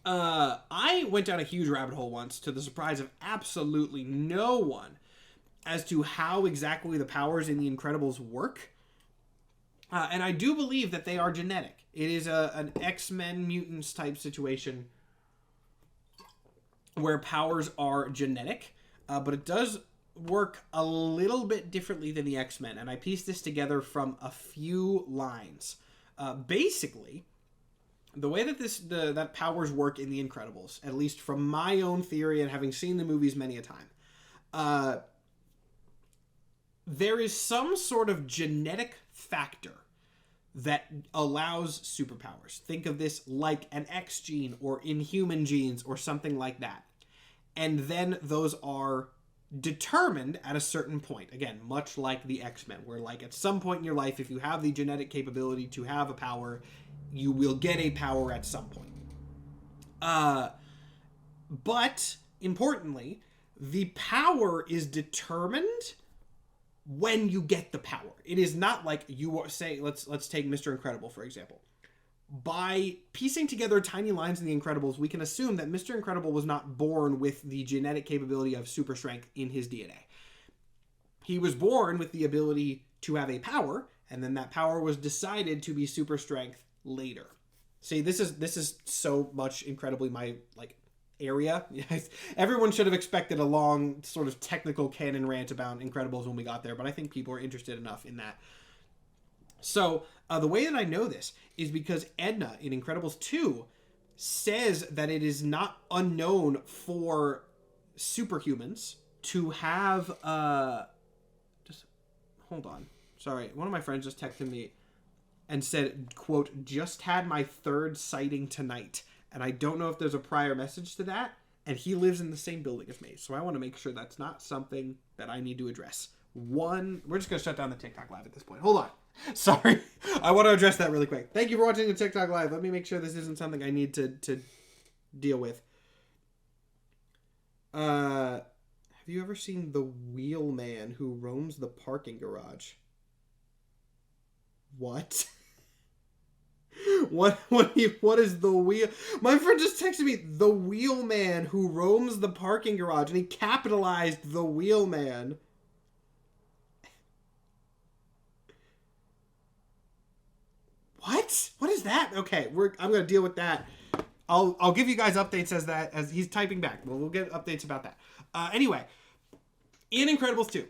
I went down a huge rabbit hole once, to the surprise of absolutely no one, as to how exactly the powers in the Incredibles work. And I do believe that they are genetic. It is an X-Men mutants type situation where powers are genetic, but it does work a little bit differently than the X-Men, and I pieced this together from a few lines. Basically, the way that that powers work in The Incredibles, at least from my own theory and having seen the movies many a time, there is some sort of genetic factor that allows superpowers. Think of this like an X gene or Inhuman genes or something like that. And then those are determined at a certain point. Again, much like the X-Men, where like at some point in your life, if you have the genetic capability to have a power, you will get a power at some point. But importantly, the power is determined when you get the power. It is not like you say, let's take Mr. Incredible, for example. By piecing together tiny lines in The Incredibles, we can assume that Mr. Incredible was not born with the genetic capability of super strength in his DNA. He was born with the ability to have a power, and then that power was decided to be super strength later. See, this is so much incredibly my area. Everyone should have expected a long sort of technical canon rant about Incredibles when we got there, but I think people are interested enough in that. So the way that I know this is because Edna in Incredibles 2 says that it is not unknown for superhumans to have just hold on. Sorry, one of my friends just texted me and said, quote, "Just had my third sighting tonight." And I don't know if there's a prior message to that. And he lives in the same building as me. So I want to make sure that's not something that I need to address. We're just going to shut down the TikTok live at this point. Hold on. Sorry. I want to address that really quick. Thank you for watching the TikTok live. Let me make sure this isn't something I need to deal with. Have you ever seen the wheelman who roams the parking garage? What? What is the wheel? My friend just texted me the wheelman who roams the parking garage, and he capitalized the wheelman. What? What is that? Okay, I'm gonna deal with that. I'll give you guys updates as he's typing back. We'll get updates about that. Anyway, in Incredibles 2,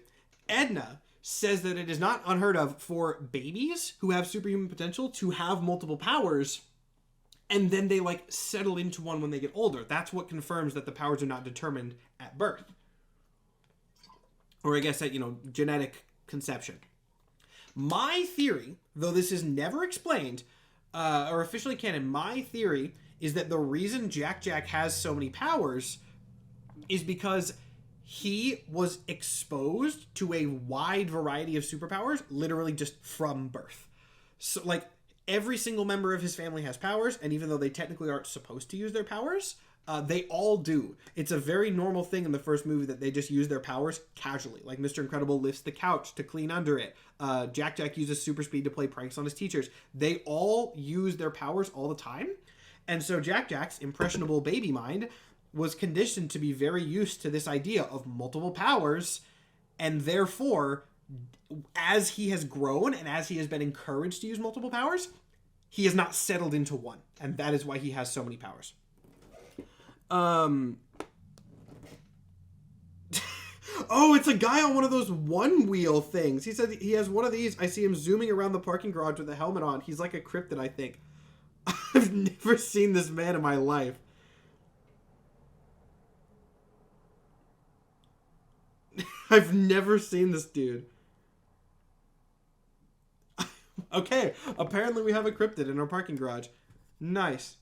Edna says that it is not unheard of for babies who have superhuman potential to have multiple powers, and then they like settle into one when they get older. That's what confirms that the powers are not determined at birth, or I guess at genetic conception. My theory, though this is never explained or officially canon, my theory is that the reason Jack Jack has so many powers is because he was exposed to a wide variety of superpowers, literally just from birth. So, like, every single member of his family has powers, and even though they technically aren't supposed to use their powers, they all do. It's a very normal thing in the first movie that they just use their powers casually. Like, Mr. Incredible lifts the couch to clean under it. Jack Jack uses super speed to play pranks on his teachers. They all use their powers all the time. And so Jack Jack's impressionable baby mind was conditioned to be very used to this idea of multiple powers, and therefore, as he has grown and as he has been encouraged to use multiple powers, he has not settled into one, and that is why he has so many powers. Oh, it's a guy on one of those one-wheel things. He said he has one of these. I see him zooming around the parking garage with a helmet on. He's like a cryptid, I think. I've never seen this man in my life. I've never seen this dude. Okay, apparently we have a cryptid in our parking garage. Nice.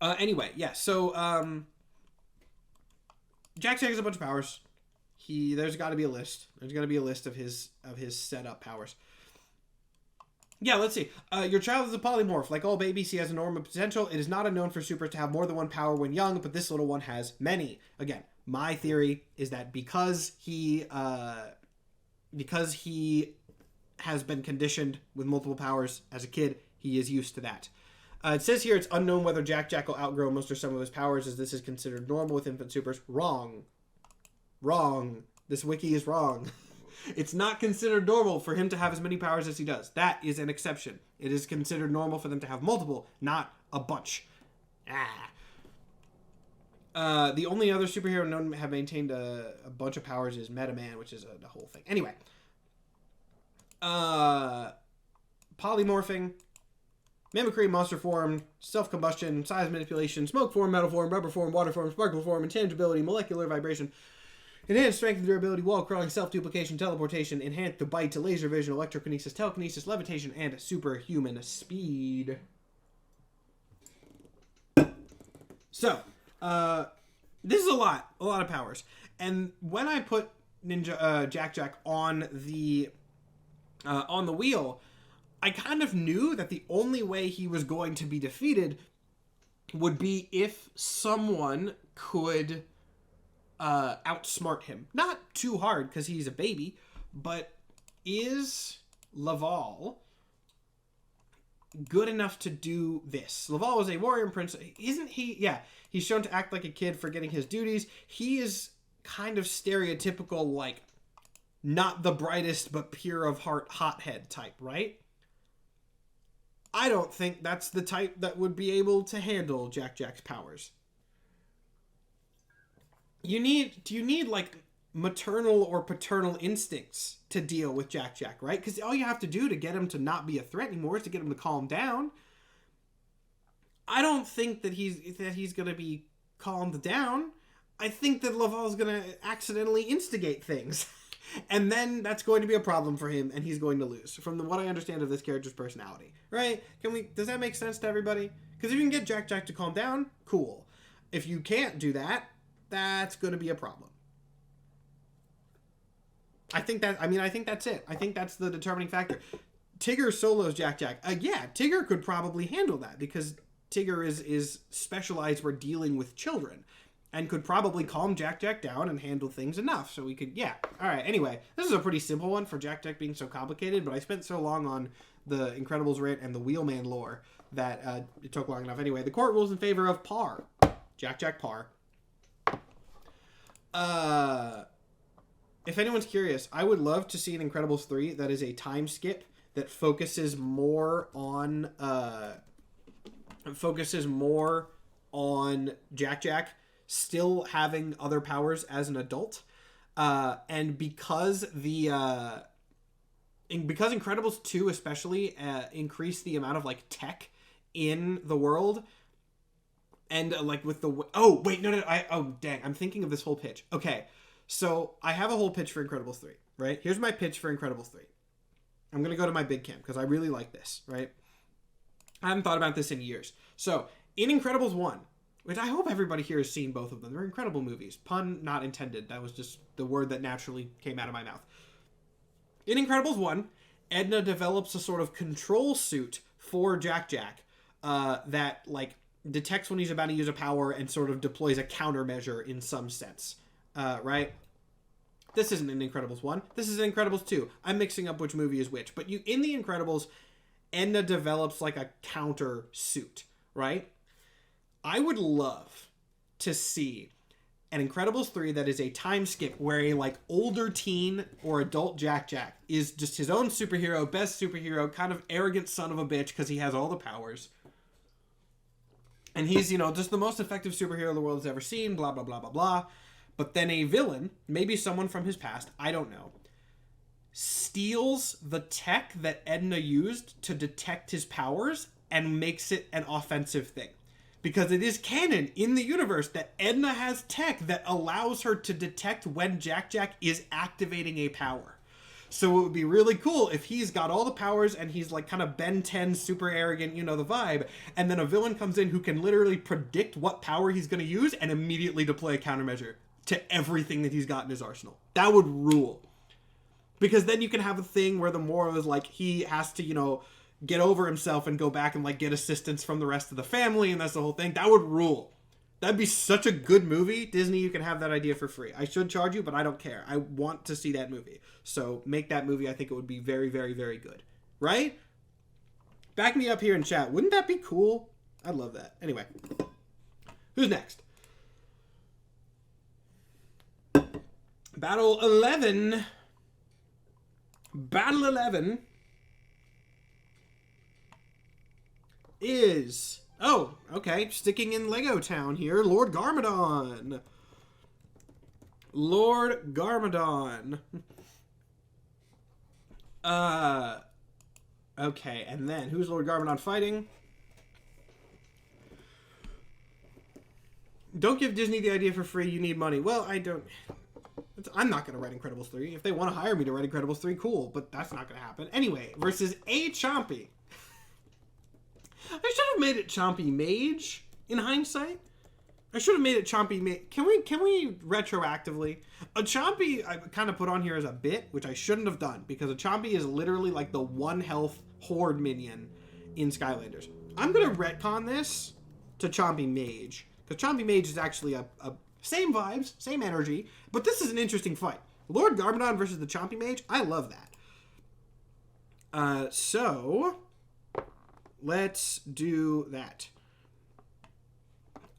Anyway, yeah, so, Jack Jack has a bunch of powers. There's got to be a list. There's got to be a list of his setup powers. Yeah, let's see. Your child is a polymorph. Like all babies, he has enormous potential. It is not unknown for supers to have more than one power when young, but this little one has many. Again, my theory is that because he has been conditioned with multiple powers as a kid, he is used to that. It says here it's unknown whether Jack Jack will outgrow most or some of his powers, as this is considered normal with infant supers. Wrong. Wrong. This wiki is wrong. It's not considered normal for him to have as many powers as he does. That is an exception. It is considered normal for them to have multiple, not a bunch. The only other superhero known to have maintained a bunch of powers is Metaman, which is a whole thing. Anyway. Polymorphing, mimicry, monster form, self-combustion, size manipulation, smoke form, metal form, rubber form, water form, sparkle form, intangibility, molecular vibration, enhanced strength and durability, wall crawling, self-duplication, teleportation, enhanced to bite, to laser vision, electrokinesis, telekinesis, levitation, and superhuman speed. So, this is a lot of powers. And when I put Jack Jack on the wheel, I kind of knew that the only way he was going to be defeated would be if someone could outsmart him. Not too hard, because he's a baby, but is Laval good enough to do this? Laval is a warrior prince. Isn't he? Yeah. He's shown to act like a kid, forgetting his duties. He is kind of stereotypical, like, not the brightest, but pure of heart, hothead type, right? I don't think that's the type that would be able to handle Jack Jack's powers. Do you need like maternal or paternal instincts to deal with Jack Jack, right? Because all you have to do to get him to not be a threat anymore is to get him to calm down. I don't think that he's going to be calmed down. I think that Laval's going to accidentally instigate things. And then that's going to be a problem for him, and he's going to lose. From what I understand of this character's personality, right? Does that make sense to everybody? Because if you can get Jack Jack to calm down, cool. If you can't do that, that's going to be a problem. I think that's it. I think that's the determining factor. Tigger solos Jack Jack. Yeah, Tigger could probably handle that because Tigger is specialized for dealing with children and could probably calm Jack Jack down and handle things enough. So we could, yeah. All right, anyway, this is a pretty simple one for Jack Jack being so complicated, but I spent so long on the Incredibles writ and the Wheelman lore that it took long enough. Anyway, the court rules in favor of Par. Jack Jack Par. If anyone's curious, I would love to see an Incredibles 3 that is a time skip that focuses more on Jack Jack still having other powers as an adult, and because Incredibles 2 especially increased the amount of like tech in the world, and like with the dang, I'm thinking of this whole pitch. Okay, so I have a whole pitch for Incredibles 3, right? Here's my pitch for Incredibles 3. I'm gonna go to my big camp because I really like this, right? I haven't thought about this in years. So in Incredibles 1, which I hope everybody here has seen both of them. They're incredible movies. Pun not intended. That was just the word that naturally came out of my mouth. In Incredibles 1, Edna develops a sort of control suit for Jack Jack that, like, detects when he's about to use a power and sort of deploys a countermeasure in some sense. Right? This isn't in Incredibles 1. This is in Incredibles 2. I'm mixing up which movie is which. But in the Incredibles, Edna develops, like, a counter suit, right? I would love to see an Incredibles 3 that is a time skip where a like older teen or adult Jack Jack is just his own superhero, best superhero, kind of arrogant son of a bitch because he has all the powers. And he's, just the most effective superhero the world has ever seen, blah, blah, blah, blah, blah. But then a villain, maybe someone from his past, I don't know, steals the tech that Edna used to detect his powers and makes it an offensive thing. Because it is canon in the universe that Edna has tech that allows her to detect when Jack Jack is activating a power. So it would be really cool if he's got all the powers and he's like kind of Ben 10 super arrogant, the vibe. And then a villain comes in who can literally predict what power he's going to use and immediately deploy a countermeasure to everything that he's got in his arsenal. That would rule. Because then you can have a thing where the moral is like he has to, get over himself and go back and like get assistance from the rest of the family, and that's the whole thing. That would rule. That'd be such a good movie. Disney, you can have that idea for free. I should charge you, but I don't care. I want to see that movie. So make that movie. I think it would be very, very, very good. Right? Back me up here in chat. Wouldn't that be cool? I'd love that. Anyway. Who's next? Battle 11. Battle 11 is... Oh, okay. Sticking in Lego Town here. Lord Garmadon. Lord Garmadon. Okay, and then who's Lord Garmadon fighting? Don't give Disney the idea for free. You need money. Well, I don't... I'm not going to write Incredibles 3. If they want to hire me to write Incredibles 3, cool. But that's not going to happen. Anyway, versus A. Chompy. I should have made it Chompy Mage in hindsight. I should have made it Chompy Mage. Can we retroactively? A Chompy I kind of put on here as a bit, which I shouldn't have done. Because a Chompy is literally like the one health horde minion in Skylanders. I'm going to retcon this to Chompy Mage. Because Chompy Mage is actually a same vibes, same energy, but this is an interesting fight. Lord Garmadon versus the Chompy Mage, I love that. So, let's do that.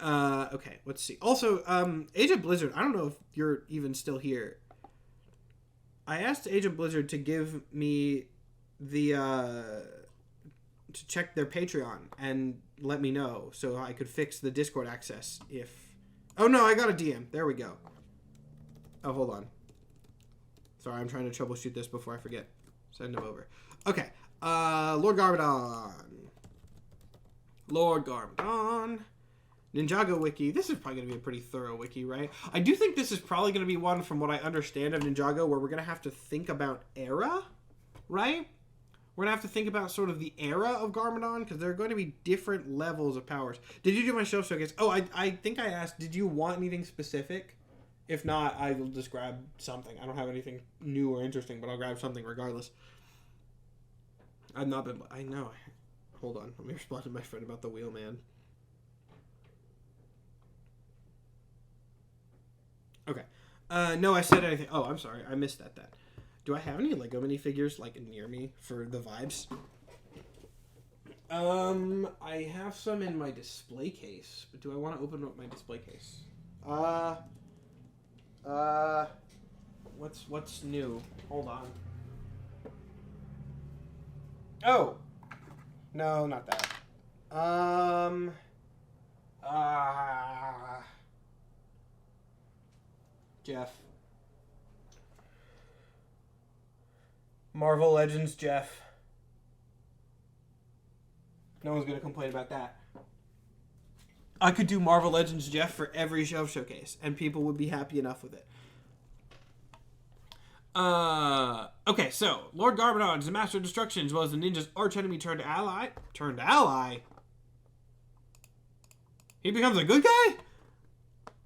Okay, let's see. Also, Agent Blizzard, I don't know if you're even still here. I asked Agent Blizzard to give me the, to check their Patreon and let me know so I could fix the Discord access if... Oh, no, I got a DM. There we go. Oh, hold on. Sorry, I'm trying to troubleshoot this before I forget. Send him over. Okay. Lord Garmadon. Lord Garmadon. Ninjago Wiki. This is probably going to be a pretty thorough wiki, right? I do think this is probably going to be one, from what I understand of Ninjago, where we're going to have to think about era, right? We're going to have to think about sort of the era of Garmadon, because there are going to be different levels of powers. Did you do my show showcase? Oh, I think I asked, did you want anything specific? If not, I will just grab something. I don't have anything new or interesting, but I'll grab something regardless. I've not been... I know. Hold on. Let me respond to my friend about the Wheelman. Okay. No, I said anything. Oh, I'm sorry. I missed that. Do I have any Lego minifigures, like, near me for the vibes? I have some in my display case, but do I want to open up my display case? What's new? Hold on. Oh! No, not that. Jeff. Marvel Legends Jeff. No one's gonna complain about that. I could do Marvel Legends Jeff for every shelf showcase, and people would be happy enough with it. Okay, so Lord Garbodon is the Master of Destruction, as well as the ninja's arch enemy turned ally. Turned ally? He becomes a good guy?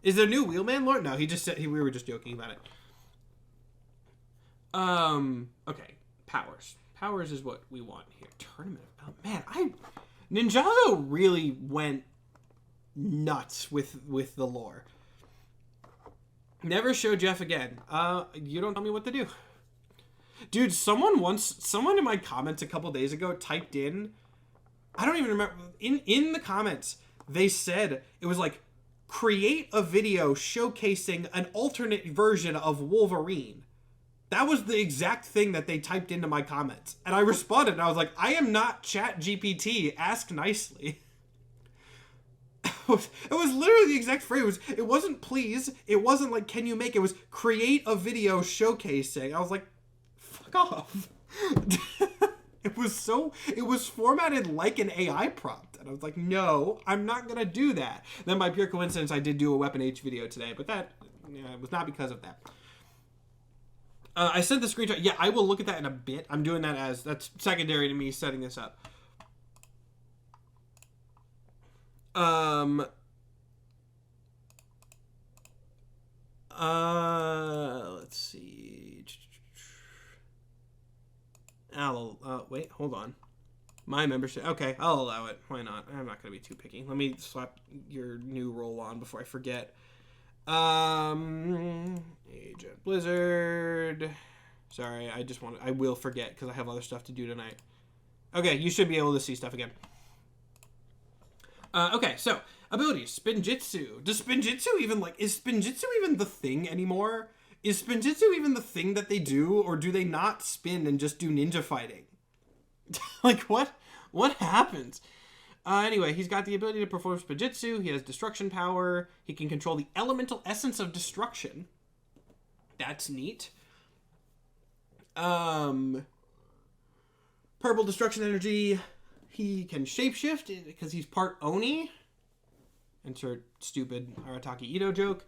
Is there a new Wheelman Lord? No, he just said we were just joking about it. Okay, powers. Powers is what we want here. Tournament. Oh man, Ninjago really went nuts with the lore. Never show Jeff again. You don't tell me what to do. Dude, someone in my comments a couple days ago typed in, I don't even remember, in the comments, they said, it was like, create a video showcasing an alternate version of Wolverine. That was the exact thing that they typed into my comments. And I responded, and I was like, I am not ChatGPT. Ask nicely. It was literally the exact phrase. It wasn't please. It wasn't like, can you make it? It was create a video showcasing. I was like, fuck off. It was formatted like an AI prompt. And I was like, no, I'm not going to do that. Then by pure coincidence, I did do a Weapon H video today. But that was not because of that. I sent the screenshot. Yeah, I will look at that in a bit. I'm doing that that's secondary to me setting this up. Let's see. Wait, hold on. My membership. Okay, I'll allow it. Why not? I'm not going to be too picky. Let me slap your new roll on before I forget. Agent Blizzard. Sorry, I will forget because I have other stuff to do tonight. Okay, you should be able to see stuff again. Okay, so abilities. Spinjitzu. Does Spinjitzu even is Spinjitzu even the thing anymore? Is Spinjitzu even the thing that they do, or do they not spin and just do ninja fighting? Like what happens? Anyway, he's got the ability to perform Spinjitzu. He has destruction power. He can control the elemental essence of destruction. That's neat. Purple destruction energy. He can shapeshift because he's part Oni. Insert stupid Arataki Ito joke.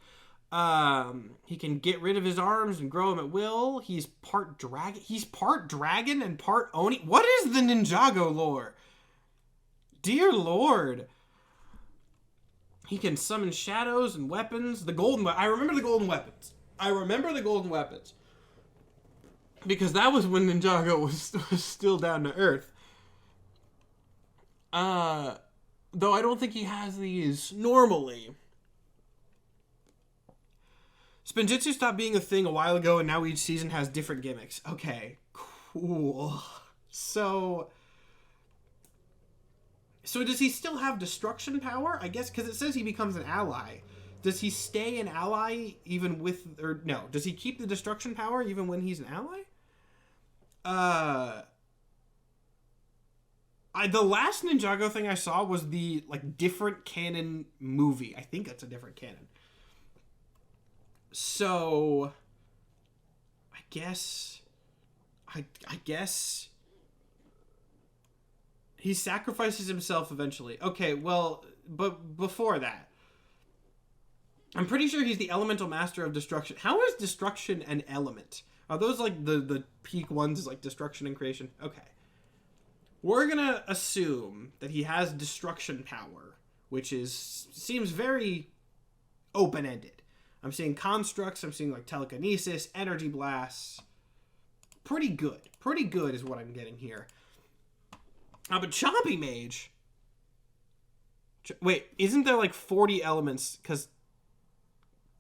He can get rid of his arms and grow them at will. He's part dragon. He's part dragon and part Oni. What is the Ninjago lore? Dear Lord. He can summon shadows and weapons. I remember the golden weapons. Because that was when Ninjago was still down to earth. Though I don't think he has these normally. Spinjitzu stopped being a thing a while ago, and now each season has different gimmicks. Okay, cool. So does he still have destruction power? I guess, because it says he becomes an ally. Does he stay an ally even with... Or no, does he keep the destruction power even when he's an ally? The last Ninjago thing I saw was the, different canon movie. I think that's a different canon. So, I guess he sacrifices himself eventually. Okay, well, but before that, I'm pretty sure he's the elemental master of destruction. How is destruction an element? Are those the peak ones, destruction and creation? Okay. We're gonna assume that he has destruction power, which seems very open-ended. I'm seeing constructs. I'm seeing like telekinesis, energy blasts. Pretty good. Pretty good is what I'm getting here. But Chompy Mage... Wait, isn't there like 40 elements? Because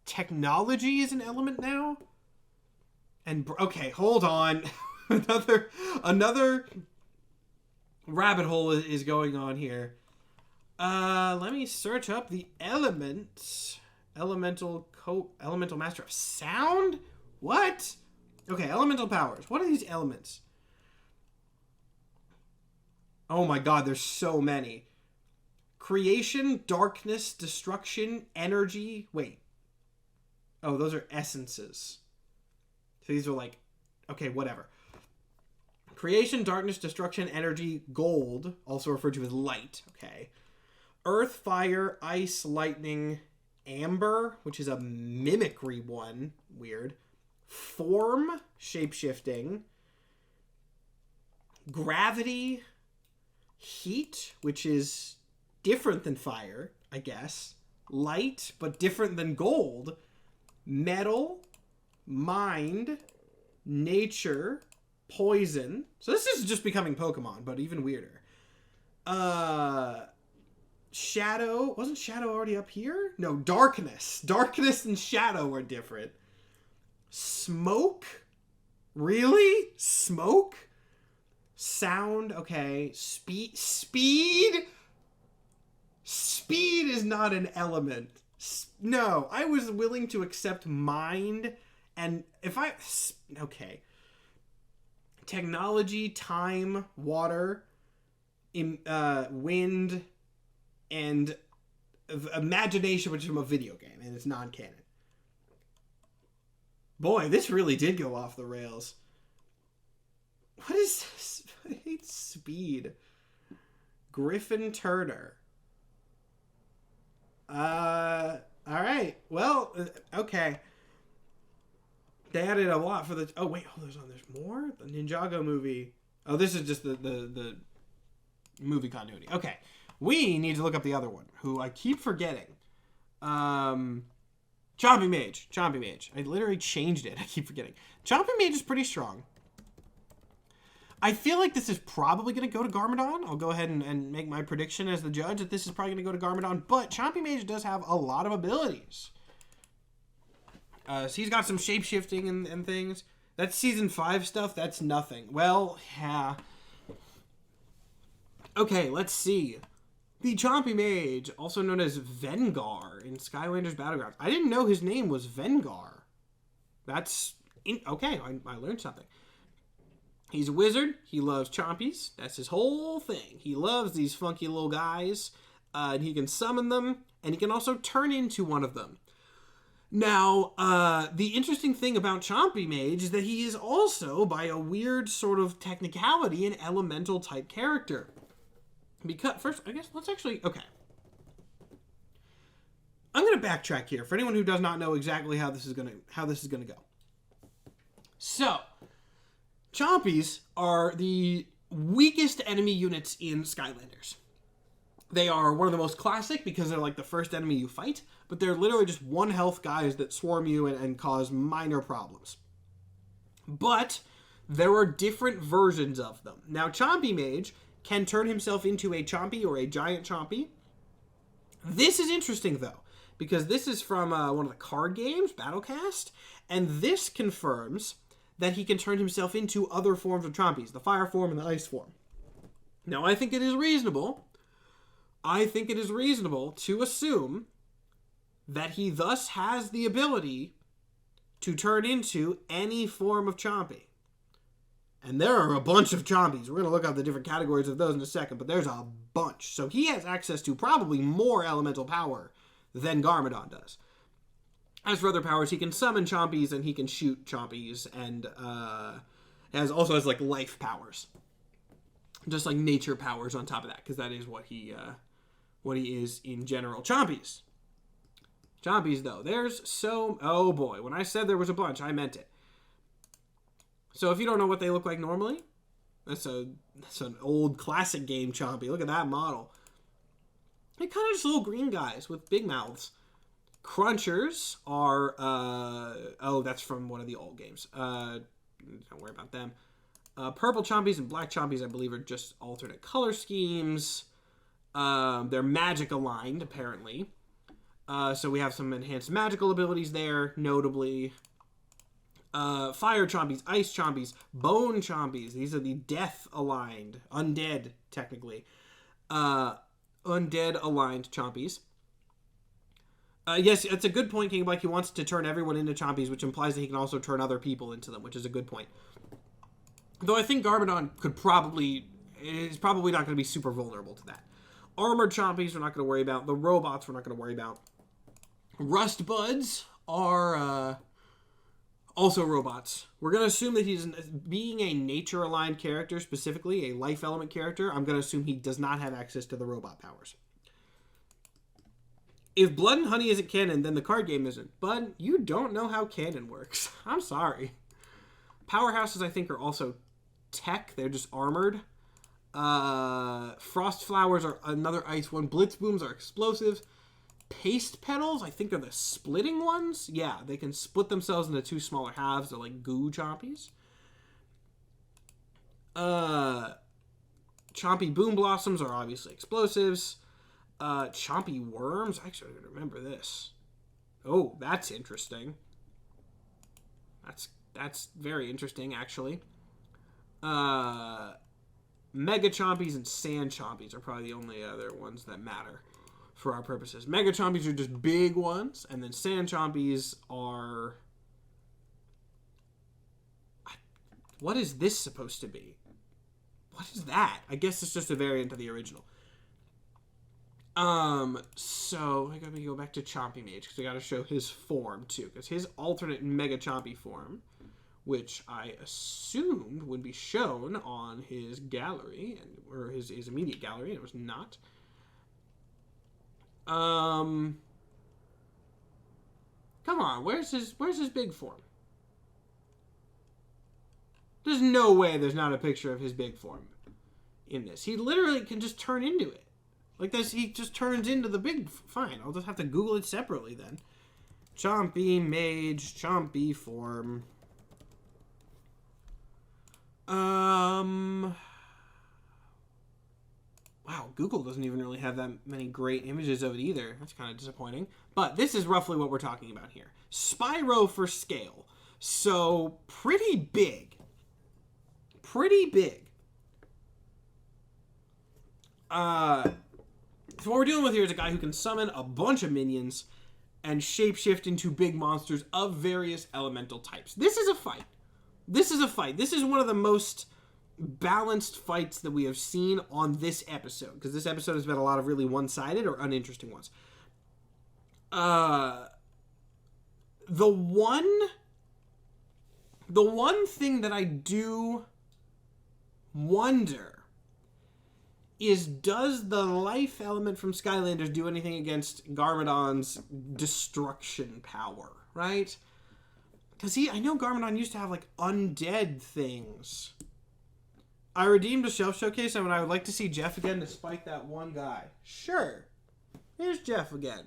technology is an element now? And, okay, hold on. another rabbit hole is going on here. Let me search up the elements. Elemental Master of Sound? What? Okay, elemental powers. What are these elements? Oh my god, there's so many. Creation, darkness, destruction, energy. Wait. Oh, those are essences. So these are like... Okay, whatever. Creation, darkness, destruction, energy, gold. Also referred to as light. Okay. Earth, fire, ice, lightning, amber, which is a mimicry one. Weird. Form, shape-shifting. Gravity, heat, which is different than fire, I guess. Light, but different than gold. Metal, mind, nature, poison. So this is just becoming Pokemon, but even weirder. Shadow. Wasn't Shadow already up here? No, darkness. Darkness and shadow are different. Smoke? Really? Smoke? Sound? Okay. Speed? Speed is not an element. No, I was willing to accept mind, and if I... Okay. Technology, time, water, wind, and imagination, which is from a video game, and it's non-canon. Boy, this really did go off the rails. What is this? I hate speed. Griffin Turner. Alright. Well, okay. They added a lot for the... Oh, wait. Hold on. There's more? The Ninjago movie. Oh, this is just the movie continuity. Okay. We need to look up the other one, who I keep forgetting. Chompy Mage. Chompy Mage. I literally changed it. I keep forgetting. Chompy Mage is pretty strong. I feel like this is probably going to go to Garmadon. I'll go ahead and make my prediction as the judge that this is probably going to go to Garmadon. But Chompy Mage does have a lot of abilities. So he's got some shape-shifting and things. That's Season 5 stuff. That's nothing. Well, yeah. Okay, let's see. The Chompy Mage, also known as Vengar in Skylanders Battlegrounds. I didn't know his name was Vengar. That's... Okay, I learned something. He's a wizard. He loves Chompies. That's his whole thing. He loves these funky little guys. And he can summon them. And he can also turn into one of them. Now, the interesting thing about Chompy Mage is that he is also, by a weird sort of technicality, an elemental type character. Because, first, I guess, let's actually... Okay. I'm going to backtrack here for anyone who does not know exactly how this is going to go. So... Chompies are the weakest enemy units in Skylanders. They are one of the most classic because they're like the first enemy you fight, but they're literally just one health guys that swarm you and cause minor problems. But there are different versions of them. Now, Chompy Mage can turn himself into a Chompy or a giant Chompy. This is interesting, though, because this is from one of the card games, Battlecast, and this confirms that he can turn himself into other forms of Chompies, the fire form and the ice form. Now, I think it is reasonable to assume that he thus has the ability to turn into any form of Chompy. And there are a bunch of Chompies. We're going to look up the different categories of those in a second, but there's a bunch. So he has access to probably more elemental power than Garmadon does. As for other powers, he can summon Chompies and he can shoot Chompies, and also has like life powers, just like nature powers on top of that, because that is what he is in general. Chompies though, there's so... Oh boy, when I said there was a bunch, I meant it. So if you don't know what they look like normally, that's an old classic game Chompy. Look at that model. They're kind of just little green guys with big mouths. Crunchers are, oh, that's from one of the old games. Don't worry about them. Purple Chompies and Black Chompies, I believe, are just alternate color schemes. They're magic aligned, apparently. So we have some enhanced magical abilities there, notably. Fire Chompies, Ice Chompies, Bone Chompies. These are the death aligned, undead, technically. Undead aligned Chompies. Yes, it's a good point, King Black. He wants to turn everyone into Chompies, which implies that he can also turn other people into them, which is a good point. Though I think Garbodon is probably not going to be super vulnerable to that. Armored Chompies we're not going to worry about. The robots we're not going to worry about. Rust Buds are also robots. We're going to assume that he's, being a nature-aligned character, specifically a life element character, I'm going to assume he does not have access to the robot powers. If Blood and Honey isn't canon, then the card game isn't. But you don't know how canon works. I'm sorry. Powerhouses, I think, are also tech. They're just armored. Frost Flowers are another ice one. Blitz Booms are explosives. Paste Petals, I think, are the splitting ones. Yeah, they can split themselves into two smaller halves. They're like goo Chompies. Chompy Boom Blossoms are obviously explosives. Chompy Worms, actually, I don't remember this. Oh, that's interesting. That's very interesting, actually. Mega Chompies and Sand Chompies are probably the only other ones that matter for our purposes. Mega Chompies are just big ones, and then Sand Chompies are... What is this supposed to be? What is that? I guess it's just a variant of the original. So I gotta go back to Chompy Mage, because I gotta show his form, too. Because his alternate Mega Chompy form, which I assumed would be shown on his gallery, or his immediate gallery, and it was not. Come on, where's his big form? There's no way there's not a picture of his big form in this. He literally can just turn into it. Like this, he just turns into the big... Fine, I'll just have to Google it separately then. Chompy Mage, Chompy form. Wow, Google doesn't even really have that many great images of it either. That's kind of disappointing. But this is roughly what we're talking about here. Spyro for scale. So, pretty big. Pretty big. So what we're dealing with here is a guy who can summon a bunch of minions and shapeshift into big monsters of various elemental types. This is a fight. This is a fight. This is one of the most balanced fights that we have seen on this episode, because this episode has been a lot of really one-sided or uninteresting ones. The one thing that I do wonder is, does the life element from Skylanders do anything against Garmadon's destruction power, right? Because I know Garmadon used to have, like, undead things. I redeemed a shelf showcase, and I would like to see Jeff again despite that one guy. Sure. Here's Jeff again.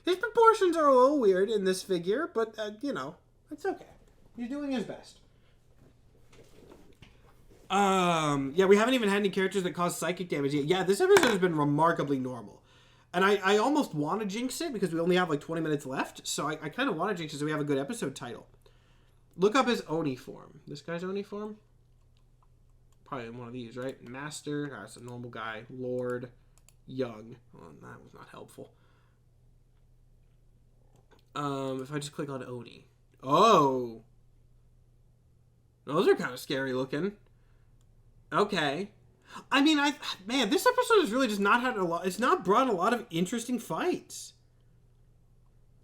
His proportions are a little weird in this figure, but, you know, it's okay. He's doing his best. Yeah, we haven't even had any characters that cause psychic damage yet. Yeah, this episode has been remarkably normal. And I almost want to jinx it because we only have like 20 minutes left. So I kind of want to jinx it so we have a good episode title. Look up his Oni form. This guy's Oni form? Probably one of these, right? Master. That's a normal guy. Lord. Young. Well, that was not helpful. If I just click on Oni. Oh. Those are kind of scary looking. Okay. I mean, man, this episode has really just not had a lot... It's not brought a lot of interesting fights.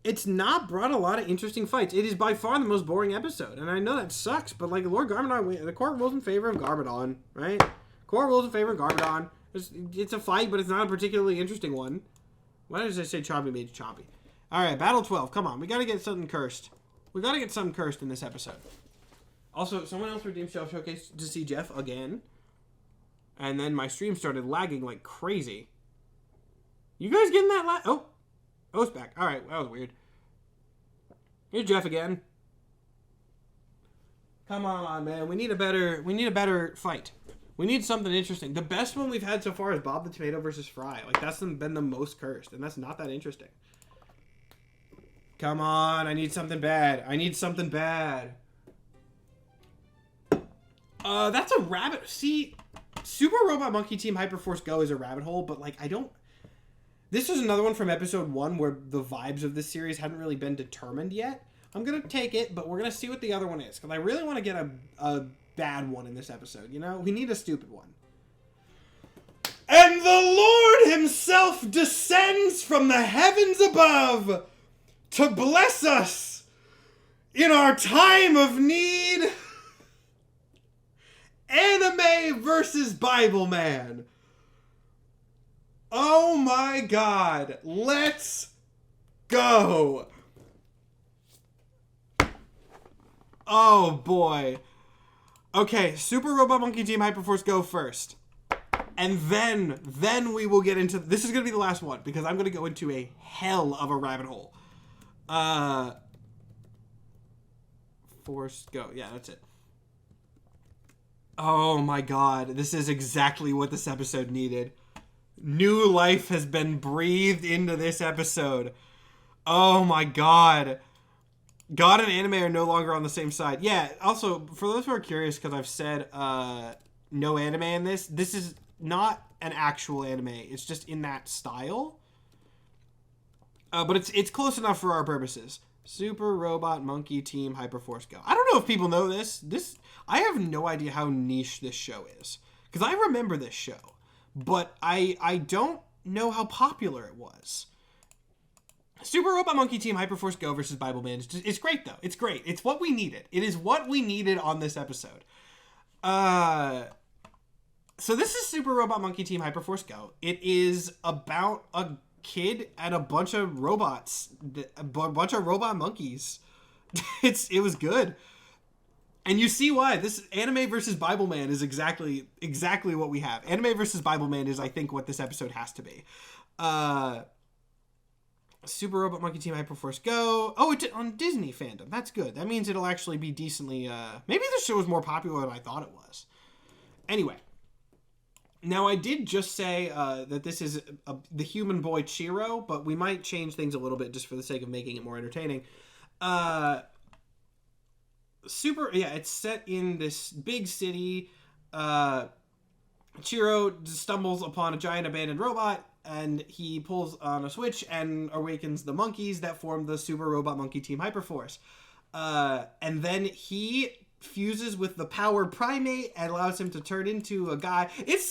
It's not brought a lot of interesting fights. It is by far the most boring episode. And I know that sucks, but, like, Lord Garmadon... The court rules in favor of Garmadon, right? Court rules in favor of Garmadon. It's a fight, but it's not a particularly interesting one. Why did I say Chompy Mage Chompy? Alright, Battle 12. Come on, we gotta get something cursed. We gotta get something cursed in this episode. Also, someone else redeemed Shelf Showcase to see Jeff again. And then my stream started lagging like crazy. You guys getting that lag? Oh. Oh, it's back. All right, that was weird. Here's Jeff again. Come on, man. We need a better fight. We need something interesting. The best one we've had so far is Bob the Tomato versus Fry. Like, that's been the most cursed, and that's not that interesting. Come on, I need something bad. I need something bad. That's a rabbit. See, Super Robot Monkey Team Hyperforce Go is a rabbit hole, but, like, I don't... This is another one from episode 1 where the vibes of this series hadn't really been determined yet. I'm going to take it, but we're going to see what the other one is, because I really want to get a bad one in this episode, you know? We need a stupid one. And the Lord himself descends from the heavens above to bless us in our time of need. Anime versus Bibleman. Oh my god. Let's go. Oh boy. Okay, Super Robot Monkey Team Hyperforce Go first. And then we will get into... This is going to be the last one, because I'm going to go into a hell of a rabbit hole. Force Go. Yeah, that's it. Oh my god. This is exactly what this episode needed. New life has been breathed into this episode. Oh my god. God and anime are no longer on the same side. Yeah, also, for those who are curious, because I've said no anime in this, this is not an actual anime. It's just in that style. But it's close enough for our purposes. Super Robot Monkey Team Hyperforce Go. I don't know if people know this. I have no idea how niche this show is. Because I remember this show. But I don't know how popular it was. Super Robot Monkey Team Hyperforce Go versus Bibleman. It's great, though. It's great. It's what we needed. It is what we needed on this episode. So this is Super Robot Monkey Team Hyperforce Go. It is about a kid and a bunch of robots. A bunch of robot monkeys. It was good. And you see why. This anime versus Bibleman is exactly what we have. Anime versus Bibleman is, I think, what this episode has to be. Super Robot Monkey Team Hyperforce Go. Oh, it's on Disney fandom. That's good. That means it'll actually be decently... maybe the show is more popular than I thought it was. Anyway. Now, I did just say that this is the human boy Chiro, but we might change things a little bit just for the sake of making it more entertaining. It's set in this big city. Chiro stumbles upon a giant abandoned robot, and he pulls on a switch and awakens the monkeys that form the Super Robot Monkey Team Hyperforce. And then he fuses with the power primate and allows him to turn into a guy. It's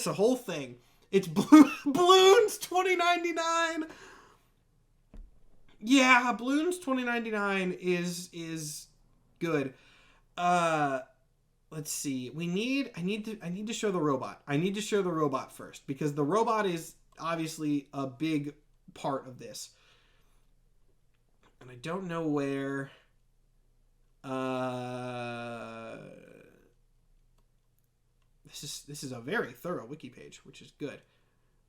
a whole thing. It's Bloons 2099. Yeah, Bloons 2099 is good. Let's see. I need to show the robot. I need to show the robot first, because the robot is obviously a big part of this. And I don't know where... This is a very thorough wiki page, which is good.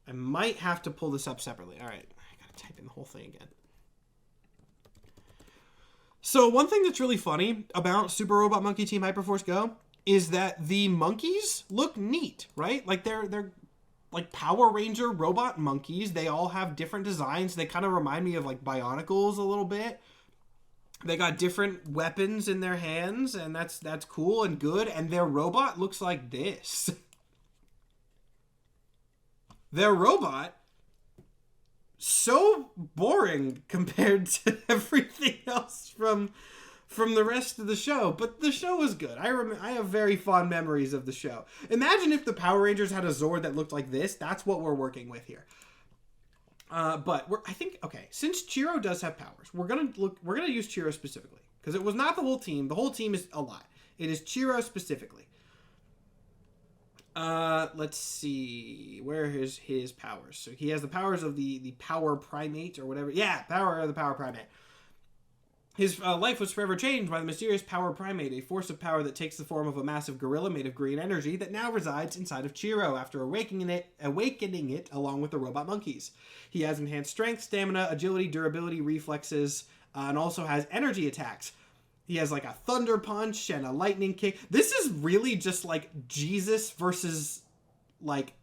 I might have to pull this up separately. All right, I gotta type in the whole thing again. So one thing that's really funny about Super Robot Monkey Team Hyperforce Go is that the monkeys look neat, right? Like they're like Power Ranger robot monkeys. They all have different designs. They kind of remind me of like Bionicles a little bit. They got different weapons in their hands, and that's cool and good. And their robot looks like this. Their robot, so boring compared to everything else from the rest of the show. But the show was good. I have very fond memories of the show. Imagine if the Power Rangers had a Zord that looked like this. That's what we're working with here. Since Chiro does have powers, we're gonna use Chiro specifically, because it was not the whole team. The whole team is a lot. It is Chiro specifically. Let's see, where is his powers? So he has the powers of the power primate or whatever. Yeah, power of the power primate. His life was forever changed by the mysterious power primate, a force of power that takes the form of a massive gorilla made of green energy that now resides inside of Chiro after awakening it along with the robot monkeys. He has enhanced strength, stamina, agility, durability, reflexes, and also has energy attacks. He has like a thunder punch and a lightning kick. This is really just like Jesus versus like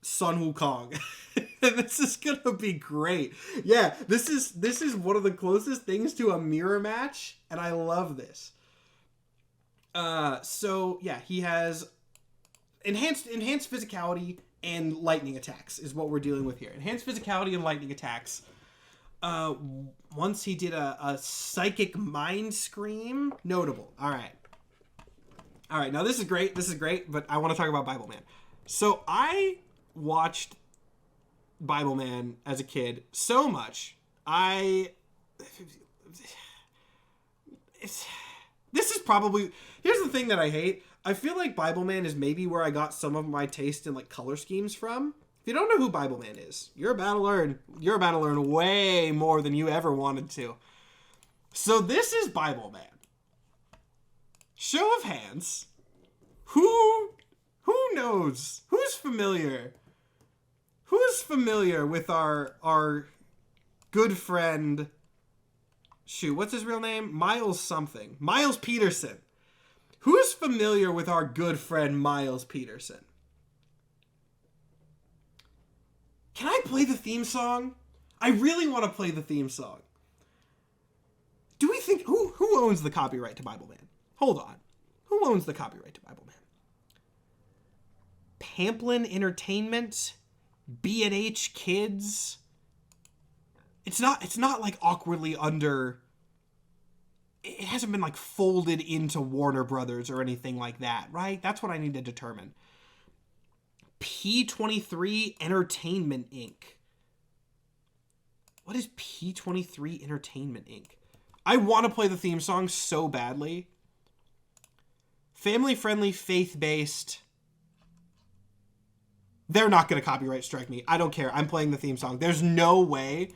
Sun Wukong. This is gonna be great. Yeah, this is one of the closest things to a mirror match, and I love this. So yeah, he has enhanced physicality and lightning attacks is what we're dealing with here. Enhanced physicality and lightning attacks. Once he did a psychic mind scream. Notable. All right. Now this is great. But I want to talk about Bibleman. So I watched Bibleman as a kid so much. This is probably, here's the thing that I hate. I feel like Bibleman is maybe where I got some of my taste in like color schemes from. If you don't know who Bibleman is, you're about to learn. You're about to learn way more than you ever wanted to. So this is Bibleman. Show of hands. Who knows? Who's familiar? Who's familiar with our good friend? Shoot, what's his real name? Miles something. Miles Peterson. Who's familiar with our good friend Miles Peterson? Can I play the theme song? I really want to play the theme song. Do we think who owns the copyright to Bibleman? Hold on. Who owns the copyright to Bibleman? Pamplin Entertainment, B&H Kids. It's not like awkwardly under. It hasn't been like folded into Warner Brothers or anything like that, right? That's what I need to determine. P23 Entertainment Inc. What is P23 Entertainment Inc? I want to play the theme song so badly. Family friendly, faith based. They're not going to copyright strike me. I don't care. I'm playing the theme song. There is no way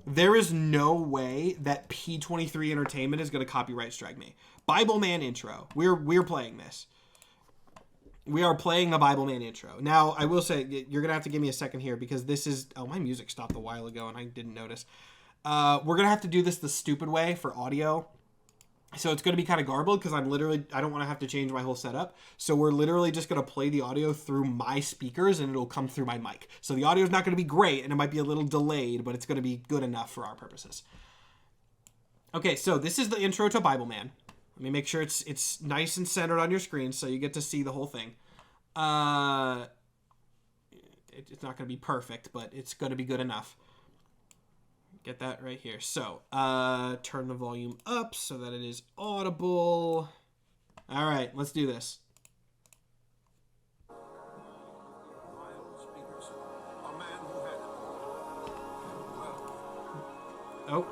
that P23 Entertainment is going to copyright strike me. Bibleman intro. We're playing this. We are playing the Bibleman intro. Now, I will say, you're going to have to give me a second here because this is... Oh, my music stopped a while ago and I didn't notice. We're going to have to do this the stupid way for audio. So it's going to be kind of garbled because I don't want to have to change my whole setup. So we're literally just going to play the audio through my speakers and it'll come through my mic. So the audio is not going to be great and it might be a little delayed, but it's going to be good enough for our purposes. Okay, so this is the intro to Bibleman. Let me make sure it's nice and centered on your screen so you get to see the whole thing. It's not going to be perfect, but it's going to be good enough. Get that right here. So, turn the volume up so that it is audible. All right, let's do this. Oh.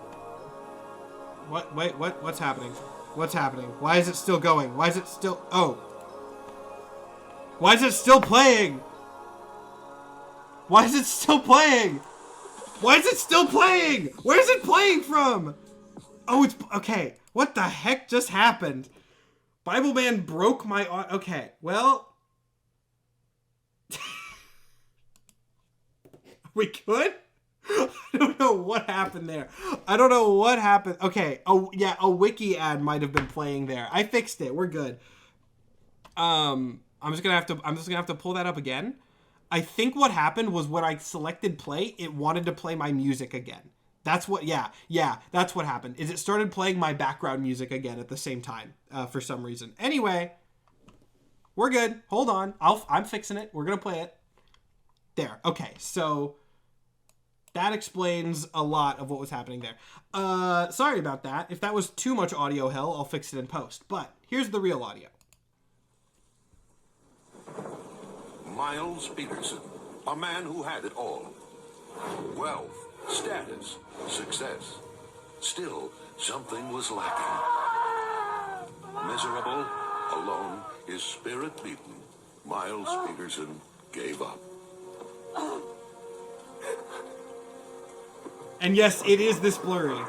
What? Wait, what's happening? What's happening? Why is it still going? Why is it still... Oh. Why is it still playing? Why is it still playing? Why is it still playing? Where is it playing from? Oh, it's... Okay. What the heck just happened? Bibleman broke my... Okay. Well... We good? I don't know what happened there. I don't know what happened. Okay. Oh, yeah. A wiki ad might have been playing there. I fixed it. We're good. I'm just gonna have to pull that up again. I think what happened was when I selected play, it wanted to play my music again. That's what, yeah, that's what happened. Is it started playing my background music again at the same time for some reason. Anyway, we're good. Hold on. I'm fixing it. We're going to play it. There. Okay, so that explains a lot of what was happening there. Sorry about that. If that was too much audio hell, I'll fix it in post. But here's the real audio. Miles Peterson, a man who had it all. Wealth, status, success. Still, something was lacking. Miserable, alone, his spirit beaten, Miles Peterson gave up. And yes, it is this blurry.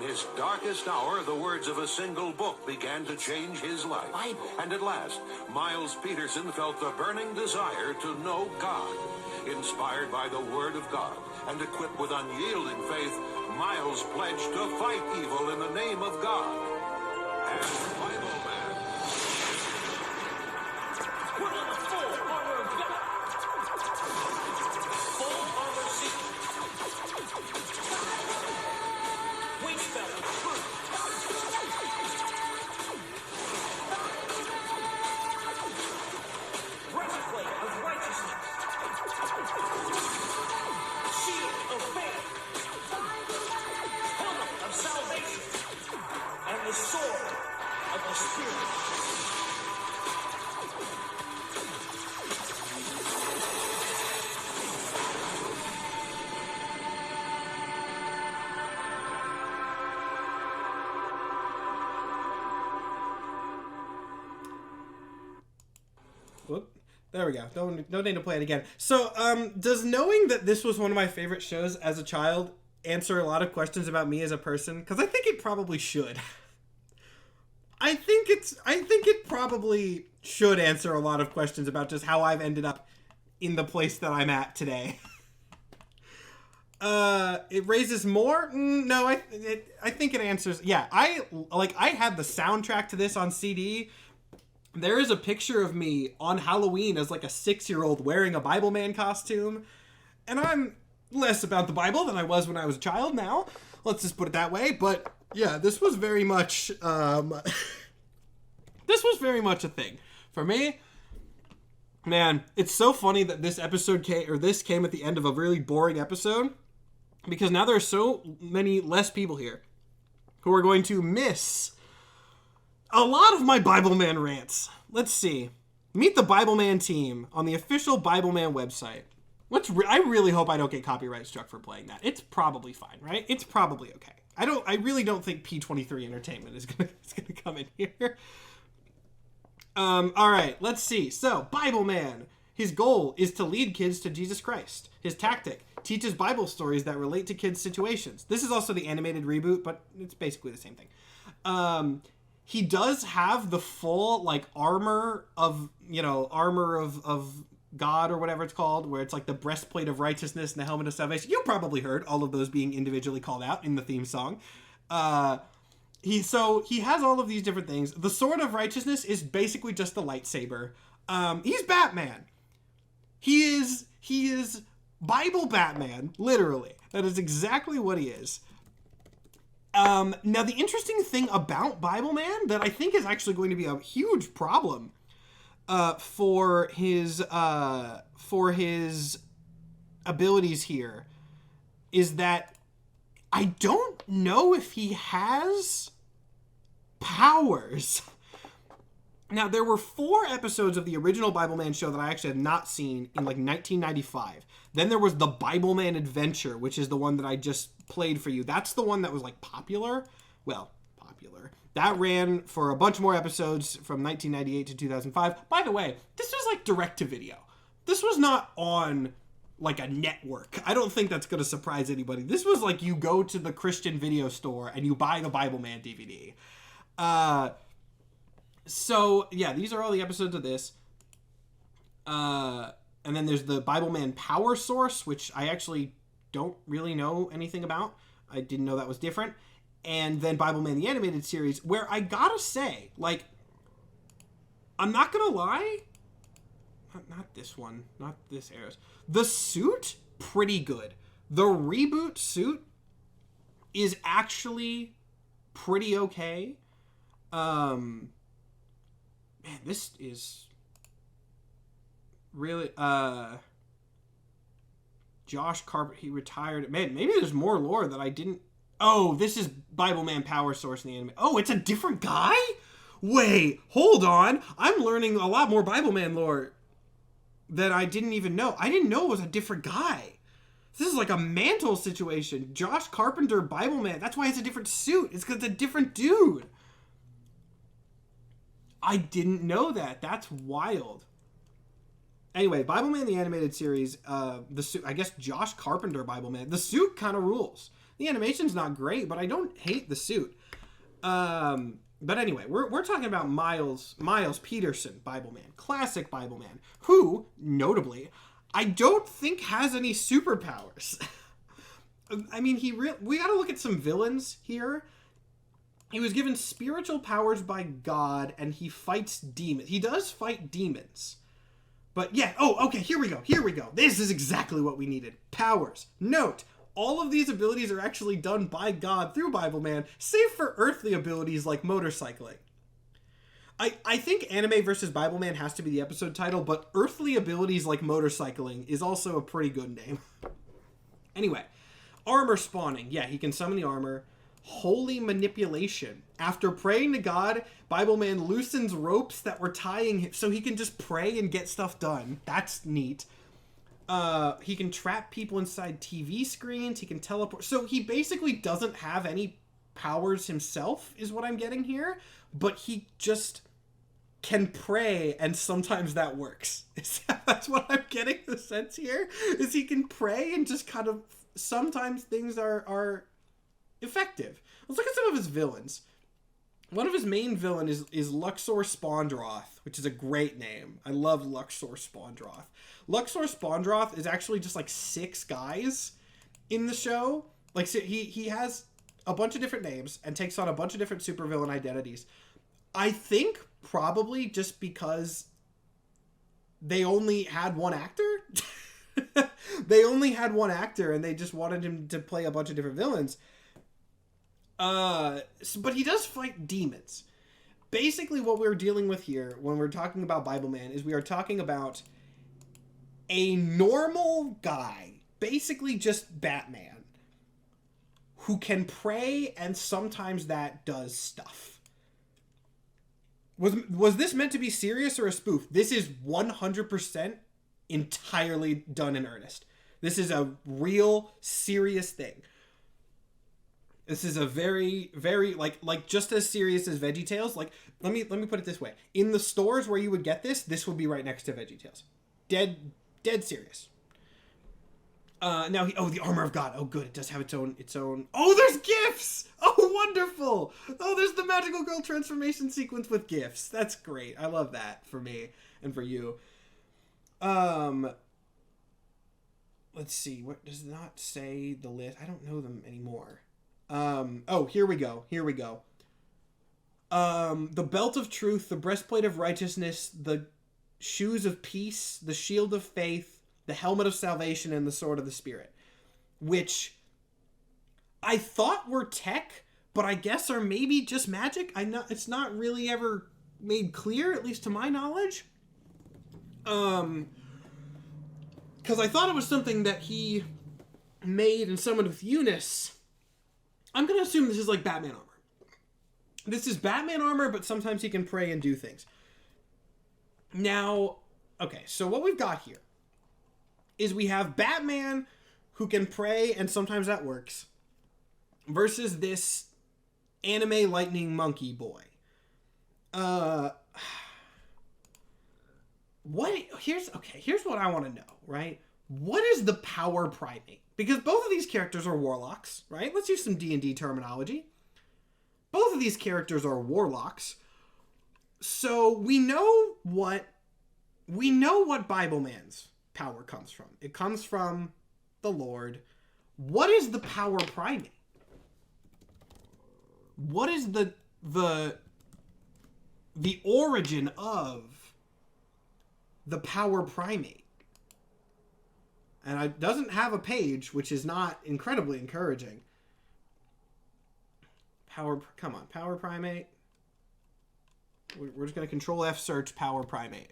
In his darkest hour, the words of a single book began to change his life. Bible. And at last, Miles Peterson felt the burning desire to know God. Inspired by the Word of God and equipped with unyielding faith, Miles pledged to fight evil in the name of God. And Bibleman. Put on the full armor of God. Full armor sequence. Waist belt of truth. Breastplate of righteousness. Shield of faith. Helmet of salvation. And the sword of the Spirit. Whoop. There we go. Don't need to play it again. So, does knowing that this was one of my favorite shows as a child answer a lot of questions about me as a person? Because I think it probably should. I think it probably should answer a lot of questions about just how I've ended up in the place that I'm at today. It raises more? No, I think it answers. Yeah, I had the soundtrack to this on CD. There is a picture of me on Halloween as like a 6-year-old wearing a Bibleman costume. And I'm less about the Bible than I was when I was a child now. Let's just put it that way. But yeah, this was very much, this was very much a thing. For me, man, it's so funny that this episode came at the end of a really boring episode. Because now there are so many less people here who are going to miss a lot of my Bibleman rants. Let's see. Meet the Bibleman team on the official Bibleman website. I really hope I don't get copyright struck for playing that. It's probably fine, right? It's probably okay. I really don't think P23 Entertainment is gonna come in here. All right, let's see. So, Bibleman. His goal is to lead kids to Jesus Christ. His tactic: teaches Bible stories that relate to kids' situations. This is also the animated reboot, but it's basically the same thing. He does have the full, like, armor of God or whatever it's called, where it's like the breastplate of righteousness and the helmet of salvation. You probably heard all of those being individually called out in the theme song. He has all of these different things. The sword of righteousness is basically just the lightsaber. He's Batman. He is Bible Batman, literally. That is exactly what he is. Now, the interesting thing about Bibleman that I think is actually going to be a huge problem for his abilities here is that I don't know if he has powers. Now, there were 4 episodes of the original Bibleman show that I actually had not seen in, like, 1995. Then there was the Bibleman Adventure, which is the one that I just played for you. That's the one that was, like, popular. Well, popular. That ran for a bunch more episodes from 1998 to 2005. By the way, this was, like, direct-to-video. This was not on, like, a network. I don't think that's going to surprise anybody. This was, like, you go to the Christian video store and you buy the Bibleman DVD. So, yeah, these are all the episodes of this. And then there's the Bibleman Power Source, which I actually don't really know anything about. I didn't know that was different. And then Bibleman the Animated Series, where I gotta say, like, I'm not gonna lie. Not this one. Not this Arrows. The suit, pretty good. The reboot suit is actually pretty okay. Man, this is really, Josh Carpenter, he retired. Man, maybe there's more lore that I didn't. Oh, this is Bibleman Power Source in the anime. Oh, it's a different guy? Wait, hold on. I'm learning a lot more Bibleman lore that I didn't even know. I didn't know it was a different guy. This is like a mantle situation. Josh Carpenter, Bibleman. That's why it's a different suit. It's because it's a different dude. I didn't know that. That's wild. Anyway, Bibleman the Animated Series, the suit, I guess Josh Carpenter Bibleman. The suit kind of rules. The animation's not great, but I don't hate the suit. But anyway, we're talking about Miles Peterson, Bibleman, classic Bibleman, who, notably, I don't think has any superpowers. I mean, we gotta look at some villains here. He was given spiritual powers by God, and he fights demons. He does fight demons. But yeah, okay, here we go. This is exactly what we needed. Powers. Note, all of these abilities are actually done by God through Bibleman, save for earthly abilities like motorcycling. I think Anime versus Bibleman has to be the episode title, but earthly abilities like motorcycling is also a pretty good name. Anyway, armor spawning. Yeah, he can summon the armor. Holy manipulation. After praying to God, Bibleman loosens ropes that were tying him so he can just pray and get stuff done. That's neat. He can trap people inside TV screens. He can teleport. So he basically doesn't have any powers himself, is what I'm getting here. But he just can pray, and sometimes that works. That's what I'm getting the sense here, is he can pray and just kind of, sometimes things are effective. Let's look at some of his villains. One of his main villain is Luxor Spawndroth, which is a great name. I love Luxor Spawndroth. Luxor Spawndroth is actually just like 6 guys in the show. Like, so he has a bunch of different names and takes on a bunch of different supervillain identities. I think probably just because they only had one actor. They only had one actor and they just wanted him to play a bunch of different villains. But he does fight demons. Basically what we're dealing with here when we're talking about Bibleman is we are talking about a normal guy, basically just Batman, who can pray and sometimes that does stuff. Was this meant to be serious or a spoof? This is 100% entirely done in earnest. This is a real serious thing. This is a very, very, like just as serious as VeggieTales. Like, let me put it this way. In the stores where you would get this would be right next to VeggieTales. Dead serious. Now, the Armor of God. Oh, good. It does have its own. Oh, there's gifts! Oh, wonderful! Oh, there's the Magical Girl transformation sequence with gifts. That's great. I love that for me and for you. Let's see. What does not say the list? I don't know them anymore. Here we go. The belt of truth, the breastplate of righteousness, the shoes of peace, the shield of faith, the helmet of salvation, and the sword of the Spirit. Which I thought were tech, but I guess are maybe just magic. It's not really ever made clear, at least to my knowledge. Because I thought it was something that he made and summoned with Eunice. I'm going to assume this is like Batman armor. This is Batman armor, but sometimes he can pray and do things. Now, okay, so what we've got here is we have Batman who can pray, and sometimes that works, versus this anime lightning monkey boy. Here's what I want to know, right? What is the power primate? Because both of these characters are warlocks, right? Let's use some D&D terminology. Both of these characters are warlocks. So we know what Bibleman's power comes from. It comes from the Lord. What is the power primate? What is the origin of the power primate? And it doesn't have a page, which is not incredibly encouraging. Power primate. We're just going to Control F search power primate.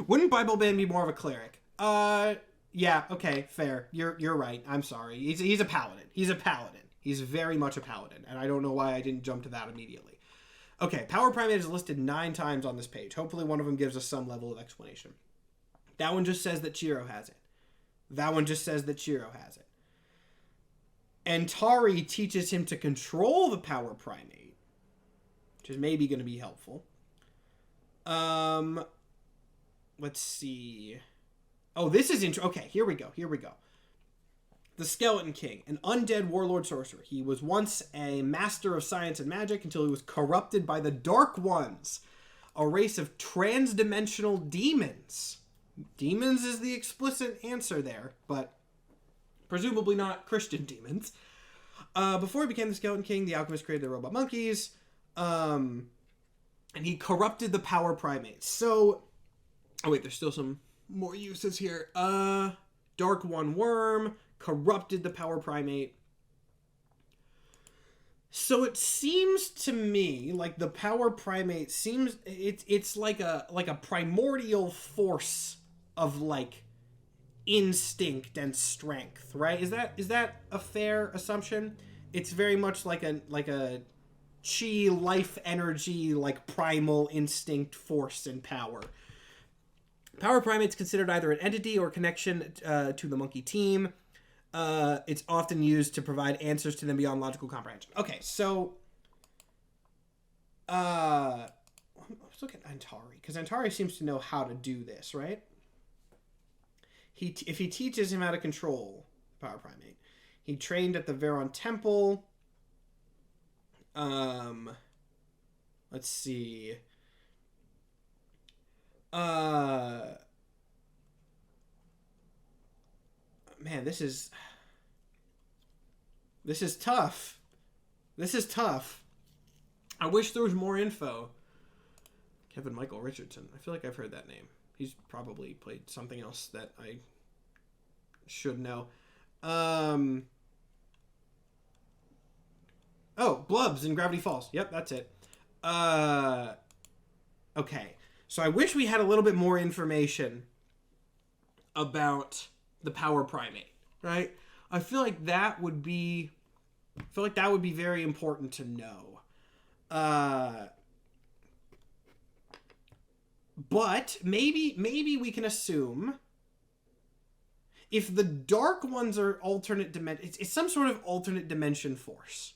Wouldn't Bibleman be more of a cleric? Yeah, okay, fair. You're right. I'm sorry. He's a paladin. He's very much a paladin, and I don't know why I didn't jump to that immediately. Okay, power primate is listed 9 times on this page. Hopefully one of them gives us some level of explanation. That one just says that Chiro has it. That one just says that Chiro has it. And Tari teaches him to control the power primate, which is maybe going to be helpful. Let's see. Oh, this is okay, here we go. The Skeleton King, an undead warlord sorcerer. He was once a master of science and magic until he was corrupted by the Dark Ones, a race of trans-dimensional demons. Demons is the explicit answer there, but presumably not Christian demons. Before he became the Skeleton King, the alchemist created the robot monkeys, and he corrupted the power primates. So, oh wait, there's still some more uses here. Dark One Worm corrupted the power primate. So it seems to me like the power primate seems it's like a primordial force of like instinct and strength, right? Is that a fair assumption? It's very much like a chi life energy, like primal instinct force and power. Power primate's considered either an entity or connection to the monkey team. It's often used to provide answers to them beyond logical comprehension. Okay, so let's look at Antari, because Antari seems to know how to do this, right? If he teaches him how to control the power primate, he trained at the Veron Temple. Let's see. Man, this is tough. This is tough. I wish there was more info. Kevin Michael Richardson. I feel like I've heard that name. He's probably played something else that I should know. Oh, Blubs in Gravity Falls. Yep, that's it. Okay. So I wish we had a little bit more information about the power primate, right? I feel like that would be very important to know. But maybe we can assume if the Dark Ones are alternate dimension, it's some sort of alternate dimension force.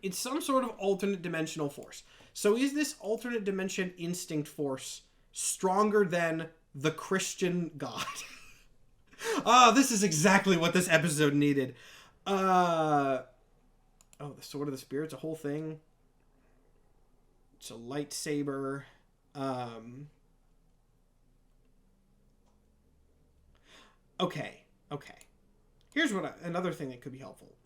It's some sort of alternate dimensional force. So is this alternate dimension instinct force stronger than the Christian God? Oh, this is exactly what this episode needed. Oh, the Sword of the Spirit's a whole thing. It's a lightsaber. Okay. Here's another thing that could be helpful.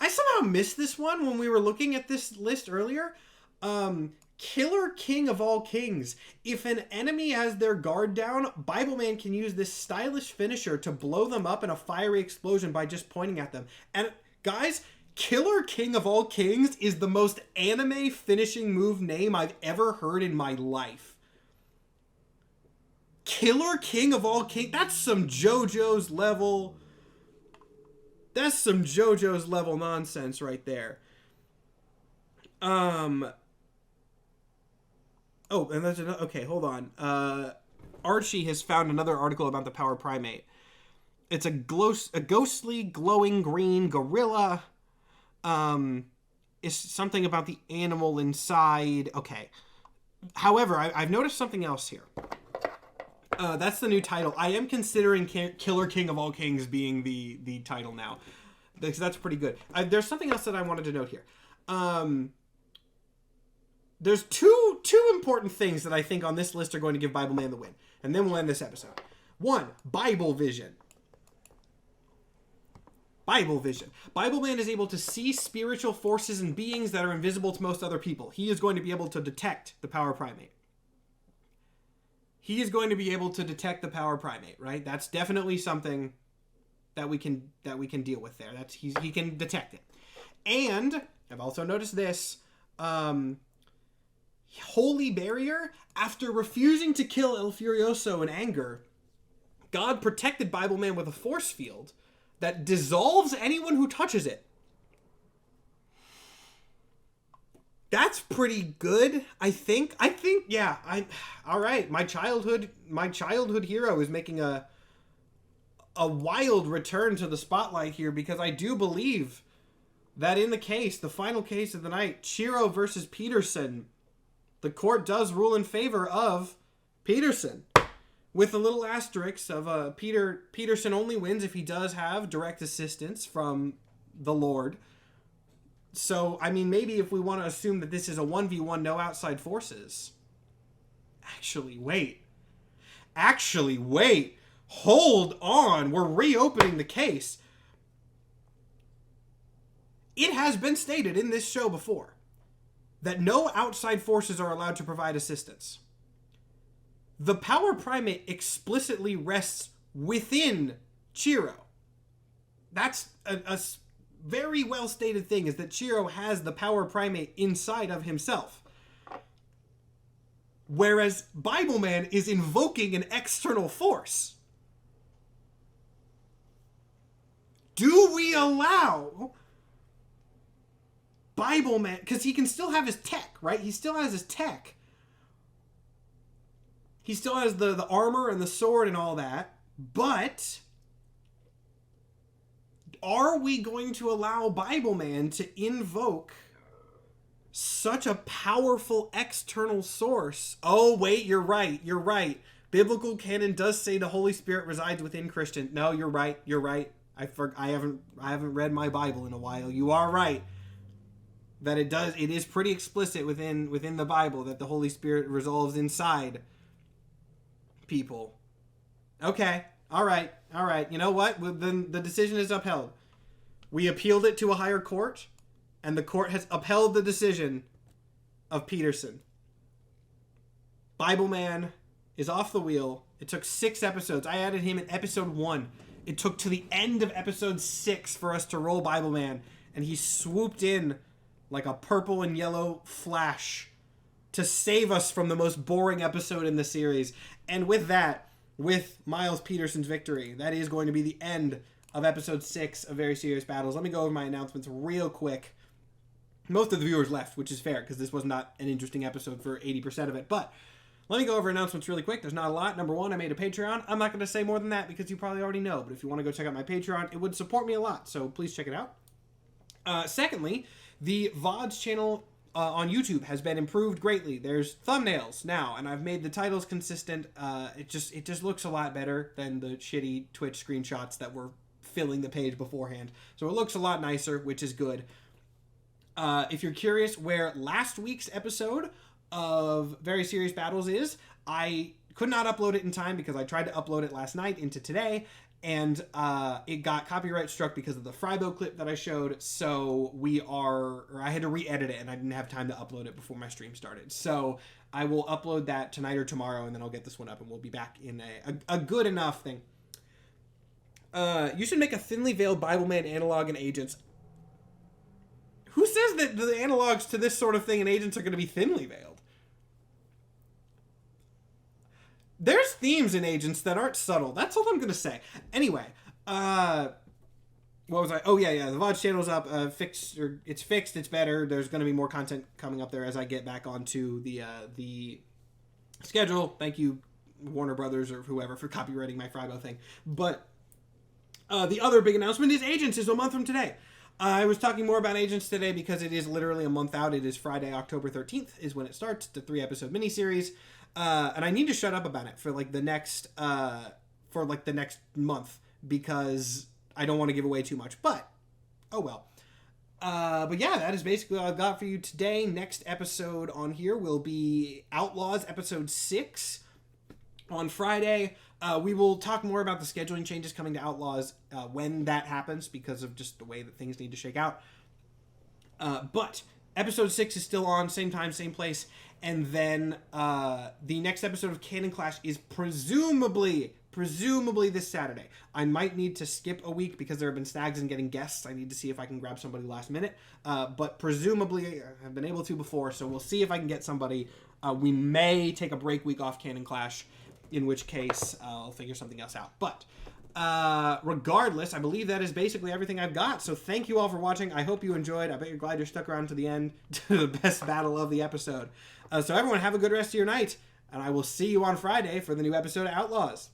I somehow missed this one when we were looking at this list earlier. Killer King of all kings. If an enemy has their guard down, Bibleman can use this stylish finisher to blow them up in a fiery explosion by just pointing at them. And guys, Killer King of all kings is the most anime finishing move name I've ever heard in my life. Killer King of all kings. That's some JoJo's level. That's some JoJo's level nonsense right there. Oh, and there's another. Okay, hold on. Archie has found another article about the power primate. It's a ghostly, glowing green gorilla. It's something about the animal inside. Okay. However, I've noticed something else here. That's the new title. I am considering Killer King of all kings being the title now. That's pretty good. There's something else that I wanted to note here. There's two important things that I think on this list are going to give Bibleman the win. And then we'll end this episode. 1, Bible vision. Bible vision. Bibleman is able to see spiritual forces and beings that are invisible to most other people. He is going to be able to detect the power primate. He is going to be able to detect the power primate, right? That's definitely something that we can deal with there. He can detect it. And I've also noticed this. Holy Barrier, after refusing to kill El Furioso in anger, God protected Bibleman with a force field that dissolves anyone who touches it. That's pretty good, I think. Yeah, all right. My childhood hero is making a wild return to the spotlight here, because I do believe that in the final case of the night, Chiro versus Peterson, the court does rule in favor of Peterson, with a little asterisk of Peterson only wins if he does have direct assistance from the Lord. So, I mean, maybe if we want to assume that this is a 1v1, no outside forces. Actually, wait. Hold on. We're reopening the case. It has been stated in this show before that no outside forces are allowed to provide assistance. The power primate explicitly rests within Chiro. That's a very well stated thing, is that Chiro has the power primate inside of himself. Whereas Bibleman is invoking an external force. Do we allow Bibleman, because he can still have his tech, right? He still has his tech. He still has the armor and the sword and all that. But are we going to allow Bibleman to invoke such a powerful external source? Oh, wait, you're right. Biblical canon does say the Holy Spirit resides within Christian. No, you're right. I haven't read my Bible in a while. You are right. That it is pretty explicit within the Bible that the Holy Spirit resolves inside people. Okay. All right. You know what? Then the decision is upheld. We appealed it to a higher court, and the court has upheld the decision of Peterson. Bibleman is off the wheel. It took 6 episodes. I added him in episode 1. It took to the end of episode 6 for us to roll Bibleman, and he swooped in like a purple and yellow flash to save us from the most boring episode in the series. And with that, with Miles Peterson's victory, that is going to be the end of episode 6 of Very Serious Battles. Let me go over my announcements real quick. Most of the viewers left, which is fair, because this was not an interesting episode for 80% of it. But let me go over announcements really quick. There's not a lot. Number 1, I made a Patreon. I'm not going to say more than that because you probably already know. But if you want to go check out my Patreon, it would support me a lot. So please check it out. Secondly, the VODs channel on YouTube has been improved greatly. There's thumbnails now, and I've made the titles consistent. It just looks a lot better than the shitty Twitch screenshots that were filling the page beforehand. So it looks a lot nicer, which is good. If you're curious where last week's episode of Very Serious Battles is, I could not upload it in time because I tried to upload it last night into today, and it got copyright struck because of the Frybo clip that I showed. So I had to re-edit it, and I didn't have time to upload it before my stream started. So I will upload that tonight or tomorrow, and then I'll get this one up, and we'll be back in a good enough thing. You should make a thinly veiled Bibleman analog and agents. Who says that the analogs to this sort of thing and agents are going to be thinly veiled? There's themes in agents that aren't subtle. That's all I'm going to say. Anyway, what was I? Oh, yeah. The VOD channel's up. It's fixed. It's better. There's going to be more content coming up there as I get back onto the schedule. Thank you, Warner Brothers or whoever, for copywriting my Frybo thing. But the other big announcement is Agents is a month from today. I was talking more about Agents today because it is literally a month out. It is Friday, October 13th is when it starts. The 3-episode miniseries. And I need to shut up about it for the next month because I don't want to give away too much, but oh well. But yeah, that is basically all I've got for you today. Next episode on here will be Outlaws episode 6 on Friday. We will talk more about the scheduling changes coming to Outlaws when that happens because of just the way that things need to shake out. But episode 6 is still on, same time, same place. And then the next episode of Canon Clash is presumably this Saturday. I might need to skip a week because there have been snags in getting guests. I need to see if I can grab somebody last minute. But presumably I've been able to before, so we'll see if I can get somebody. We may take a break week off Canon Clash, in which case I'll figure something else out. But regardless, I believe that is basically everything I've got. So thank you all for watching. I hope you enjoyed. I bet you're glad you're stuck around to the end, to the best battle of the episode. So everyone, have a good rest of your night, and I will see you on Friday for the new episode of Outlaws.